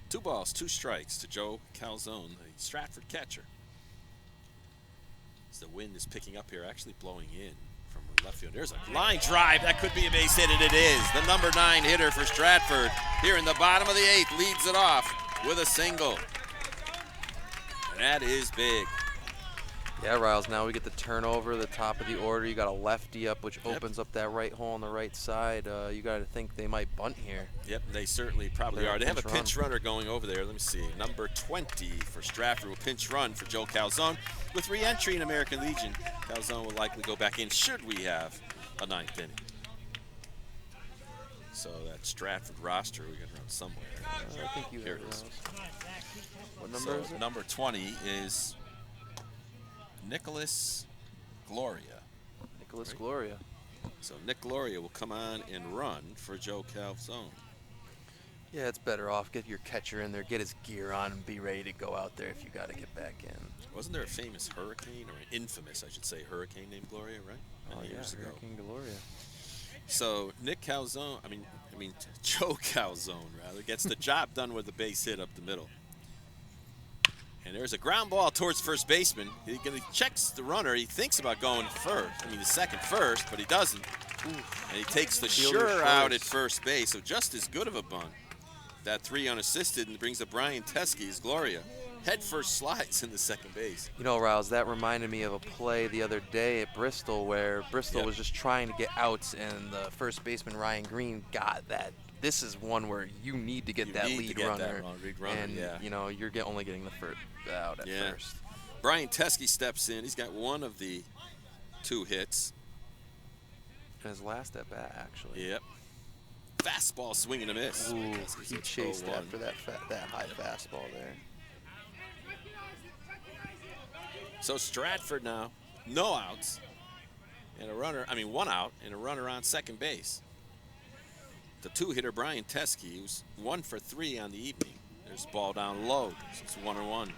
Speaker 1: Two balls, 2 strikes to Joe Calzone, the Stratford catcher. As the wind is picking up here, actually blowing in from left field. There's a line drive. That could be a base hit, and it is. The number 9 hitter for Stratford here in the bottom of the 8th leads it off with a single. And that is big.
Speaker 2: Yeah, Riles, now we get the turnover, the top of the order. You got a lefty up, which opens up that right hole on the right side. You got to think they might bunt here.
Speaker 1: Yep, they certainly probably are. They have a pinch runner going over there. Let me see. Number 20 for Stratford will pinch run for Joe Calzone. With re-entry in American Legion, Calzone will likely go back in should we have a 9th inning. So that Stratford roster we got around somewhere.
Speaker 2: I think you
Speaker 1: here
Speaker 2: have
Speaker 1: it is.
Speaker 2: What number is it?
Speaker 7: Number 20 is Nicholas Gloria.
Speaker 2: Nicholas Gloria.
Speaker 1: So Nick Gloria will come on and run for Joe Calzone.
Speaker 2: Yeah, it's better off. Get your catcher in there, get his gear on, and be ready to go out there if you got to get back in.
Speaker 1: Wasn't there a famous hurricane, or an infamous, I should say, hurricane named Gloria, right? Many years ago.
Speaker 2: Hurricane Gloria.
Speaker 1: So Nick Calzone, I mean Joe Calzone rather, gets the job done with a base hit up the middle. And there's a ground ball towards first baseman. He checks the runner. He thinks about going the second first, but he doesn't. And he takes the sure out at first base. So just as good of a bunt. That 3 unassisted and brings up Brian Teskey's Gloria. Head first slides in the second base.
Speaker 2: Riles, that reminded me of a play the other day at Bristol where Bristol was just trying to get outs, and the first baseman, Ryan Green, got that. This is one where you need to get that lead runner. And, you're only getting the first out at first.
Speaker 1: Brian Teskey steps in. He's got 1 of the 2 hits.
Speaker 2: And his last at bat, actually.
Speaker 1: Yep. Fastball swing and a miss.
Speaker 2: Ooh, he chased after that high fastball there.
Speaker 1: So Stratford now, no outs, and 1 out, and a runner on second base. the two-hitter Brian Teskey, who's 1 for 3 on the evening. There's the ball down low, so it's 1-1.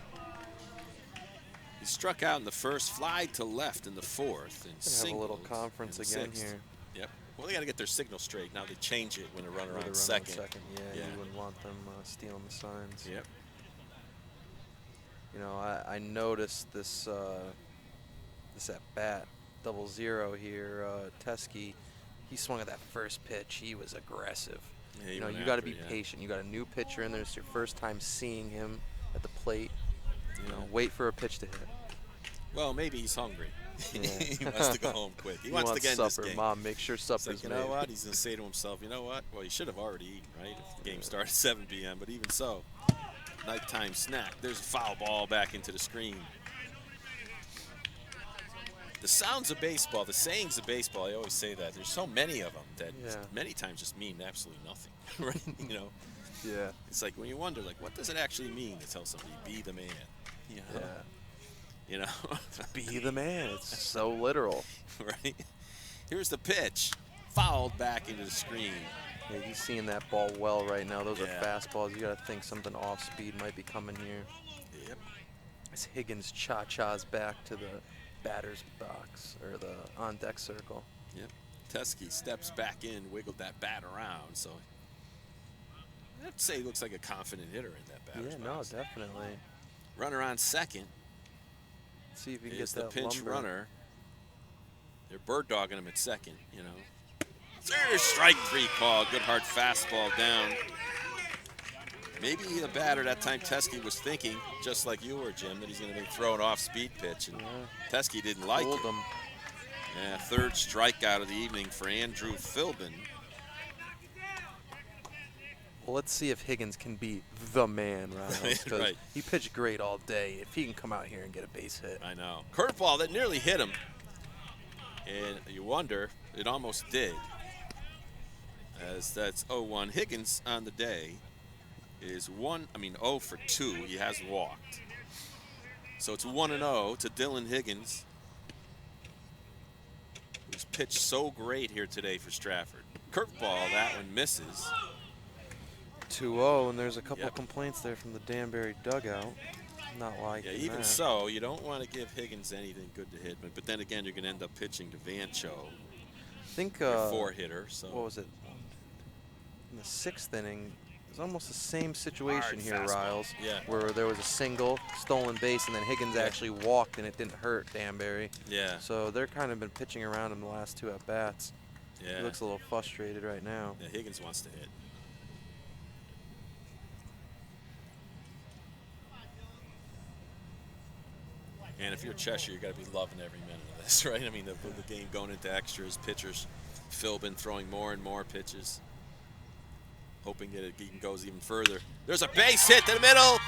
Speaker 1: He struck out in the first, flied to left in the fourth, and
Speaker 2: have a little conference again here.
Speaker 1: Yep. Well, they got to get their signal straight. Now they change it when a runner on
Speaker 2: On
Speaker 1: second.
Speaker 2: Yeah, you wouldn't want them stealing the signs.
Speaker 1: Yep.
Speaker 2: You know, I noticed this this at bat 0-0 here. Teskey, he swung at that first pitch. He was aggressive.
Speaker 1: Yeah,
Speaker 2: you know, you got to be patient. You got a new pitcher in there. It's your first time seeing him at the plate. You know, wait for a pitch to hit.
Speaker 1: Well, maybe he's hungry.
Speaker 2: Yeah.
Speaker 1: He wants to go home quick. He wants to get in
Speaker 2: supper.
Speaker 1: this game.
Speaker 2: Mom, make sure supper's
Speaker 1: Like, you know what? He's going to say to himself, you know what? Well, he should have already eaten, right? If the game started at 7 p.m., but even so, nighttime snack. There's a foul ball back into the screen. The sounds of baseball, the sayings of baseball, I always say that. There's so many of them that many times just mean absolutely nothing, right? You know?
Speaker 2: Yeah.
Speaker 1: It's like when you wonder, like, what does it actually mean to tell somebody, be the man? You know?
Speaker 2: Yeah.
Speaker 1: You know?
Speaker 2: Be the man. It's so literal.
Speaker 1: Right? Here's the pitch. Fouled back into the screen.
Speaker 2: Yeah, he's seeing that ball well right now. Those are
Speaker 1: Yeah.
Speaker 2: fastballs. You got to think something off speed might be coming here.
Speaker 1: Yep.
Speaker 2: As Higgins cha-chas back to the batter's box, or the on-deck circle.
Speaker 1: Yep. Teskey steps back in, wiggled that bat around, so I'd say he looks like a confident hitter in that batter's box.
Speaker 2: No, definitely.
Speaker 1: Runner on second.
Speaker 2: Let's see if he can
Speaker 1: Is
Speaker 2: get
Speaker 1: the
Speaker 2: that
Speaker 1: pinch
Speaker 2: lumber.
Speaker 1: runner. They're bird dogging him at second, you know. There's strike 3 call. Good hard fastball down. Maybe the batter that time, Teskey, was thinking, just like you were, Jim, that he's going to throw an off-speed pitch, and Teskey didn't like it.
Speaker 2: Fooled him.
Speaker 1: Yeah, third strikeout of the evening for Andrew Philbin.
Speaker 2: Well, let's see if Higgins can be the man, Riles, because
Speaker 1: Right.
Speaker 2: he pitched great all day. If he can come out here and get a base hit.
Speaker 1: I know. Curveball that nearly hit him. And you wonder, it almost did. As that's 0-1. Higgins on the day is 0 for 2. He has walked. So it's 1-0 to Dylan Higgins, who's pitched so great here today for Stratford. Curveball, that one misses.
Speaker 2: 2-0, and there's a couple complaints there from the Danbury dugout. Not liking
Speaker 1: Yeah, even
Speaker 2: that.
Speaker 1: so, you don't want to give Higgins anything good to hit, but then again, you're going to end up pitching to Vancho,
Speaker 2: I think
Speaker 1: your 4-hitter. So
Speaker 2: what was it? In the 6th inning, it was almost the same situation
Speaker 1: Hard
Speaker 2: here,
Speaker 1: fastball.
Speaker 2: Riles.
Speaker 1: Yeah.
Speaker 2: Where there was a single, stolen base, and then Higgins actually walked, and it didn't hurt Danbury.
Speaker 1: Yeah.
Speaker 2: So they're kind of been pitching around him the last 2 at-bats.
Speaker 1: Yeah.
Speaker 2: He looks a little frustrated right now.
Speaker 1: Yeah, Higgins wants to hit. And if you're Cheshire, you got to be loving every minute of this, right? I mean, the game going into extras, pitchers, Philbin throwing more and more pitches, hoping that it even goes even further. There's a base hit to the middle.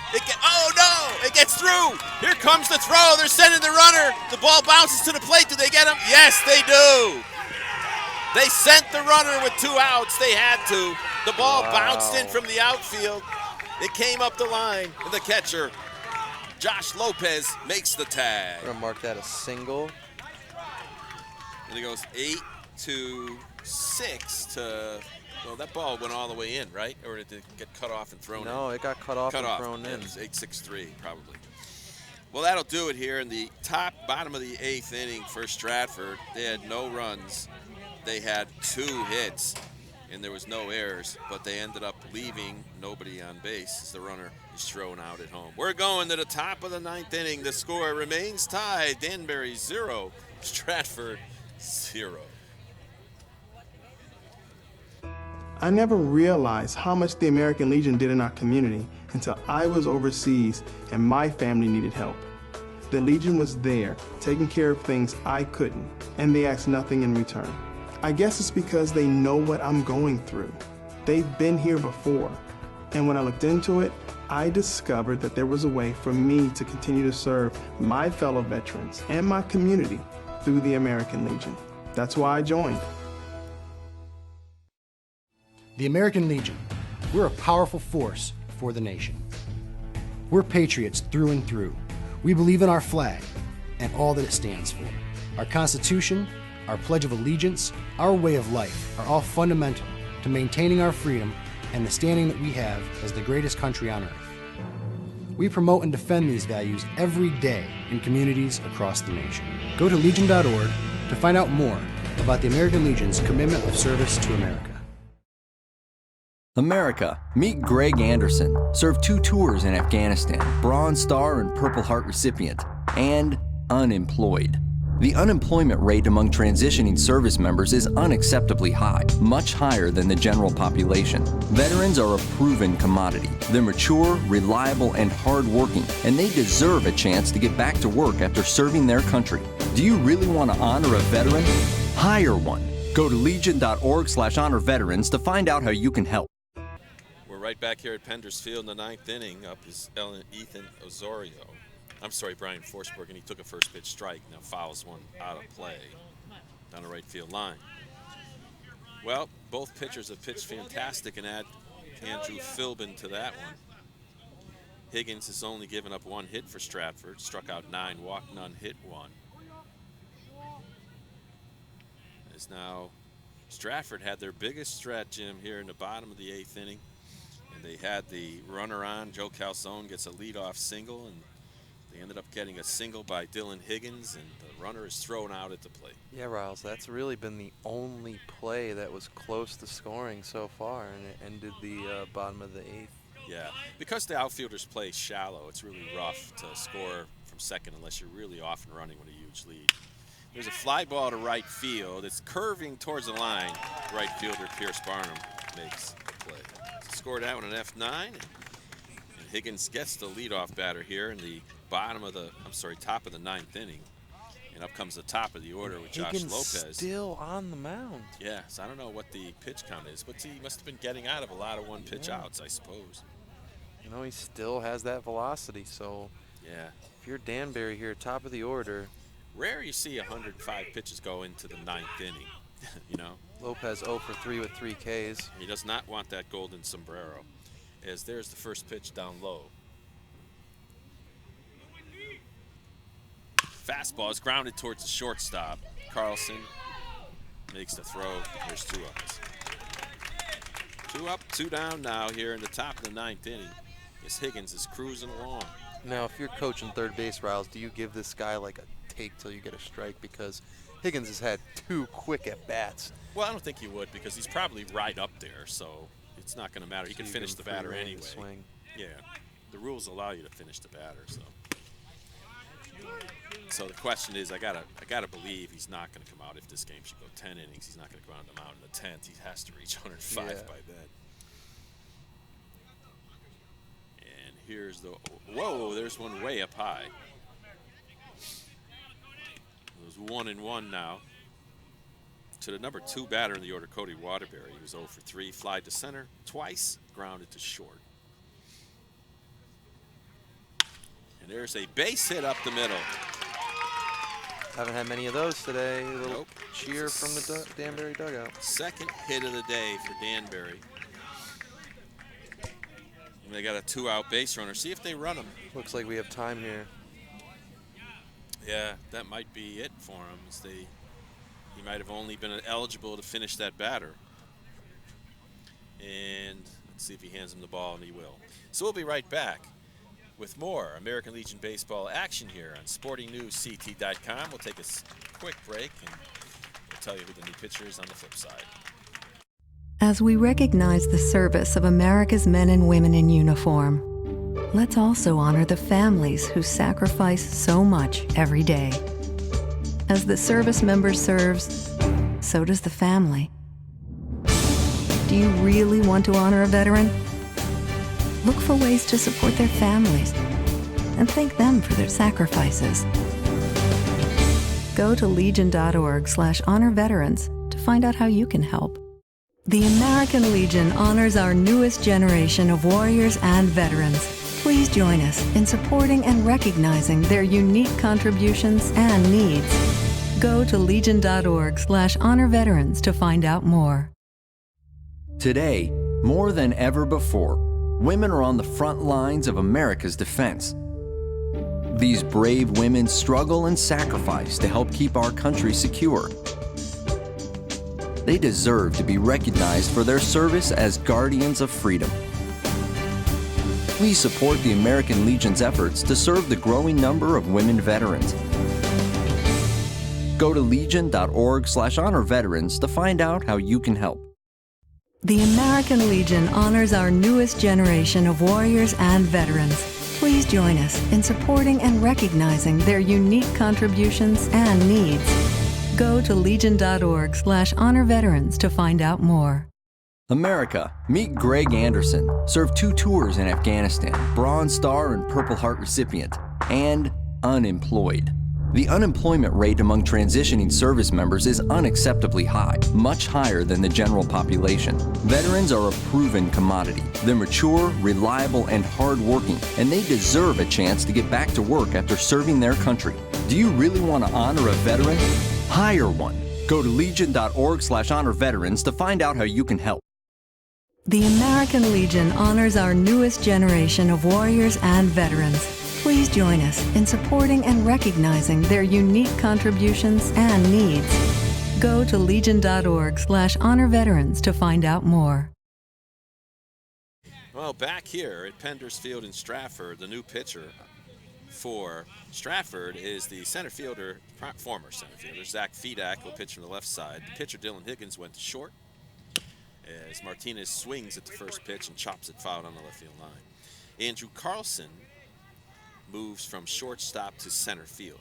Speaker 1: Oh no! It gets through. Here comes the throw. They're sending the runner. The ball bounces to the plate. Do they get him? Yes, they do. They sent the runner with 2 outs. They had to. The ball bounced in from the outfield. It came up the line, and the catcher, Josh Lopez, makes the tag.
Speaker 2: I'm going to mark that a single.
Speaker 1: And it goes 8-6 to, well, that ball went all the way in, right? Or did it get cut off and thrown in?
Speaker 2: No, it got cut off and thrown in.
Speaker 1: It was 8-6-3, probably. Well, that'll do it here in the bottom of the 8th inning for Stratford. They had no runs. They had 2 hits, and there was no errors, but they ended up leaving nobody on base as the runner is thrown out at home. We're going to the top of the 9th inning. The score remains tied. Danbury 0, Stratford 0.
Speaker 3: I never realized how much the American Legion did in our community until I was overseas and my family needed help. The Legion was there, taking care of things I couldn't, and they asked nothing in return. I guess it's because they know what I'm going through. They've been here before, and when I looked into it, I discovered that there was a way for me to continue to serve my fellow veterans and my community through the American Legion. That's why I joined.
Speaker 4: The American Legion, we're a powerful force for the nation. We're patriots through and through. We believe in our flag and all that it stands for. Our Constitution, our Pledge of Allegiance, our way of life are all fundamental to maintaining our freedom and the standing that we have as the greatest country on earth. We promote and defend these values every day in communities across the nation. Go to Legion.org to find out more about the American Legion's commitment of service to America.
Speaker 5: America, meet Greg Anderson, served 2 tours in Afghanistan, Bronze Star and Purple Heart recipient, and unemployed. The unemployment rate among transitioning service members is unacceptably high, much higher than the general population. Veterans are a proven commodity. They're mature, reliable, and hardworking, and they deserve a chance to get back to work after serving their country. Do you really want to honor a veteran? Hire one. Go to legion.org/honor veterans to find out how you can help.
Speaker 1: We're right back here at Penders Field in the 9th inning. Up is Ethan Osorio. I'm sorry, Brian Forsberg, and he took a first pitch strike. Now fouls one out of play down the right field line. Well, both pitchers have pitched fantastic, and add Andrew Philbin to that one. Higgins has only given up 1 hit for Stratford, struck out 9, walked none, hit 1. As now Stratford had their biggest stretch, Jim, here in the bottom of the 8th inning. And they had the runner on. Joe Calzone gets a leadoff single, and they ended up getting a single by Dylan Higgins, and the runner is thrown out at the plate.
Speaker 2: Yeah, Riles, that's really been the only play that was close to scoring so far, and it ended the bottom of the 8th.
Speaker 1: Yeah, because the outfielders play shallow, it's really rough to score from second unless you're really off and running with a huge lead. There's a fly ball to right field. It's curving towards the line. Right fielder Pierce Barnum makes the play. Scored out on an F9, and Higgins gets the leadoff batter here in the top of the 9th inning. And up comes the top of the order with Josh Lopez.
Speaker 2: Still on the mound.
Speaker 1: Yeah, so I don't know what the pitch count is, but he must have been getting out of a lot of one-pitch outs, I suppose.
Speaker 2: You know, he still has that velocity, so
Speaker 1: yeah.
Speaker 2: If you're Danbury here, top of the order.
Speaker 1: Rare you see 105 pitches go into the 9th inning, you know.
Speaker 2: Lopez 0 for 3 with 3 Ks.
Speaker 1: He does not want that golden sombrero, as there's the first pitch down low. Fastball is grounded towards the shortstop. Carlson makes the throw. There's 2 outs. 2 up, 2 down now here in the top of the 9th inning. As Higgins is cruising along.
Speaker 2: Now, if you're coaching third base, Riles, do you give this guy like a take till you get a strike? Because Higgins has had 2 quick at-bats.
Speaker 1: Well, I don't think he would, because he's probably right up there, so it's not going to matter. He can finish the batter anyway.
Speaker 2: Swing.
Speaker 1: Yeah, the rules allow you to finish the batter, so. So the question is, I gotta believe he's not going to come out if this game should go 10 innings. He's not going to come out on the mound in the 10th. He has to reach 105 by then. And here's the whoa! There's one way up high. It was 1-1 now. To the number 2 batter in the order, Cody Waterbury. He was 0 for 3, fly to center twice, grounded to short. And there's a base hit up the middle.
Speaker 2: Haven't had many of those today. A little cheer from the Danbury dugout.
Speaker 1: Second hit of the day for Danbury. And they got a 2-out base runner. See if they run him.
Speaker 2: Looks like we have time here.
Speaker 1: Yeah, that might be it for him. He might have only been eligible to finish that batter. And let's see if he hands him the ball, and he will. So we'll be right back with more American Legion baseball action here on SportingNewsCT.com. We'll take a quick break, and we'll tell you who the new pitcher is on the flip side.
Speaker 6: As we recognize the service of America's men and women in uniform, let's also honor the families who sacrifice so much every day. As the service member serves, so does the family. Do you really want to honor a veteran? Look for ways to support their families and thank them for their sacrifices. Go to legion.org/honor veterans to find out how you can help. The American Legion honors our newest generation of warriors and veterans. Please join us in supporting and recognizing their unique contributions and needs. Go to legion.org/honor veterans to find out more.
Speaker 5: Today, more than ever before, women are on the front lines of America's defense. These brave women struggle and sacrifice to help keep our country secure. They deserve to be recognized for their service as guardians of freedom. Please support the American Legion's efforts to serve the growing number of women veterans. Go to legion.org/honor veterans to find out how you can help.
Speaker 6: The American Legion honors our newest generation of warriors and veterans. Please join us in supporting and recognizing their unique contributions and needs. Go to legion.org/honor veterans to find out more.
Speaker 5: America, meet Greg Anderson, served 2 tours in Afghanistan, Bronze Star and Purple Heart recipient, and unemployed. The unemployment rate among transitioning service members is unacceptably high, much higher than the general population. Veterans are a proven commodity. They're mature, reliable, and hardworking, and they deserve a chance to get back to work after serving their country. Do you really want to honor a veteran? Hire one. Go to legion.org/honor veterans to find out how you can help.
Speaker 6: The American Legion honors our newest generation of warriors and veterans. Please join us in supporting and recognizing their unique contributions and needs. Go to legion.org/honor veterans to find out more.
Speaker 1: Well, back here at Penders Field in Stratford, the new pitcher for Stratford is the center fielder, former center fielder, Zach Fedak, will pitch on the left side. The pitcher, Dylan Higgins, went to short as Martinez swings at the first pitch and chops it foul on the left field line. Andrew Carlson moves from shortstop to center field.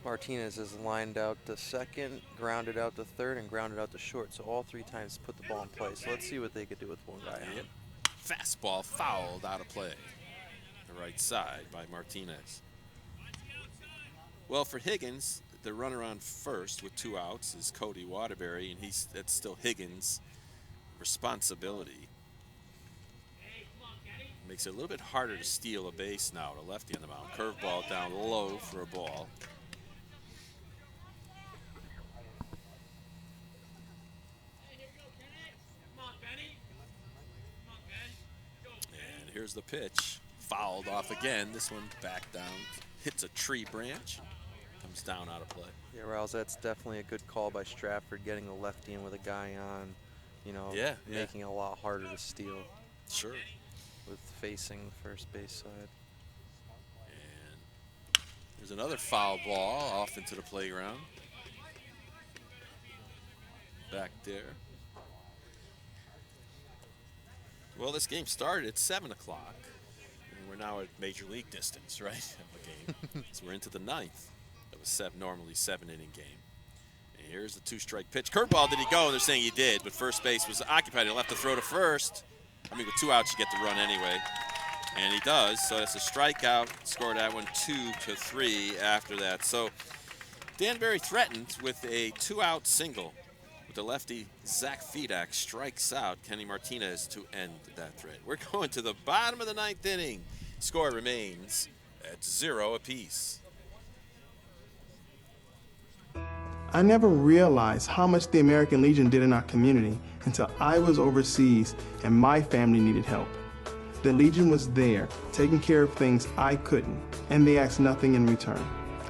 Speaker 2: Martinez is lined out to second, grounded out to third, and grounded out to short. So all 3 times put the ball in play. So let's see what they could do with one guy on.
Speaker 1: Yep. Fastball fouled out of play. The right side by Martinez. Well, for Higgins, the runner on first with 2 outs is Cody Waterbury, and that's still Higgins' responsibility. Makes it a little bit harder to steal a base now to lefty on the mound. Curveball down low for a ball. And here's the pitch. Fouled off again. This one back down. Hits a tree branch. Comes down out of play.
Speaker 2: Yeah, Rouse, that's definitely a good call by Stratford, getting a lefty in with a guy on, making it a lot harder to steal.
Speaker 1: Sure.
Speaker 2: With facing first base side.
Speaker 1: And there's another foul ball off into the playground. Back there. Well, this game started at 7 o'clock. And we're now at Major League distance, right, of a game. So we're into the 9th of a normally 7-inning game. And here's the 2-strike pitch. Curveball, did he go? They're saying he did, but first base was occupied. He left the throw to first. I mean, with 2 outs, you get the run anyway. And he does. So that's a strikeout. Scored that one 2-3 after that. So Danbury threatened with a 2-out single. With the lefty, Zach Fedak strikes out Kenny Martinez to end that threat. We're going to the bottom of the 9th inning. Score remains at 0 apiece.
Speaker 3: I never realized how much the American Legion did in our community until I was overseas and my family needed help. The Legion was there, taking care of things I couldn't, and they asked nothing in return.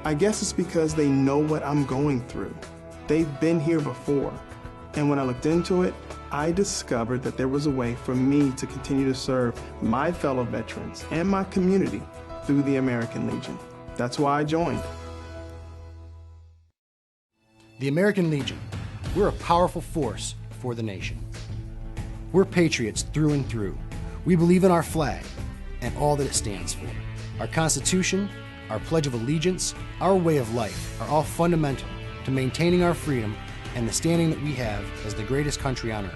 Speaker 3: I guess it's because they know what I'm going through. They've been here before, and when I looked into it, I discovered that there was a way for me to continue to serve my fellow veterans and my community through the American Legion. That's why I joined.
Speaker 4: The American Legion, we're a powerful force for the nation. We're patriots through and through. We believe in our flag and all that it stands for. Our Constitution, our Pledge of Allegiance, our way of life are all fundamental to maintaining our freedom and the standing that we have as the greatest country on earth.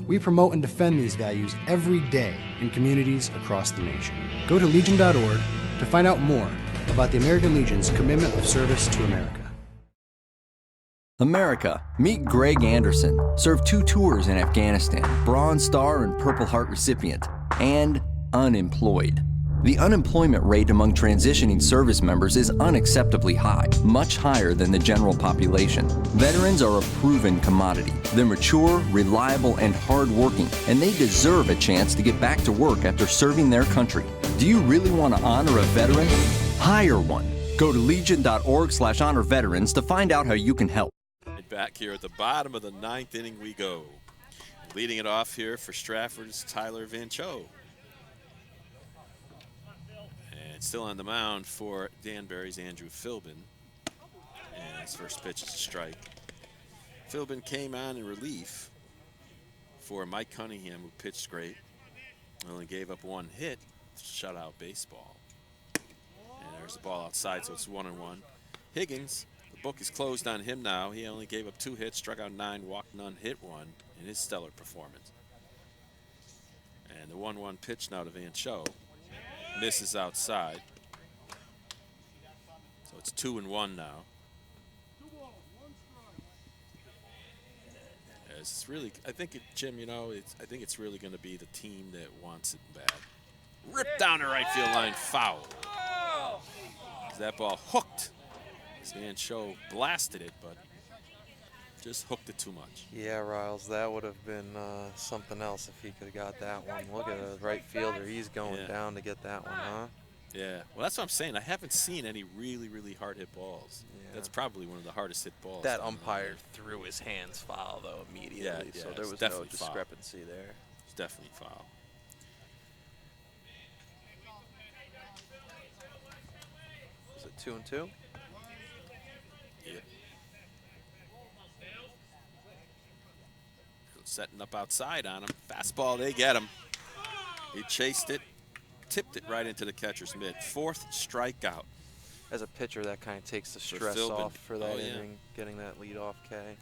Speaker 4: We promote and defend these values every day in communities across the nation. Go to legion.org to find out more about the American Legion's commitment of service to America.
Speaker 5: America, meet Greg Anderson, served 2 tours in Afghanistan, Bronze Star and Purple Heart recipient, and unemployed. The unemployment rate among transitioning service members is unacceptably high, much higher than the general population. Veterans are a proven commodity. They're mature, reliable, and hardworking, and they deserve a chance to get back to work after serving their country. Do you really want to honor a veteran? Hire one. Go to legion.org/honor veterans to find out how you can help.
Speaker 1: back here at the bottom of the 9th inning we go. Leading it off here for Stratford is Tyler Van Cho. And still on the mound for Danbury's Andrew Philbin. And his first pitch is a strike. Philbin came on in relief for Mike Cunningham, who pitched great. Only gave up one hit, shutout baseball. And there's the ball outside, so it's 1-1. Higgins, the book is closed on him now. He only gave up 2 hits, struck out 9, walked none, hit 1 in his stellar performance. And the 1-1 pitch now to Van Cho. Misses outside. So it's 2-1 now. It's really, I think, Jim, I think it's really going to be the team that wants it bad. Ripped down the right field line, foul. That ball hooked. Van Cho blasted it, but just hooked it too much.
Speaker 2: Yeah, Riles, that would have been something else if he could have got that one. Look at the right fielder. He's going down to get that one, huh?
Speaker 1: Yeah, well, that's what I'm saying. I haven't seen any really, really hard hit balls. Yeah. That's probably one of the hardest hit balls.
Speaker 2: That umpire threw his hands foul, though, immediately, so there was no discrepancy there.
Speaker 1: It's definitely foul.
Speaker 2: Was it 2-2?
Speaker 1: Yeah. Setting up outside on him. Fastball, they get him. He chased it, tipped it right into the catcher's mitt. 4th strikeout.
Speaker 2: As a pitcher, that kind of takes the stress off for that inning, getting that leadoff K.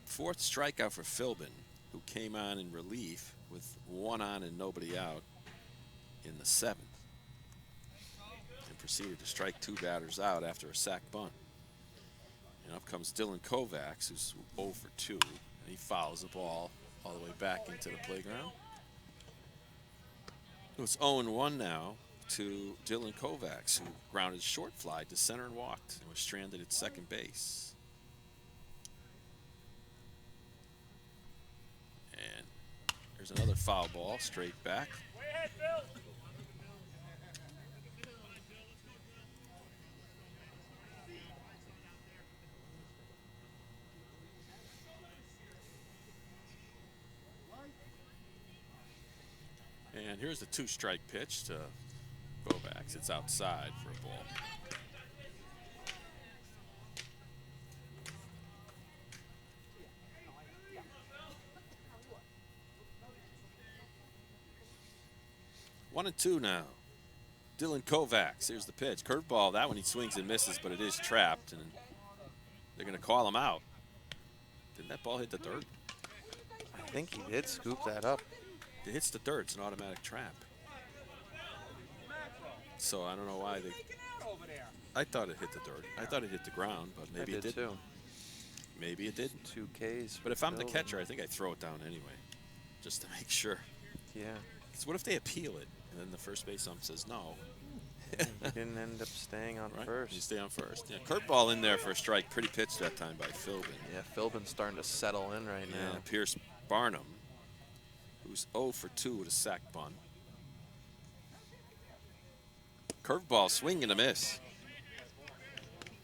Speaker 1: 4th strikeout for Philbin, who came on in relief with 1 on and nobody out in the 7th. And proceeded to strike 2 batters out after a sac bunt. And up comes Dylan Kovacs, who's 0 for 2. And he fouls the ball all the way back into the playground. It's 0-1 now to Dylan Kovacs, who grounded short fly to center and walked and was stranded at second base. And there's another foul ball straight back. And here's the 2-strike pitch to Kovacs. It's outside for a ball. One and 2 now. Dylan Kovacs. Here's the pitch. Curveball. That one he swings and misses, but it is trapped, and they're going to call him out. Did that ball hit the dirt?
Speaker 2: I think he did scoop that up.
Speaker 1: It hits the dirt. It's an automatic trap. So I don't know why they. I thought it hit the dirt. I thought it hit the ground, but maybe it didn't.
Speaker 2: Too.
Speaker 1: Maybe it didn't.
Speaker 2: 2 Ks.
Speaker 1: But if I'm the catcher, I think I throw it down anyway, just to make sure.
Speaker 2: Yeah.
Speaker 1: So what if they appeal it, and then the first base ump says no?
Speaker 2: He didn't end up staying on first.
Speaker 1: You stay on first. Yeah, curveball in there for a strike. Pretty pitch that time by Philbin.
Speaker 2: Yeah, Philbin's starting to settle in right now.
Speaker 1: Pierce Barnum, who's 0 for 2 with a sac bunt. Curveball, swing and a miss.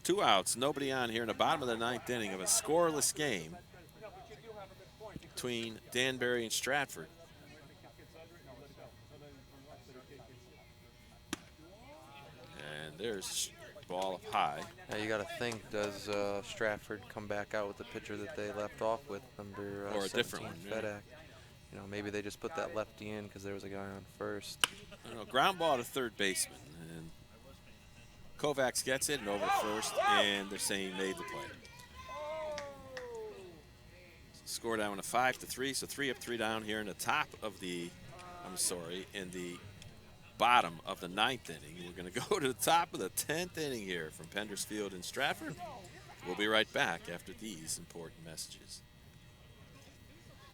Speaker 1: 2 outs, nobody on here in the bottom of the 9th inning of a scoreless game between Danbury and Stratford. And there's ball up high.
Speaker 2: Now you got to think, does Stratford come back out with the pitcher that they left off with, number
Speaker 1: or a different one?
Speaker 2: Fedak? You know, maybe they just put that lefty in because there was a guy on first.
Speaker 1: I don't know, ground ball to third baseman, and Kovacs gets it and over to first, and they're saying he made the play. Score down to 5-3, so 3 up, 3 down here in the top of the, in the bottom of the 9th inning. We're going to go to the top of the 10th inning here from Penders Field in Stratford. We'll be right back after these important messages.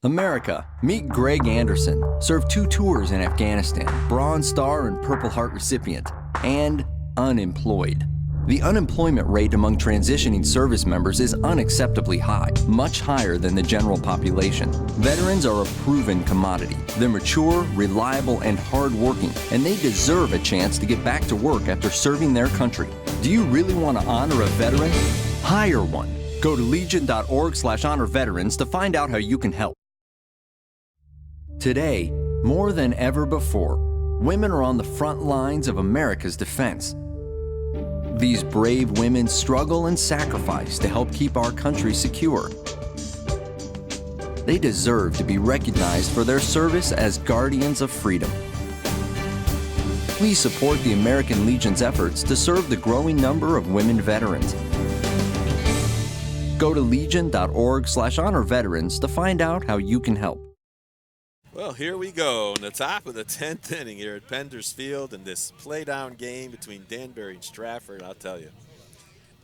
Speaker 5: America, meet Greg Anderson. Served 2 tours in Afghanistan, Bronze Star and Purple Heart recipient, and unemployed. The unemployment rate among transitioning service members is unacceptably high, much higher than the general population. Veterans are a proven commodity. They're mature, reliable, and hardworking, and they deserve a chance to get back to work after serving their country. Do you really want to honor a veteran? Hire one. Go to legion.org/honor veterans to find out how you can help. Today, more than ever before, women are on the front lines of America's defense. These brave women struggle and sacrifice to help keep our country secure. They deserve to be recognized for their service as guardians of freedom. Please support the American Legion's efforts to serve the growing number of women veterans. Go to legion.org/honor veterans to find out how you can help.
Speaker 1: Well, here we go in the top of the 10th inning here at Penders Field in this playdown game between Danbury and Stratford. I'll tell you,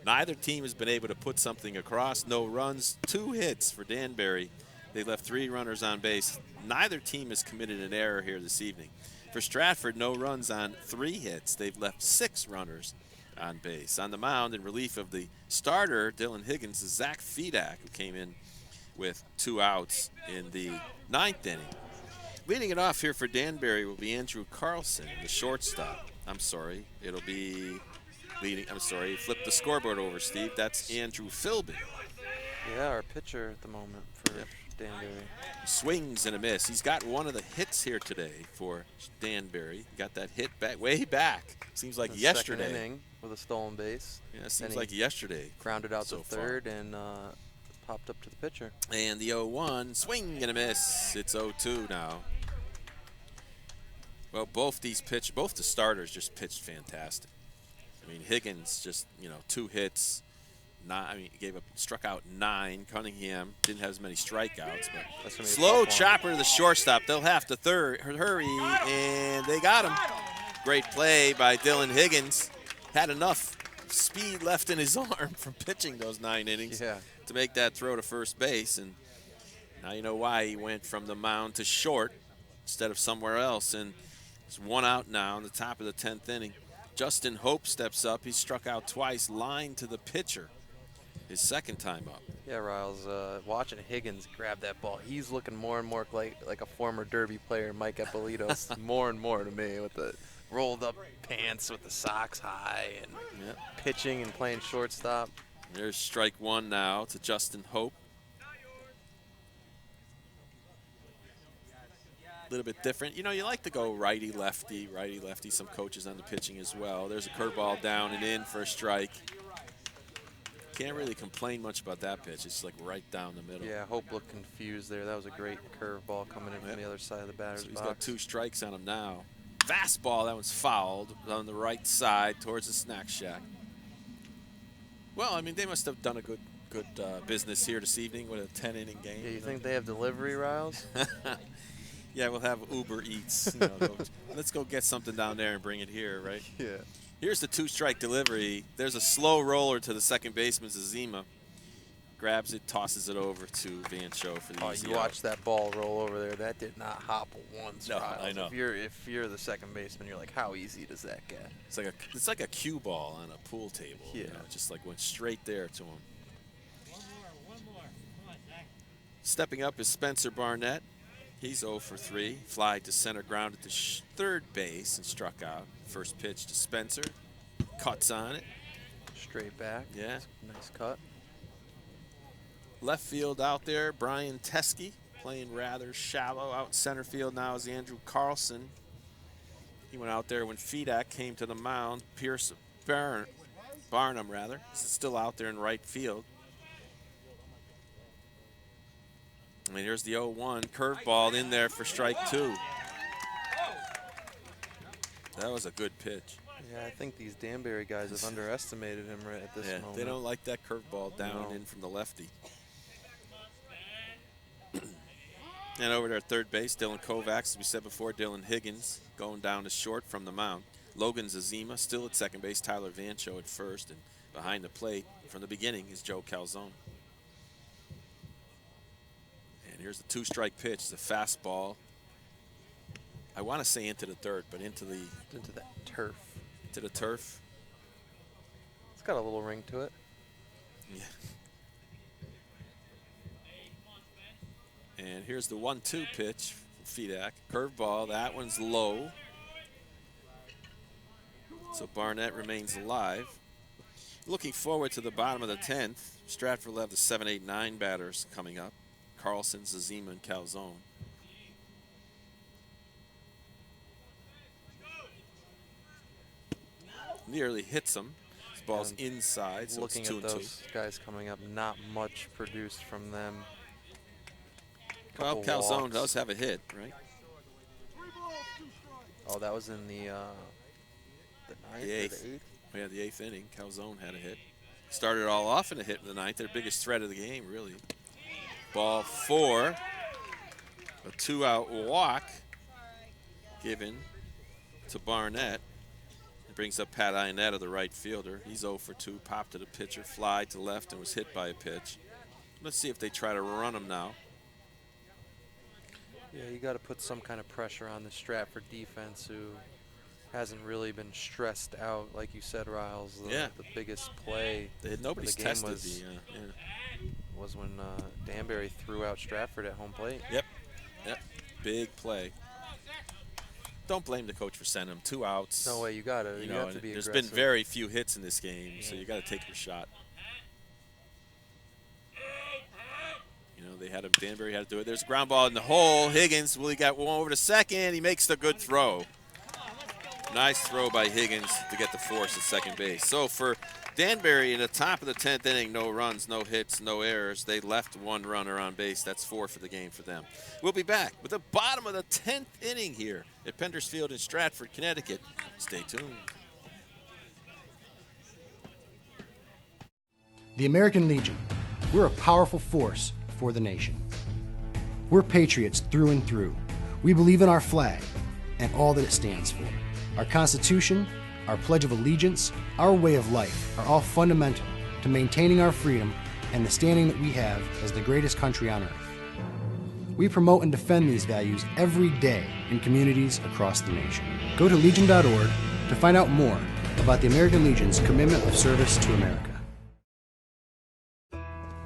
Speaker 1: neither team has been able to put something across. No runs, 2 hits for Danbury. They left 3 runners on base. Neither team has committed an error here this evening. For Stratford, no runs on 3 hits. They've left 6 runners on base. On the mound, in relief of the starter, Dylan Higgins, is Zach Fedak, who came in with 2 outs in the 9th inning. Leading it off here for Danbury will be Andrew Carlson, the shortstop. It'll be leading. Flip the scoreboard over, Steve. That's Andrew Philbin.
Speaker 2: Yeah, our pitcher at the moment for Danbury.
Speaker 1: Swings and a miss. He's got one of the hits here today for Danbury. He got that hit way back. Seems like yesterday.
Speaker 2: Second inning with a stolen base.
Speaker 1: Yeah, seems like yesterday.
Speaker 2: Grounded out
Speaker 1: so
Speaker 2: to third and popped up to the pitcher.
Speaker 1: And the 0-1, swing and a miss. It's 0-2 now. Well, both the starters just pitched fantastic. I mean, Higgins just, 2 hits. Struck out 9. Cunningham didn't have as many strikeouts, but slow chopper to the shortstop. They'll have to hurry, and they got him. Great play by Dylan Higgins. Had enough speed left in his arm from pitching those 9 innings to make that throw to first base, and now you know why he went from the mound to short instead of somewhere else. And there's 1 out now in the top of the 10th inning. Justin Hope steps up. He struck out twice, line to the pitcher. His second time up.
Speaker 2: Yeah, Riles, watching Higgins grab that ball, he's looking more and more like a former Derby player, Mike Eppolito, more and more to me, with the rolled up pants with the socks high and pitching and playing shortstop.
Speaker 1: There's strike 1 now to Justin Hope. A little bit different. You like to go righty-lefty, righty-lefty. Some coaches on the pitching as well. There's a curveball down and in for a strike. Can't really complain much about that pitch. It's like right down the middle.
Speaker 2: Yeah, Hope looked confused there. That was a great curveball coming in from the other side of the batter's box.
Speaker 1: He's got 2 strikes on him now. Fastball, that one's fouled on the right side towards the snack shack. Well, they must have done a good business here this evening with a 10-inning game.
Speaker 2: Yeah, you think they have delivery, Riles?
Speaker 1: Yeah, we'll have Uber Eats. Let's go get something down there and bring it here, right?
Speaker 2: Yeah.
Speaker 1: Here's the 2-strike delivery. There's a slow roller to the second baseman, Zazima. Grabs it, tosses it over to Vancho for the easy
Speaker 2: you watch that ball roll over there. That did not hop once.
Speaker 1: No,
Speaker 2: Riles.
Speaker 1: I know.
Speaker 2: If you're the second baseman, you're like, how easy does that get?
Speaker 1: It's like a cue ball on a pool table.
Speaker 2: Yeah.
Speaker 1: Just like went straight there to him. Stepping up is Spencer Barnett. He's 0 for 3. Fly to center ground at the third base and struck out. First pitch to Spencer. Cuts on it.
Speaker 2: Straight back.
Speaker 1: Yeah.
Speaker 2: Nice cut.
Speaker 1: Left field out there, Brian Teskey playing rather shallow. Out center field now is Andrew Carlson. He went out there when Fedak came to the mound. Barnum is still out there in right field. And here's the 0-1 curveball in there for strike 2. That was a good pitch.
Speaker 2: Yeah, I think these Danbury guys have underestimated him right at this moment.
Speaker 1: They don't like that curveball down and in from the lefty. And over there at third base, Dylan Kovacs, as we said before, Dylan Higgins going down to short from the mound. Logan Zazima still at second base, Tyler Vancho at first, and behind the plate from the beginning is Joe Calzone. And here's the 2-strike pitch, the fastball. I want to say into the dirt, but into
Speaker 2: that turf.
Speaker 1: To the turf.
Speaker 2: It's got a little ring to it.
Speaker 1: Yeah. And here's the 1-2 pitch from Fedak. Curveball, that one's low. So Barnett remains alive. Looking forward to the bottom of the 10th. Stratford will have the 7, 8, 9 batters coming up. Carlson, Zazima, and Calzone. Nearly hits him. This ball's inside, so
Speaker 2: Looking
Speaker 1: it's 2
Speaker 2: at
Speaker 1: and 2.
Speaker 2: those guys coming up, not much produced from them.
Speaker 1: Well,
Speaker 2: Couple
Speaker 1: Calzone
Speaker 2: walks.
Speaker 1: does have a hit, right?
Speaker 2: Oh, that was in the ninth
Speaker 1: The
Speaker 2: or the
Speaker 1: 8th.
Speaker 2: eighth?
Speaker 1: We had the 8th inning. Calzone had a hit. Started it all off in a hit in the 9th. Their biggest threat of the game, really. Ball 4. A 2-out walk given to Barnett. It brings up Pat Ionetta, the right fielder. He's 0 for 2. Popped to the pitcher, fly to left, and was hit by a pitch. Let's see if they try to run him now.
Speaker 2: Yeah, you got to put some kind of pressure on the Stratford defense, who hasn't really been stressed out, like you said, Riles. The biggest play
Speaker 1: Nobody's
Speaker 2: of the game
Speaker 1: tested
Speaker 2: was when Danbury threw out Stratford at home plate.
Speaker 1: Yep. Big play. Don't blame the coach for sending him 2 outs.
Speaker 2: No way, you got to. You have to be
Speaker 1: There's
Speaker 2: aggressive.
Speaker 1: been very few hits in this game, so you got to take your shot. They had him. Danbury had to do it. There's a ground ball in the hole. Higgins, he got one over to second. He makes the good throw. Nice throw by Higgins to get the force at second base. So for Danbury in the top of the 10th inning, no runs, no hits, no errors. They left 1 runner on base. That's 4 for the game for them. We'll be back with the bottom of the 10th inning here at Penders Field in Stratford, Connecticut. Stay tuned.
Speaker 4: The American Legion. We're a powerful force for the nation. We're patriots through and through. We believe in our flag and all that it stands for. Our Constitution, our Pledge of Allegiance, our way of life are all fundamental to maintaining our freedom and the standing that we have as the greatest country on earth. We promote and defend these values every day in communities across the nation. Go to legion.org to find out more about the American Legion's commitment of service to America.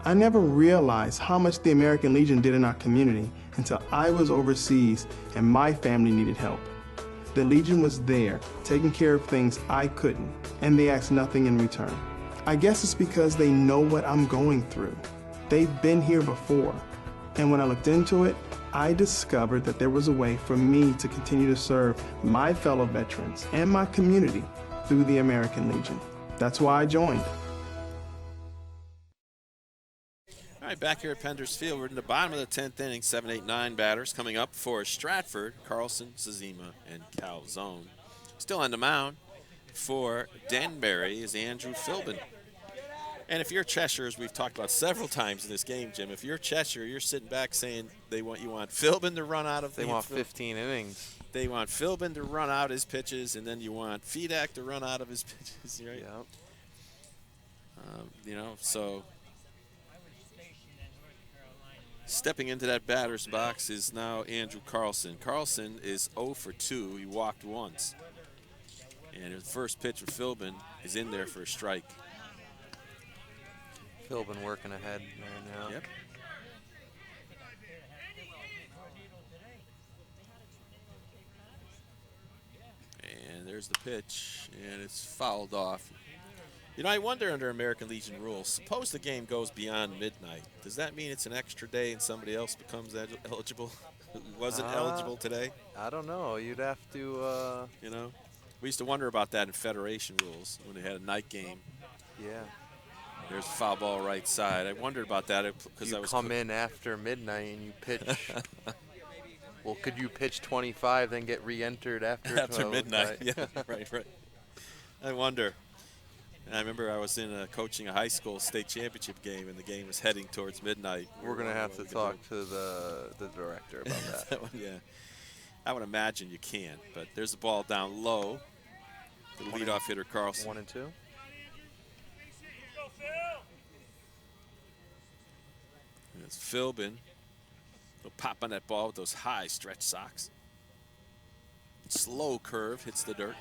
Speaker 3: I never realized how much the American Legion did in our community until I was overseas and my family needed help. The Legion was there, taking care of things I couldn't, and they asked nothing in return. I guess it's because they know what I'm going through. They've been here before, and when I looked into it, I discovered that there was a way for me to continue to serve my fellow veterans and my community through the American Legion. That's why I joined.
Speaker 1: All right, back here at Penders Field, we're in the bottom of the 10th inning, 7, 8, 9 batters coming up for Stratford, Carlson, Zazima, and Calzone. Still on the mound for Danbury is Andrew Philbin. And if you're Cheshire, as we've talked about several times in this game, Jim, if you're Cheshire, you're sitting back saying you want Philbin to run out of
Speaker 2: They want 15 innings.
Speaker 1: They want Philbin to run out his pitches, and then you want Fedak to run out of his pitches, right?
Speaker 2: Yeah.
Speaker 1: So stepping into that batter's box is now Andrew Carlson. Carlson is 0 for 2. He walked once. And his first pitch for Philbin is in there for a strike.
Speaker 2: Philbin working ahead right now.
Speaker 1: Yep. And there's the pitch, and it's fouled off. I wonder under American Legion rules, suppose the game goes beyond midnight. Does that mean it's an extra day and somebody else becomes eligible who wasn't eligible today?
Speaker 2: I don't know. You'd have to,
Speaker 1: We used to wonder about that in Federation rules when they had a night game.
Speaker 2: Yeah.
Speaker 1: There's a foul ball right side. I wondered about that because I was
Speaker 2: come in after midnight and you pitch. Well, could you pitch 25 then get re-entered after
Speaker 1: midnight? Yeah, right. I wonder. And I remember I was coaching a high school state championship game, and the game was heading towards midnight.
Speaker 2: We're going to have to talk to the director about that.
Speaker 1: Yeah. I would imagine you can, but there's a ball down low. The leadoff hitter, Carlson.
Speaker 2: 1 and 2.
Speaker 1: And it's Philbin. He'll pop on that ball with those high stretch socks. Slow curve, hits the dirt.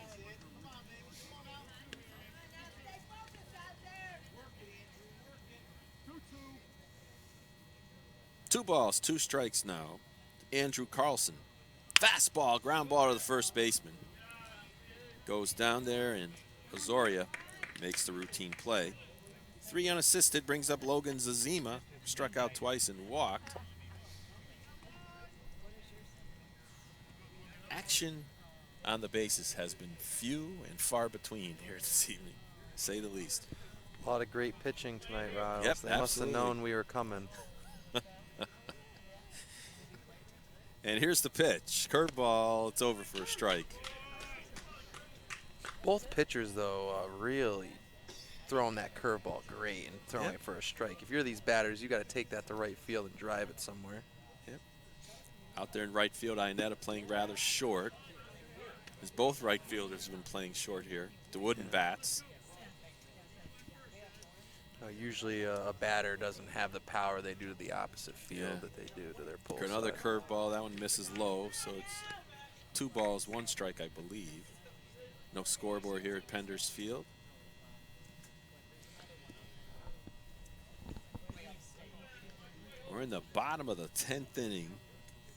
Speaker 1: Two balls, 2 strikes now. Andrew Carlson. Fastball, ground ball to the first baseman. Goes down there, and Azoria makes the routine play. 3 unassisted brings up Logan Zazima, struck out twice and walked. Action on the bases has been few and far between here this evening, to say the least.
Speaker 2: A lot of great pitching tonight, Riles.
Speaker 1: Yep,
Speaker 2: they must have known we were coming.
Speaker 1: And here's the pitch. Curveball, it's over for a strike.
Speaker 2: Both pitchers, though, really throwing that curveball great and throwing it for a strike. If you're these batters, you got to take that to right field and drive it somewhere.
Speaker 1: Yep. Out there in right field, Ionetta playing rather short, as both right fielders have been playing short here. The wooden bats.
Speaker 2: Usually a batter doesn't have the power they do to the opposite field that they do to their pull side.
Speaker 1: Another curveball. That one misses low, so it's 2 balls, 1 strike, I believe. No scoreboard here at Penders Field. We're in the bottom of the 10th inning.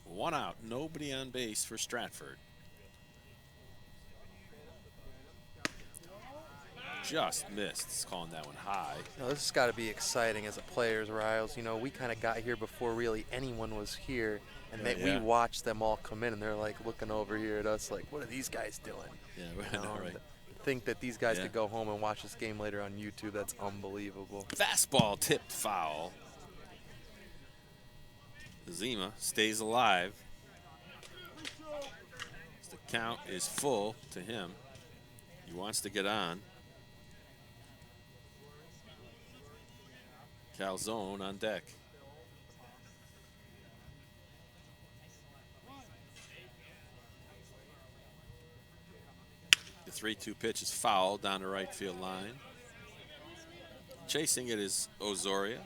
Speaker 1: 1 out, nobody on base for Stratford. Just missed. It's calling that one high.
Speaker 2: Now, this has got to be exciting as a players, Riles. You know, we kind of got here before really anyone was here, and we watched them all come in, and they're like looking over here at us like, what are these guys doing?
Speaker 1: Yeah, right.
Speaker 2: Think that these guys could go home and watch this game later on YouTube. That's unbelievable.
Speaker 1: Fastball tipped foul. Zima stays alive. The count is full to him. He wants to get on. Calzone on deck. The 3-2 pitch is fouled down the right field line. Chasing it is Osoria.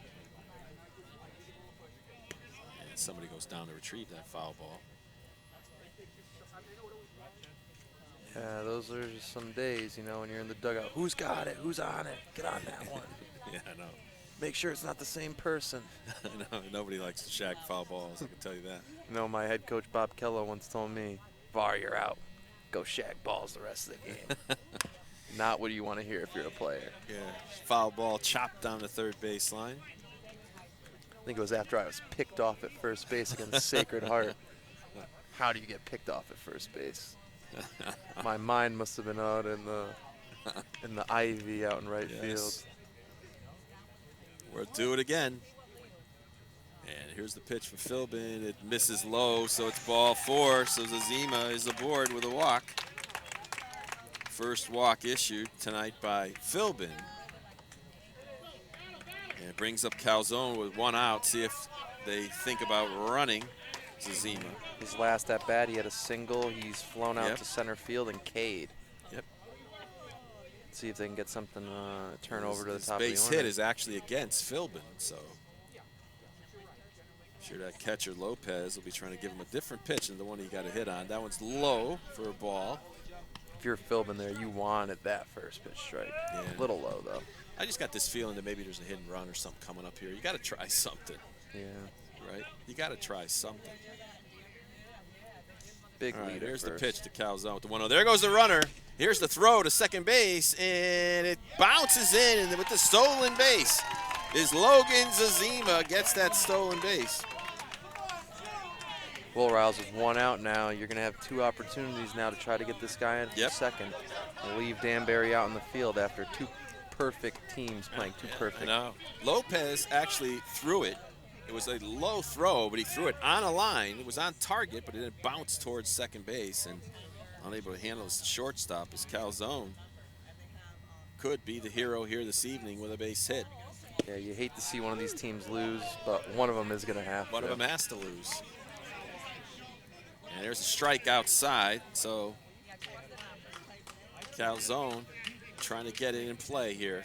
Speaker 1: And somebody goes down to retrieve that foul ball.
Speaker 2: Yeah, those are just some days, you know, when you're in the dugout. Who's got it? Who's on it? Get on that one.
Speaker 1: Yeah, I know.
Speaker 2: Make sure it's not the same person.
Speaker 1: No, nobody likes to shack foul balls, I can tell you that.
Speaker 2: You know, my head coach, Bob Kello, once told me, VAR, you're out. Go shack balls the rest of the game. Not what you want to hear if you're a player.
Speaker 1: Yeah, foul ball chopped down the third baseline.
Speaker 2: I think it was after I was picked off at first base against Sacred Heart. How do you get picked off at first base? My mind must have been out in the ivy out in right field.
Speaker 1: We'll do it again. And here's the pitch for Philbin. It misses low, so it's ball 4. So Zazima is aboard with a walk. First walk issued tonight by Philbin. And it brings up Calzone with 1 out. See if they think about running Zazima.
Speaker 2: His last at bat, he had a single. He's flown out to center field and K'd.
Speaker 1: Yep.
Speaker 2: See if they can get something turn over to the top of the order.
Speaker 1: His base hit is actually against Philbin, so sure that catcher Lopez will be trying to give him a different pitch than the one he got a hit on. That one's low for a ball.
Speaker 2: If you're Philbin there, you wanted that first pitch strike.
Speaker 1: Yeah.
Speaker 2: A little low, though.
Speaker 1: I just got this feeling that maybe there's a hit and run or something coming up here. You got to try something.
Speaker 2: Yeah.
Speaker 1: Right? You got to try something.
Speaker 2: Big
Speaker 1: All right,
Speaker 2: leader
Speaker 1: here's
Speaker 2: first.
Speaker 1: the pitch to Calzone with the 1-0. There goes the runner. Here's the throw to second base, and it bounces in with the stolen base. Is Logan Zazima gets that stolen base.
Speaker 2: Will Riles with 1 out now. You're going to have 2 opportunities now to try to get this guy in for second. And leave Danbury out in the field after 2 perfect teams playing 2 perfect.
Speaker 1: I know. Lopez actually threw it. It was a low throw, but he threw it on a line. It was on target, but it didn't bounce towards second base. And unable to handle this shortstop as Calzone could be the hero here this evening with a base hit.
Speaker 2: Yeah, you hate to see one of these teams lose, but one of them is going to have to.
Speaker 1: One of them has to lose. And there's a strike outside, so Calzone trying to get it in play here.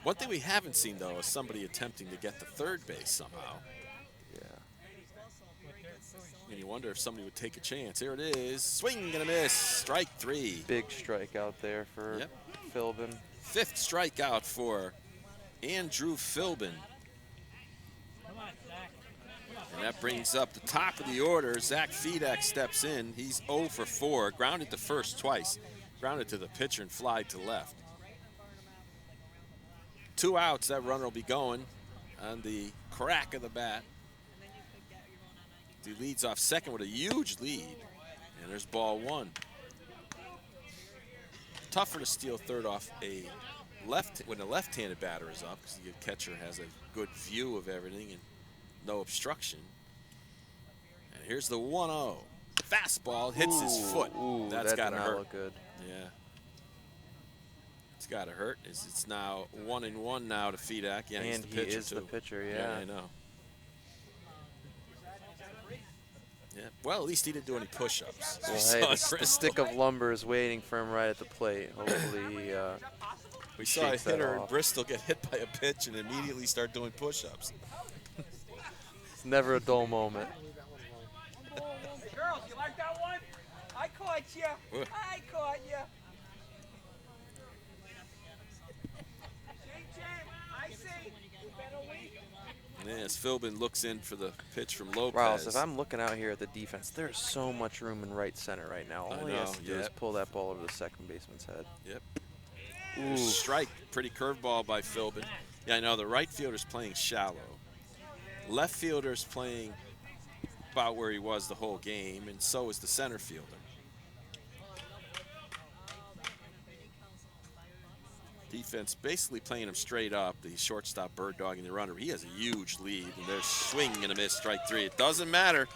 Speaker 1: One thing we haven't seen, though, is somebody attempting to get to third base somehow.
Speaker 2: Yeah.
Speaker 1: And you wonder if somebody would take a chance. Here it is. Swing and a miss. Strike 3.
Speaker 2: Big strike out there for Philbin.
Speaker 1: 5th strikeout for Andrew Philbin. And that brings up the top of the order. Zach Fedak steps in. He's 0 for 4. Grounded to first twice. Grounded to the pitcher and flied to left. 2 outs, that runner will be going on the crack of the bat. He leads off second with a huge lead, and there's ball 1. Tougher to steal third off when a left-handed batter is up, because the catcher has a good view of everything and no obstruction. And here's the 1-0. Fastball hits his foot.
Speaker 2: Ooh,
Speaker 1: That's
Speaker 2: that
Speaker 1: got
Speaker 2: did
Speaker 1: to
Speaker 2: not
Speaker 1: hurt.
Speaker 2: look good.
Speaker 1: Yeah. It's got to hurt. It's now 1-1 now to Fedak. Yeah,
Speaker 2: and
Speaker 1: he's the pitcher,
Speaker 2: he is
Speaker 1: too.
Speaker 2: the pitcher, yeah.
Speaker 1: Yeah, I know. Yeah. Well, at least he didn't do any push-ups.
Speaker 2: Well, hey, the stick of lumber is waiting for him right at the plate. Hopefully
Speaker 1: we saw a hitter in Bristol get hit by a pitch and immediately start doing push-ups.
Speaker 2: It's never a dull moment.
Speaker 8: Girls, you like that one? I caught you. I caught you. I see.
Speaker 1: And as Philbin looks in for the pitch from Lopez.
Speaker 2: Rouse, if I'm looking out here at the defense, there's so much room in right center right now. All he has to do is pull that ball over the second baseman's head.
Speaker 1: Yep. Ooh. Strike. Pretty curveball by Philbin. Yeah, I know the right fielder's playing shallow. Left fielder's playing about where he was the whole game, and so is the center fielder. Defense basically playing him straight up. The shortstop bird dogging the runner. He has a huge lead, and they're swinging and a miss, strike 3. It doesn't matter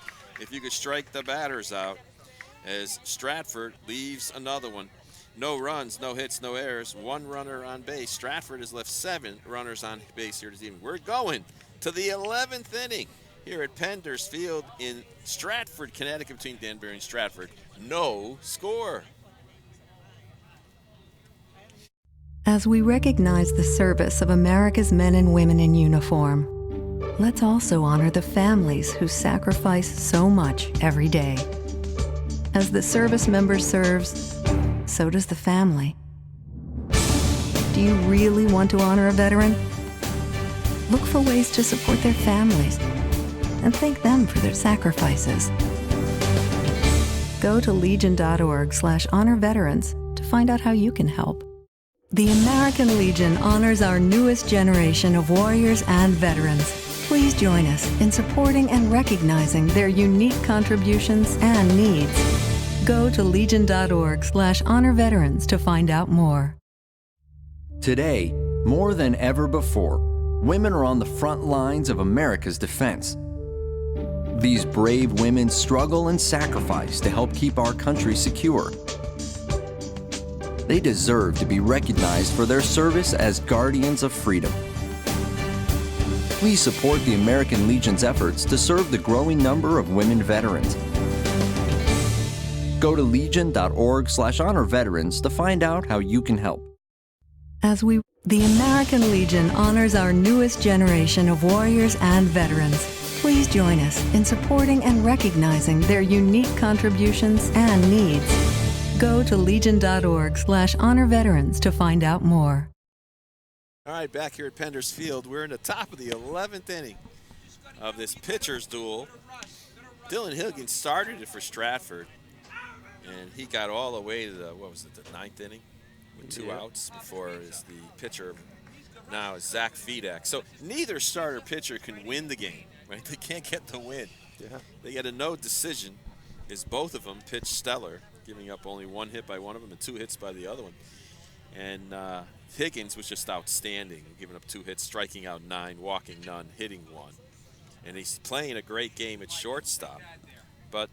Speaker 1: if you could strike the batters out, as Stratford leaves another one. No runs, no hits, no errors, 1 runner on base. Stratford has left 7 runners on base here this evening. We're going to the 11th inning here at Penders Field in Stratford, Connecticut, between Danbury and Stratford. No score.
Speaker 6: As we recognize the service of America's men and women in uniform, let's also honor the families who sacrifice so much every day. As the service member serves, so does the family. Do you really want to honor a veteran? Look for ways to support their families and thank them for their sacrifices. Go to legion.org/honor-veterans to find out how you can help. The American Legion honors our newest generation of warriors and veterans. Please join us in supporting and recognizing their unique contributions and needs. Go to legion.org/honor-veterans to find out more.
Speaker 5: Today, more than ever before, women are on the front lines of America's defense. These brave women struggle and sacrifice to help keep our country secure. They deserve to be recognized for their service as guardians of freedom. Please support the American Legion's efforts to serve the growing number of women veterans. Go to legion.org/honor-veterans to find out how you can help.
Speaker 6: The American Legion honors our newest generation of warriors and veterans. Please join us in supporting and recognizing their unique contributions and needs. Go to legion.org/honor-veterans to find out more.
Speaker 1: All right, back here at Penders Field, we're in the top of the 11th inning of this pitcher's duel. Dylan Higgins started it for Stratford, and he got all the way to the 9th inning with 2 outs before the pitcher now is Zach Fedak. So neither starter pitcher can win the game, right? They can't get the win.
Speaker 2: Yeah.
Speaker 1: They get a no decision, as both of them pitched stellar, giving up only 1 hit by one of them and 2 hits by the other one. And Higgins was just outstanding, giving up 2 hits, striking out 9, walking none, hitting 1. And he's playing a great game at shortstop. But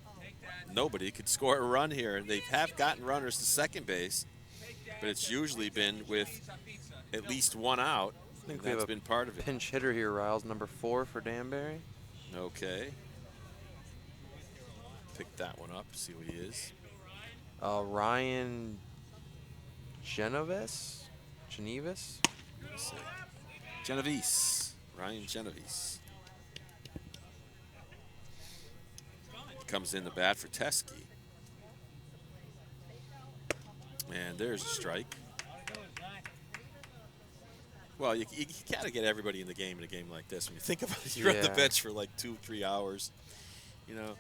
Speaker 1: nobody could score a run here. And they have gotten runners to second base, but it's usually been with at least 1 out.
Speaker 2: I think
Speaker 1: that's been part of it.
Speaker 2: Pinch hitter here, Riles, number 4 for Danbury.
Speaker 1: Okay. Pick that one up, see who he is.
Speaker 2: Ryan Genevis?
Speaker 1: Let's see. Genovese. Ryan Genovese. Comes in the bat for Teskey. And there's a strike. Well, you got to get everybody in the game like this. When you think about it, you're on the bench for like 2-3 hours. You know,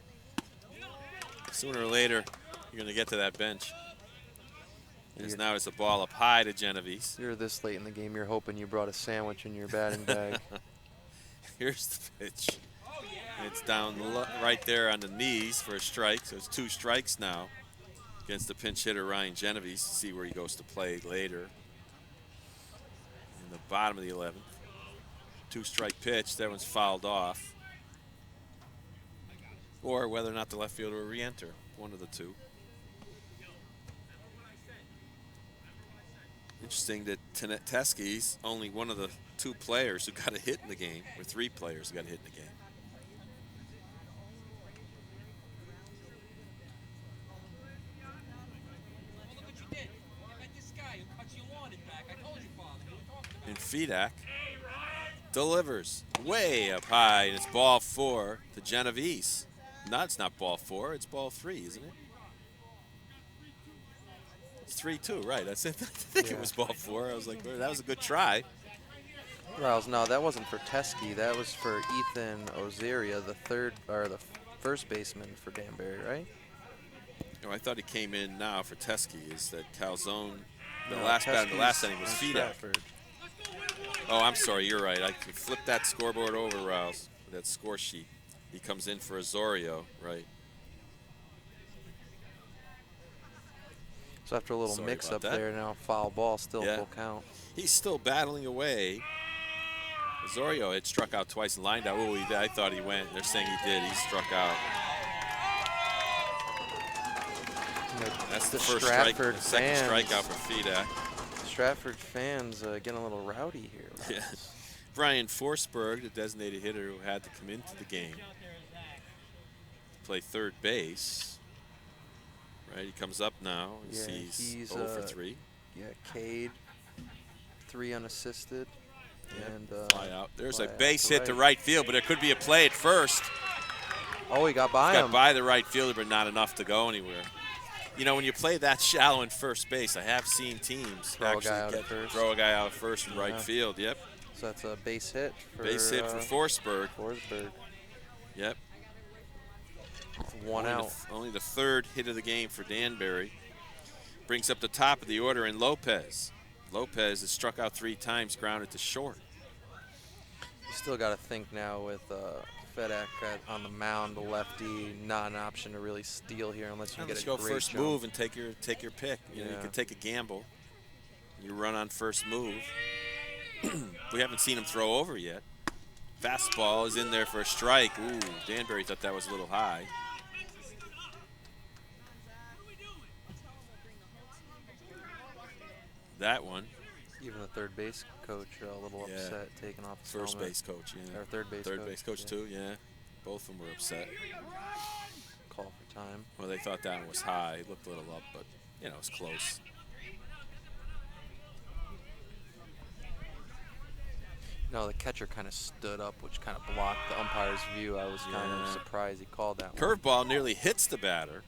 Speaker 1: sooner or later, you're going to get to that bench. As now it's a ball up high to Genovese.
Speaker 2: You're this late in the game, you're hoping you brought a sandwich in your batting bag.
Speaker 1: Here's the pitch. It's down right there on the knees for a strike, so it's 2 strikes now against the pinch hitter Ryan Genovese. See where he goes to play later. In the bottom of the 11th. 2-strike pitch, that one's fouled off. Or whether or not the left fielder will re-enter, one of the two. Interesting that Teski's only one of the 2 players who got a hit in the game, or 3 players who got a hit in the game. And Fedak delivers way up high, and it's ball 4 to Genovese. No, it's not ball 4, it's ball 3, isn't it? It's 3-2, right? That's it. I think it was ball 4. I was like, well, that was a good try.
Speaker 2: Riles, no, that wasn't for Teskey. That was for Ethan Oziria, the first baseman for Danbury, right?
Speaker 1: No, I thought he came in now for Teskey. Is that Calzone? The last bat in the last inning was Fedak.
Speaker 2: Stratford.
Speaker 1: Oh, I'm sorry. You're right. I flipped that scoreboard over, Riles. That score sheet. He comes in for Osorio, right?
Speaker 2: So after a little mix-up there, now foul ball, still full count.
Speaker 1: He's still battling away. Osorio had struck out twice and lined out. Oh, I thought he went. They're saying he did. He struck out. That's the first
Speaker 2: Stratford
Speaker 1: strike, second strikeout for Fedak.
Speaker 2: Stratford fans getting a little rowdy here.
Speaker 1: Yeah. Brian Forsberg, the designated hitter who had to come into the game, play third base. Right, he comes up now.
Speaker 2: Yeah,
Speaker 1: he's 0 for 3.
Speaker 2: Yeah, Cade, 3 unassisted.
Speaker 1: Yep.
Speaker 2: And
Speaker 1: fly out. There's a base hit to right field, but there could be a play at first.
Speaker 2: Oh, he got by him.
Speaker 1: Got by the right fielder, but not enough to go anywhere. You know, when you play that shallow in first base, I have seen teams
Speaker 2: throw a guy out at first
Speaker 1: from right field. Yep.
Speaker 2: So that's a base hit for
Speaker 1: Forsberg.
Speaker 2: Forsberg.
Speaker 1: Yep.
Speaker 2: One out.
Speaker 1: Only the 3rd hit of the game for Danbury. Brings up the top of the order in Lopez. Lopez has struck out 3 times, grounded to short.
Speaker 2: You still got to think now with Fedak on the mound, the lefty, not an option to really steal here unless you get a
Speaker 1: go
Speaker 2: great
Speaker 1: first
Speaker 2: jump.
Speaker 1: move and take your pick. You know, you can take a gamble. You run on first move. We haven't seen him throw over yet. Fastball is in there for a strike. Ooh, Danbury thought that was a little high. That one.
Speaker 2: Even the third base coach a little upset, taking off his
Speaker 1: First
Speaker 2: helmet.
Speaker 1: base coach, yeah.
Speaker 2: Or third base coach.
Speaker 1: Too, yeah. Both of them were upset.
Speaker 2: Call for time.
Speaker 1: Well, they thought that one was high. It looked a little up, but, you know, it was close.
Speaker 2: No, the catcher kind of stood up, which kind of blocked the umpire's view. I was kind of surprised he called that one.
Speaker 1: Curveball nearly hits the batter.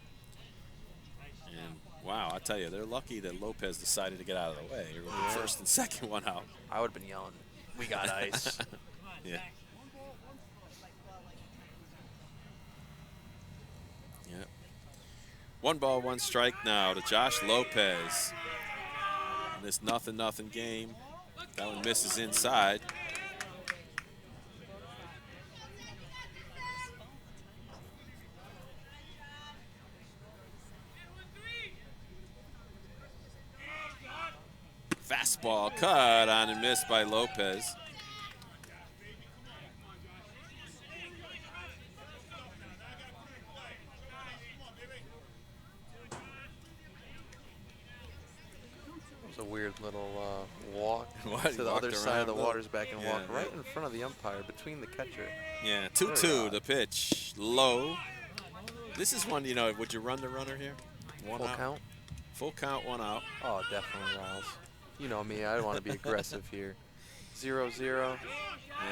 Speaker 1: And, wow, I tell you, they're lucky that Lopez decided to get out of the way. First and second one out.
Speaker 2: I would have been yelling, "We got ice."
Speaker 1: Yeah. Yeah. 1 ball, 1 strike now to Josh Lopez. In this 0-0 game. That one misses inside. Fastball cut on and missed by Lopez.
Speaker 2: A weird little walk to the other side of the water's back and walk right in front of the umpire between the catcher.
Speaker 1: Yeah, 2-2 the pitch. Low. This is one, you know, would you run the runner here?
Speaker 2: Full count?
Speaker 1: Full count, 1 out.
Speaker 2: Oh, definitely, Riles. You know me, I want to be aggressive here. 0-0.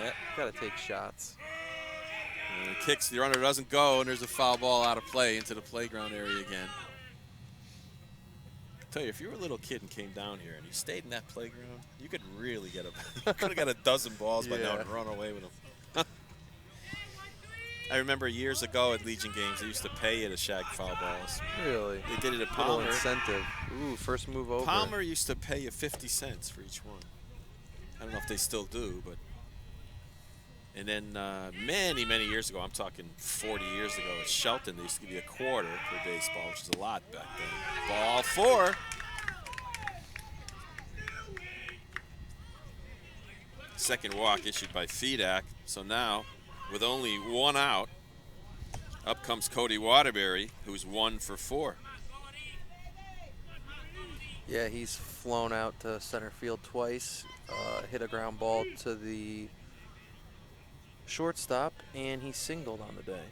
Speaker 1: Yeah.
Speaker 2: Got to take shots.
Speaker 1: And it kicks, the runner doesn't go, and there's a foul ball out of play into the playground area again. I tell you, if you were a little kid and came down here and you stayed in that playground, you could really get you could have got a dozen balls by now and run away with them. I remember years ago at Legion games, they used to pay you to shag foul balls.
Speaker 2: Really?
Speaker 1: They did it at
Speaker 2: Little
Speaker 1: Palmer.
Speaker 2: incentive. Ooh, first move over.
Speaker 1: Palmer used to pay you 50 cents for each one. I don't know if they still do, but. And then many, many years ago, I'm talking 40 years ago, at Shelton, they used to give you a quarter for baseball, which is a lot back then. Ball 4. Second walk issued by Fedak. So now, with only 1 out, up comes Cody Waterbury, who's 1 for 4.
Speaker 2: Yeah, he's flown out to center field twice, hit a ground ball to the shortstop, and he singled on the day.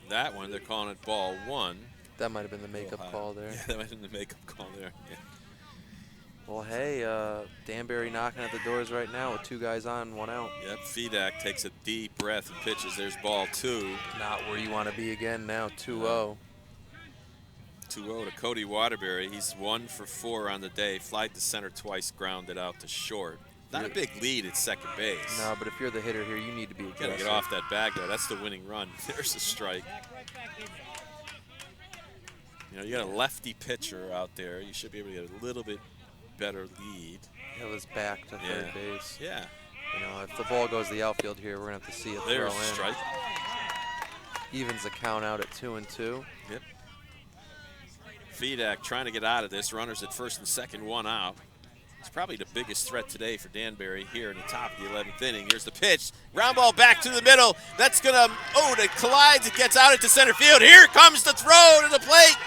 Speaker 1: That one, they're calling it ball 1.
Speaker 2: That might have been the makeup call there.
Speaker 1: Yeah, that might have been the makeup call there. Yeah.
Speaker 2: Well, hey, Danbury knocking at the doors right now with 2 guys on, 1 out.
Speaker 1: Yep, Fedak takes a deep breath and pitches. There's ball 2.
Speaker 2: Not where you want to be again now, 2-0.
Speaker 1: 2-0 to Cody Waterbury. He's 1 for 4 on the day. Flied to center twice, grounded out to short. Not a big lead at second base.
Speaker 2: No, but if you're the hitter here, you need to be aggressive.
Speaker 1: Gotta get off that bag, though. That's the winning run. There's a strike. You know, you got a lefty pitcher out there. You should be able to get a little bit better lead.
Speaker 2: It was back to third base.
Speaker 1: Yeah.
Speaker 2: You know, if the ball goes to the outfield here, we're going to have to see it
Speaker 1: There's
Speaker 2: throw
Speaker 1: a
Speaker 2: in.
Speaker 1: strike.
Speaker 2: Evens the count out at 2-2.
Speaker 1: Yep. Fedak trying to get out of this. Runners at first and second, 1 out. It's probably the biggest threat today for Danbury here in the top of the 11th inning. Here's the pitch. Round ball back to the middle. That's going to, it collides. It gets out into center field. Here comes the throw to the plate.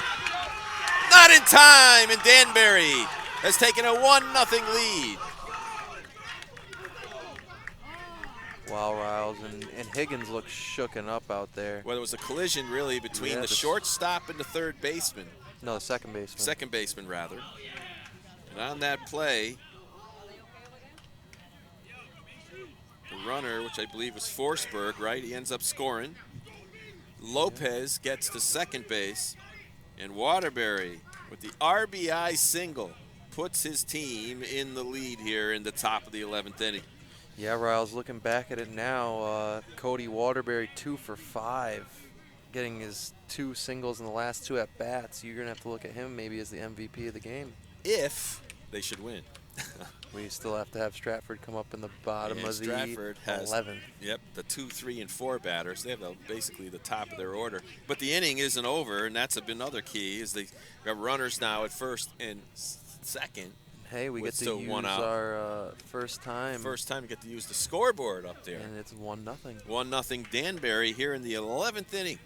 Speaker 1: Not in time, and Danbury has taken a 1-0 lead.
Speaker 2: Wow, Riles, and Higgins looks shooken up out there.
Speaker 1: Well, there was a collision, really, between the shortstop and the third baseman.
Speaker 2: No, the second baseman.
Speaker 1: Second baseman, rather. And on that play, the runner, which I believe was Forsberg, right? He ends up scoring. Lopez gets to second base, and Waterbury, with the RBI single, puts his team in the lead here in the top of the 11th inning.
Speaker 2: Yeah, Riles, looking back at it now, Cody Waterbury 2 for 5, getting his 2 singles in the last 2 at-bats. You're going to have to look at him maybe as the MVP of the game.
Speaker 1: If they should win.
Speaker 2: We still have to have Stratford come up in the bottom of the
Speaker 1: Stratford has
Speaker 2: 11th.
Speaker 1: Yep, the 2, 3, and 4 batters. They have basically the top of their order. But the inning isn't over, and that's another key, is they got runners now at first and second.
Speaker 2: Hey, we get to use our first time.
Speaker 1: First time we get to use the scoreboard up there.
Speaker 2: And it's 1-0.
Speaker 1: 1-0 Danbury here in the 11th inning.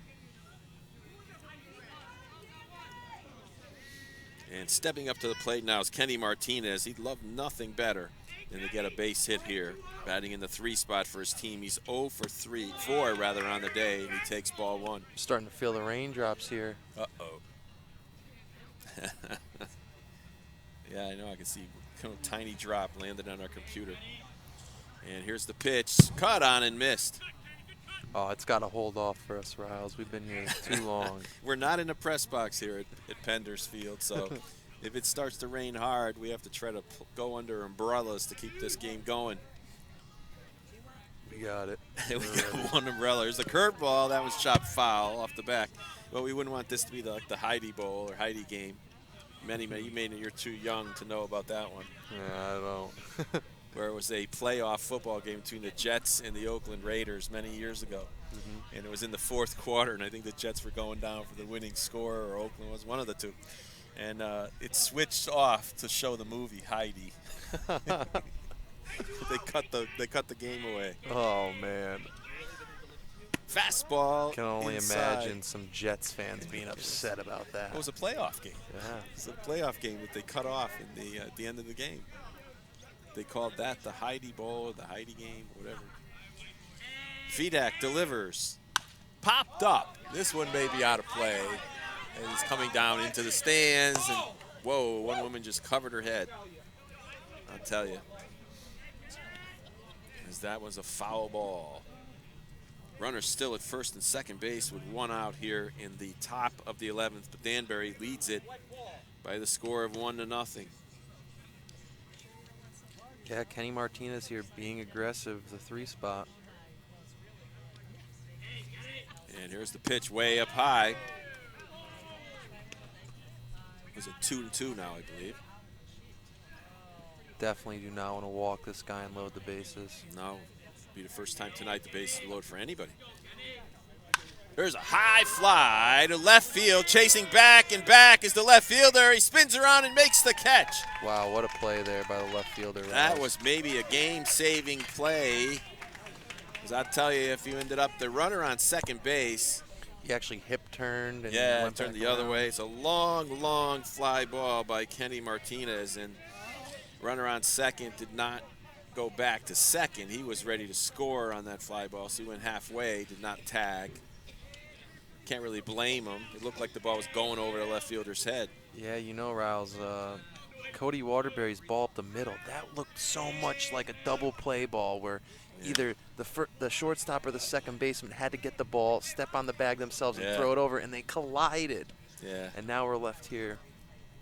Speaker 1: And stepping up to the plate now is Kenny Martinez. He'd love nothing better than to get a base hit here. Batting in the 3 spot for his team. He's 0 for 4 on the day, and he takes ball 1.
Speaker 2: Starting to feel the raindrops here.
Speaker 1: Uh-oh. Yeah, I know. I can see kind of tiny drop landed on our computer. And here's the pitch. Caught on and missed.
Speaker 2: Oh, it's got to hold off for us, Riles. We've been here too long.
Speaker 1: We're not in a press box here at Penders Field, so if it starts to rain hard, we have to try to go under umbrellas to keep this game going.
Speaker 2: We got it.
Speaker 1: We got one umbrella. There's a curveball. That was chopped foul off the back. But we wouldn't want this to be like the Heidi Bowl or Heidi game. You're too young to know about that one.
Speaker 2: Yeah, I don't.
Speaker 1: Where it was a playoff football game between the Jets and the Oakland Raiders many years ago. And it was in the 4th quarter, and I think the Jets were going down for the winning score, or Oakland was one of the two. And it switched off to show the movie Heidi. They cut the game away.
Speaker 2: Oh, man.
Speaker 1: Fastball.
Speaker 2: Can only
Speaker 1: inside.
Speaker 2: imagine some Jets fans being upset about that.
Speaker 1: It was a playoff game.
Speaker 2: Yeah.
Speaker 1: It's a playoff game that they cut off in at the end of the game. They called that the Heidi Bowl, the Heidi game, whatever. Fedak delivers. Popped up. This one may be out of play. And he's coming down into the stands. And whoa, one woman just covered her head. I'll tell you. As that was a foul ball. Runners still at first and second base with 1 out here in the top of the 11th. But Danbury leads it by the score of 1-0.
Speaker 2: Yeah, Kenny Martinez here being aggressive, the 3 spot.
Speaker 1: And here's the pitch way up high. Is it 2-2 now, I believe?
Speaker 2: Definitely do not want to walk this guy and load the bases.
Speaker 1: No, be the first time tonight the bases load for anybody. There's a high fly to left field, chasing back and back is the left fielder. He spins around and makes the catch.
Speaker 2: Wow, what a play there by the left fielder.
Speaker 1: That was maybe a game-saving play. Because I tell you, if you ended up the runner on second base.
Speaker 2: He actually hip turned and
Speaker 1: went turned the other way. It's a long, long fly ball by Kenny Martinez, and runner on second did not go back to second. He was ready to score on that fly ball, so he went halfway, did not tag. Can't really blame him. It looked like the ball was going over the left fielder's head.
Speaker 2: Yeah, you know, Riles, Cody Waterbury's ball up the middle, that looked so much like a double play ball where either the shortstop or the second baseman had to get the ball, step on the bag themselves, and throw it over, and they collided.
Speaker 1: Yeah.
Speaker 2: And now we're left here,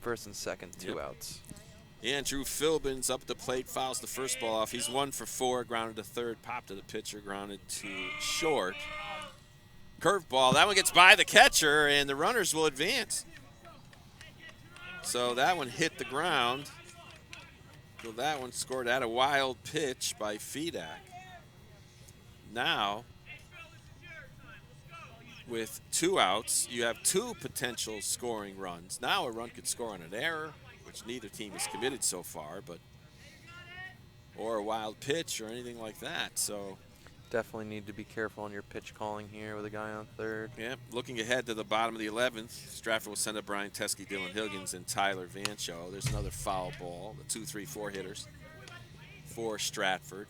Speaker 2: first and second, 2 outs.
Speaker 1: Andrew Philbin's up at the plate, fouls the first ball off. He's 1 for 4, grounded to third, popped to the pitcher, grounded to short. Curveball, that one gets by the catcher, and the runners will advance. So that one hit the ground. So that one scored at a wild pitch by Fedak. Now, with 2 outs, you have 2 potential scoring runs. Now a run could score on an error, which neither team has committed so far, or a wild pitch or anything like that. So
Speaker 2: definitely need to be careful on your pitch calling here with a guy on third.
Speaker 1: Yeah, looking ahead to the bottom of the 11th, Stratford will send up Brian Teskey, Dylan Higgins, and Tyler Vancho. There's another foul ball, the 2, 3, 4 hitters for Stratford.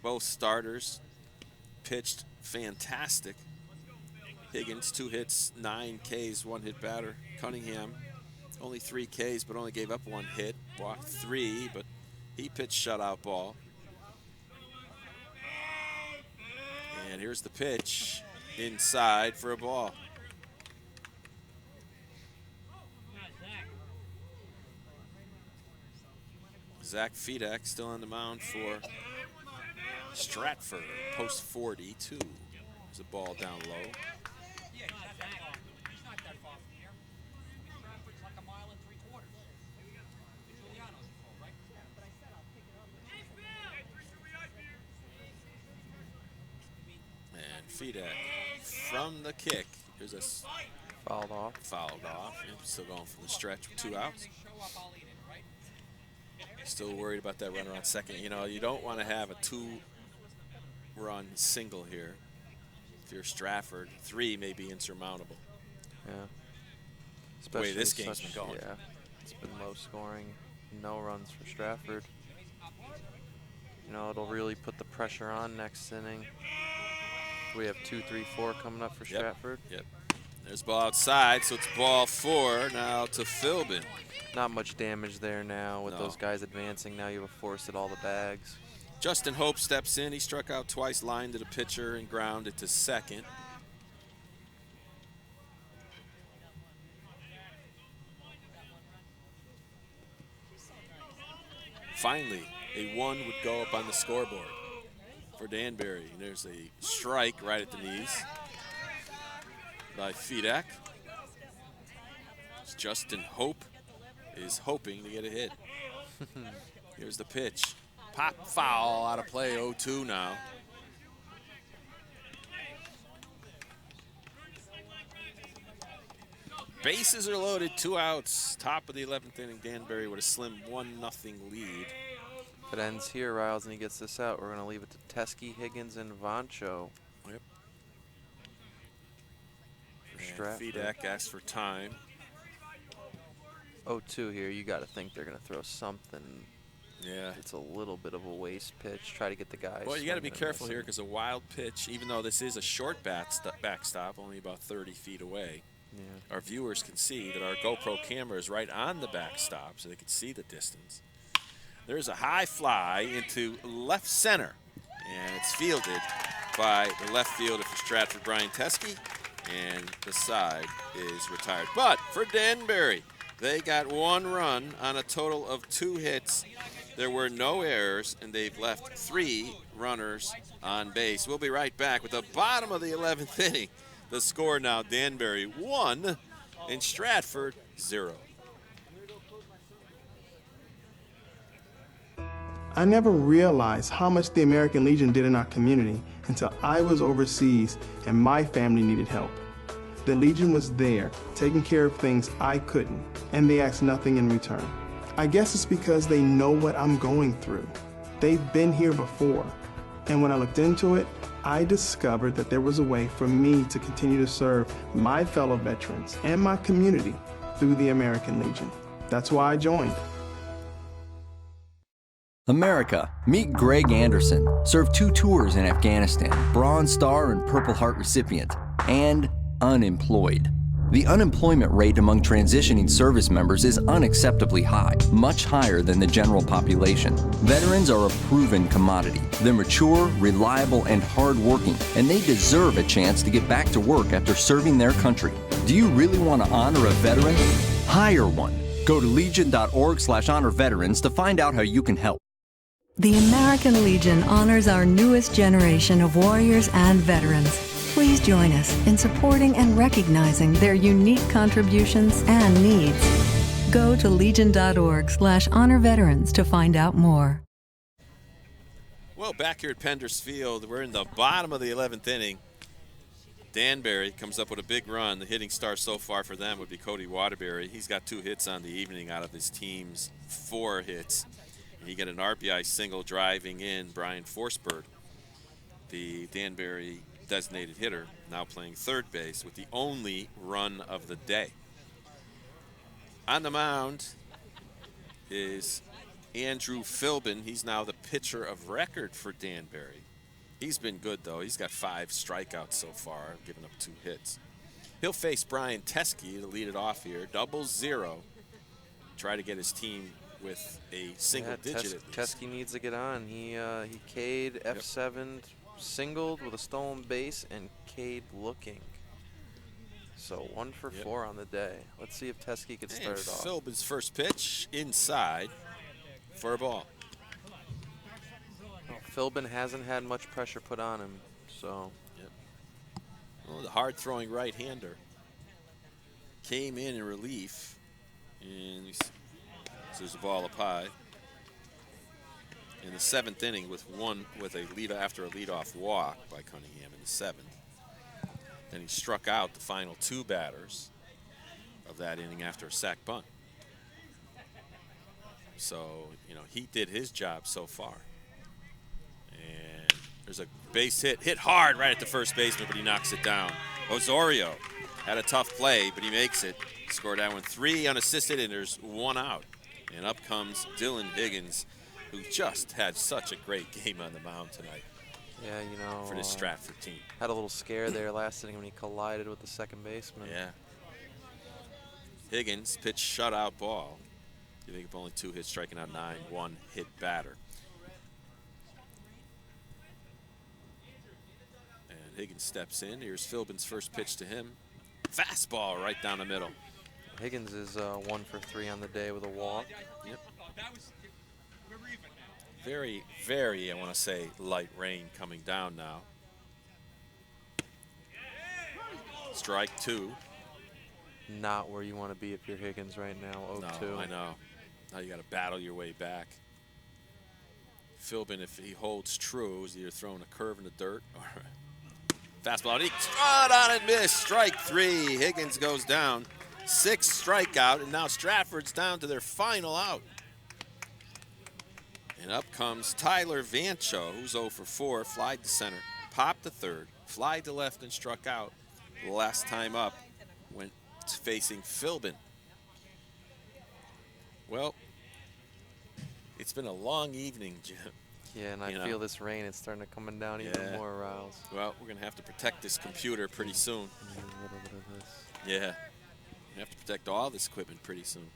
Speaker 1: Both starters pitched fantastic. Higgins, 2 hits, 9 Ks, 1 hit batter. Cunningham, only 3 Ks, but only gave up 1 hit. Walked 3, but he pitched shutout ball. And here's the pitch inside for a ball. Zach Fedak still on the mound for Stratford, post 42. There's a ball down low. Fedak from the kick. Here's a
Speaker 2: fouled off.
Speaker 1: Yep, still going from the stretch with 2 outs. Still worried about that runner on second. You know, you don't want to have a 2-run single here. If you're Stratford, 3 may be insurmountable.
Speaker 2: Yeah.
Speaker 1: The way this game's been going.
Speaker 2: Yeah, it's been low scoring. No runs for Stratford. You know, it'll really put the pressure on next inning. We have 2, 3, 4 coming up for Stratford.
Speaker 1: Yep. There's ball outside, so it's ball 4 now to Philbin.
Speaker 2: Not much damage there now with those guys advancing. Now you have forced at all the bags.
Speaker 1: Justin Hope steps in. He struck out twice, lined to the pitcher, and grounded to second. Finally, a 1 would go up on the scoreboard for Danbury. And there's a strike right at the knees by Fedak. Justin Hope is hoping to get a hit. Here's the pitch. Pop foul out of play, 0-2 now. Bases are loaded, 2 outs. Top of the 11th inning, Danbury with a slim 1-0 lead.
Speaker 2: If it ends here, Riles, and he gets this out, we're going to leave it to Teskey, Higgins, and Vancho.
Speaker 1: Yep.
Speaker 2: For Stratford.
Speaker 1: Fedak asks for time.
Speaker 2: 0-2 here. You got to think they're going to throw something.
Speaker 1: Yeah.
Speaker 2: It's a little bit of a waste pitch. Try to get the guys.
Speaker 1: Well, you got to be careful here because a wild pitch, even though this is a short backstop, only about 30 feet away.
Speaker 2: Yeah.
Speaker 1: Our viewers can see that our GoPro camera is right on the backstop, so they can see the distance. There's a high fly into left center, and it's fielded by the left fielder for Stratford, Brian Teskey, and the side is retired. But for Danbury, They got 1 run on a total of 2 hits. There were no errors, and they've left 3 runners on base. We'll be right back with the bottom of the 11th inning. The score now, Danbury 1 and Stratford 0.
Speaker 3: I never realized how much the American Legion did in our community until I was overseas and my family needed help. The Legion was there, taking care of things I couldn't, and they asked nothing in return. I guess it's because they know what I'm going through. They've been here before, and when I looked into it, I discovered that there was a way for me to continue to serve my fellow veterans and my community through the American Legion. That's why I joined.
Speaker 5: America, meet Greg Anderson, served 2 tours in Afghanistan, Bronze Star and Purple Heart recipient, and unemployed. The unemployment rate among transitioning service members is unacceptably high, much higher than the general population. Veterans are a proven commodity. They're mature, reliable, and hardworking, and they deserve a chance to get back to work after serving their country. Do you really want to honor a veteran? Hire one. Go to legion.org/honor veterans to find out how you can help.
Speaker 6: The American Legion honors our newest generation of warriors and veterans. Please join us in supporting and recognizing their unique contributions and needs. Go to legion.org/honor veterans to find out more.
Speaker 1: Well, back here at Penders Field, we're in the bottom of the 11th inning. Danbury comes up with a big run. The hitting star so far for them would be Cody Waterbury. He's got 2 hits on the evening out of his team's 4 hits. And he got an RBI single driving in Brian Forsberg, the Danbury designated hitter, now playing third base with the only run of the day. On the mound is Andrew Philbin. He's now the pitcher of record for Danbury. He's been good, though. He's got 5 strikeouts so far, giving up 2 hits. He'll face Brian Teskey to lead it off here. 0-0. Try to get his team with a single digit at least.
Speaker 2: Teskey needs to get on. He K'd, F7'd, singled with a stolen base, and K'd looking. So 1 for 4 on the day. Let's see if Teskey can start it off.
Speaker 1: Philbin's first pitch inside for a ball.
Speaker 2: Well, Philbin hasn't had much pressure put on him, so.
Speaker 1: Well, the hard-throwing right-hander came in relief, and there's a ball up high. In the 7th inning with a lead after a leadoff walk by Cunningham in the 7th. Then he struck out the final 2 batters of that inning after a sac bunt. So, he did his job so far. And there's a base hit hard right at the first baseman, but he knocks it down. Osorio had a tough play, but he makes it. Scored that one 3 unassisted, and there's 1 out. And up comes Dylan Higgins, who just had such a great game on the mound tonight.
Speaker 2: Yeah,
Speaker 1: for this Stratford team.
Speaker 2: Had a little scare there last inning when he collided with the second baseman.
Speaker 1: Yeah. Higgins pitched shutout ball. You think of only 2 hits, striking out 9, 1 hit batter. And Higgins steps in. Here's Philbin's first pitch to him. Fastball right down the middle.
Speaker 2: Higgins is 1 for 3 on the day with a walk.
Speaker 1: Yep. Very, very, I want to say, light rain coming down now. Strike 2.
Speaker 2: Not where you want to be if you're Higgins right now, 0-2.
Speaker 1: No, I know. Now you got to battle your way back. Philbin, if he holds true, is either throwing a curve in the dirt or fastball. He trod on and missed. Strike 3. Higgins goes down. 6th strikeout, and now Stratford's down to their final out. And up comes Tyler Vancho, who's 0 for 4, flied to center, popped to third, flied to left, and struck out. The last time up went facing Philbin. Well, it's been a long evening, Jim.
Speaker 2: Yeah, and I feel this rain. It's starting to come down even more, Riles.
Speaker 1: Well, we're going to have to protect this computer pretty soon.
Speaker 2: A little bit of this.
Speaker 1: Yeah. We have to protect all this equipment pretty soon.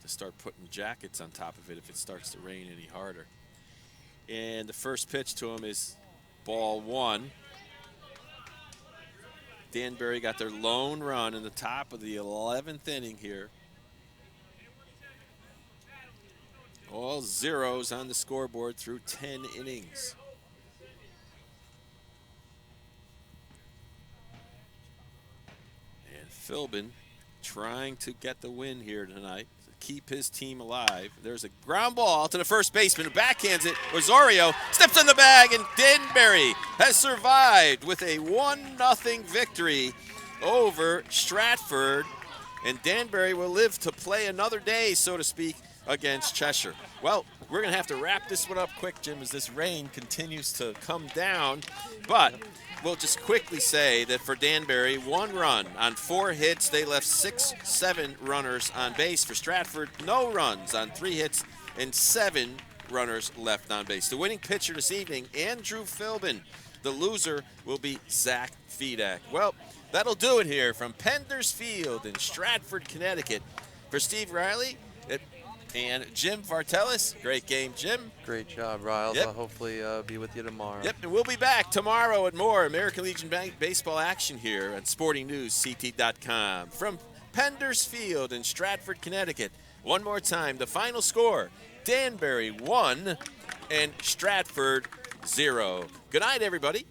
Speaker 1: To start putting jackets on top of it if it starts to rain any harder. And the first pitch to him is ball 1. Danbury got their lone run in the top of the 11th inning here. All zeros on the scoreboard through 10 innings. And Philbin trying to get the win here tonight, to keep his team alive. There's a ground ball to the first baseman who backhands it. Osorio steps in the bag, and Danbury has survived with a 1-0 victory over Stratford. And Danbury will live to play another day, so to speak, against Cheshire. Well, we're going to have to wrap this one up quick, Jim, as this rain continues to come down. But we'll just quickly say that for Danbury, 1 run on 4 hits. They left 6-7 runners on base. For Stratford, no runs on 3 hits and 7 runners left on base. The winning pitcher this evening, Andrew Philbin. The loser will be Zach Fedak. Well, that'll do it here from Penders Field in Stratford, Connecticut. For Steve Riley and Jim Vartelis, great game, Jim.
Speaker 2: Great job, Riles.
Speaker 1: Yep.
Speaker 2: I'll hopefully be with you tomorrow.
Speaker 1: Yep, and we'll be back tomorrow with more American Legion baseball action here at SportingNewsCT.com. From Penders Field in Stratford, Connecticut, one more time, the final score, Danbury 1 and Stratford 0. Good night, everybody.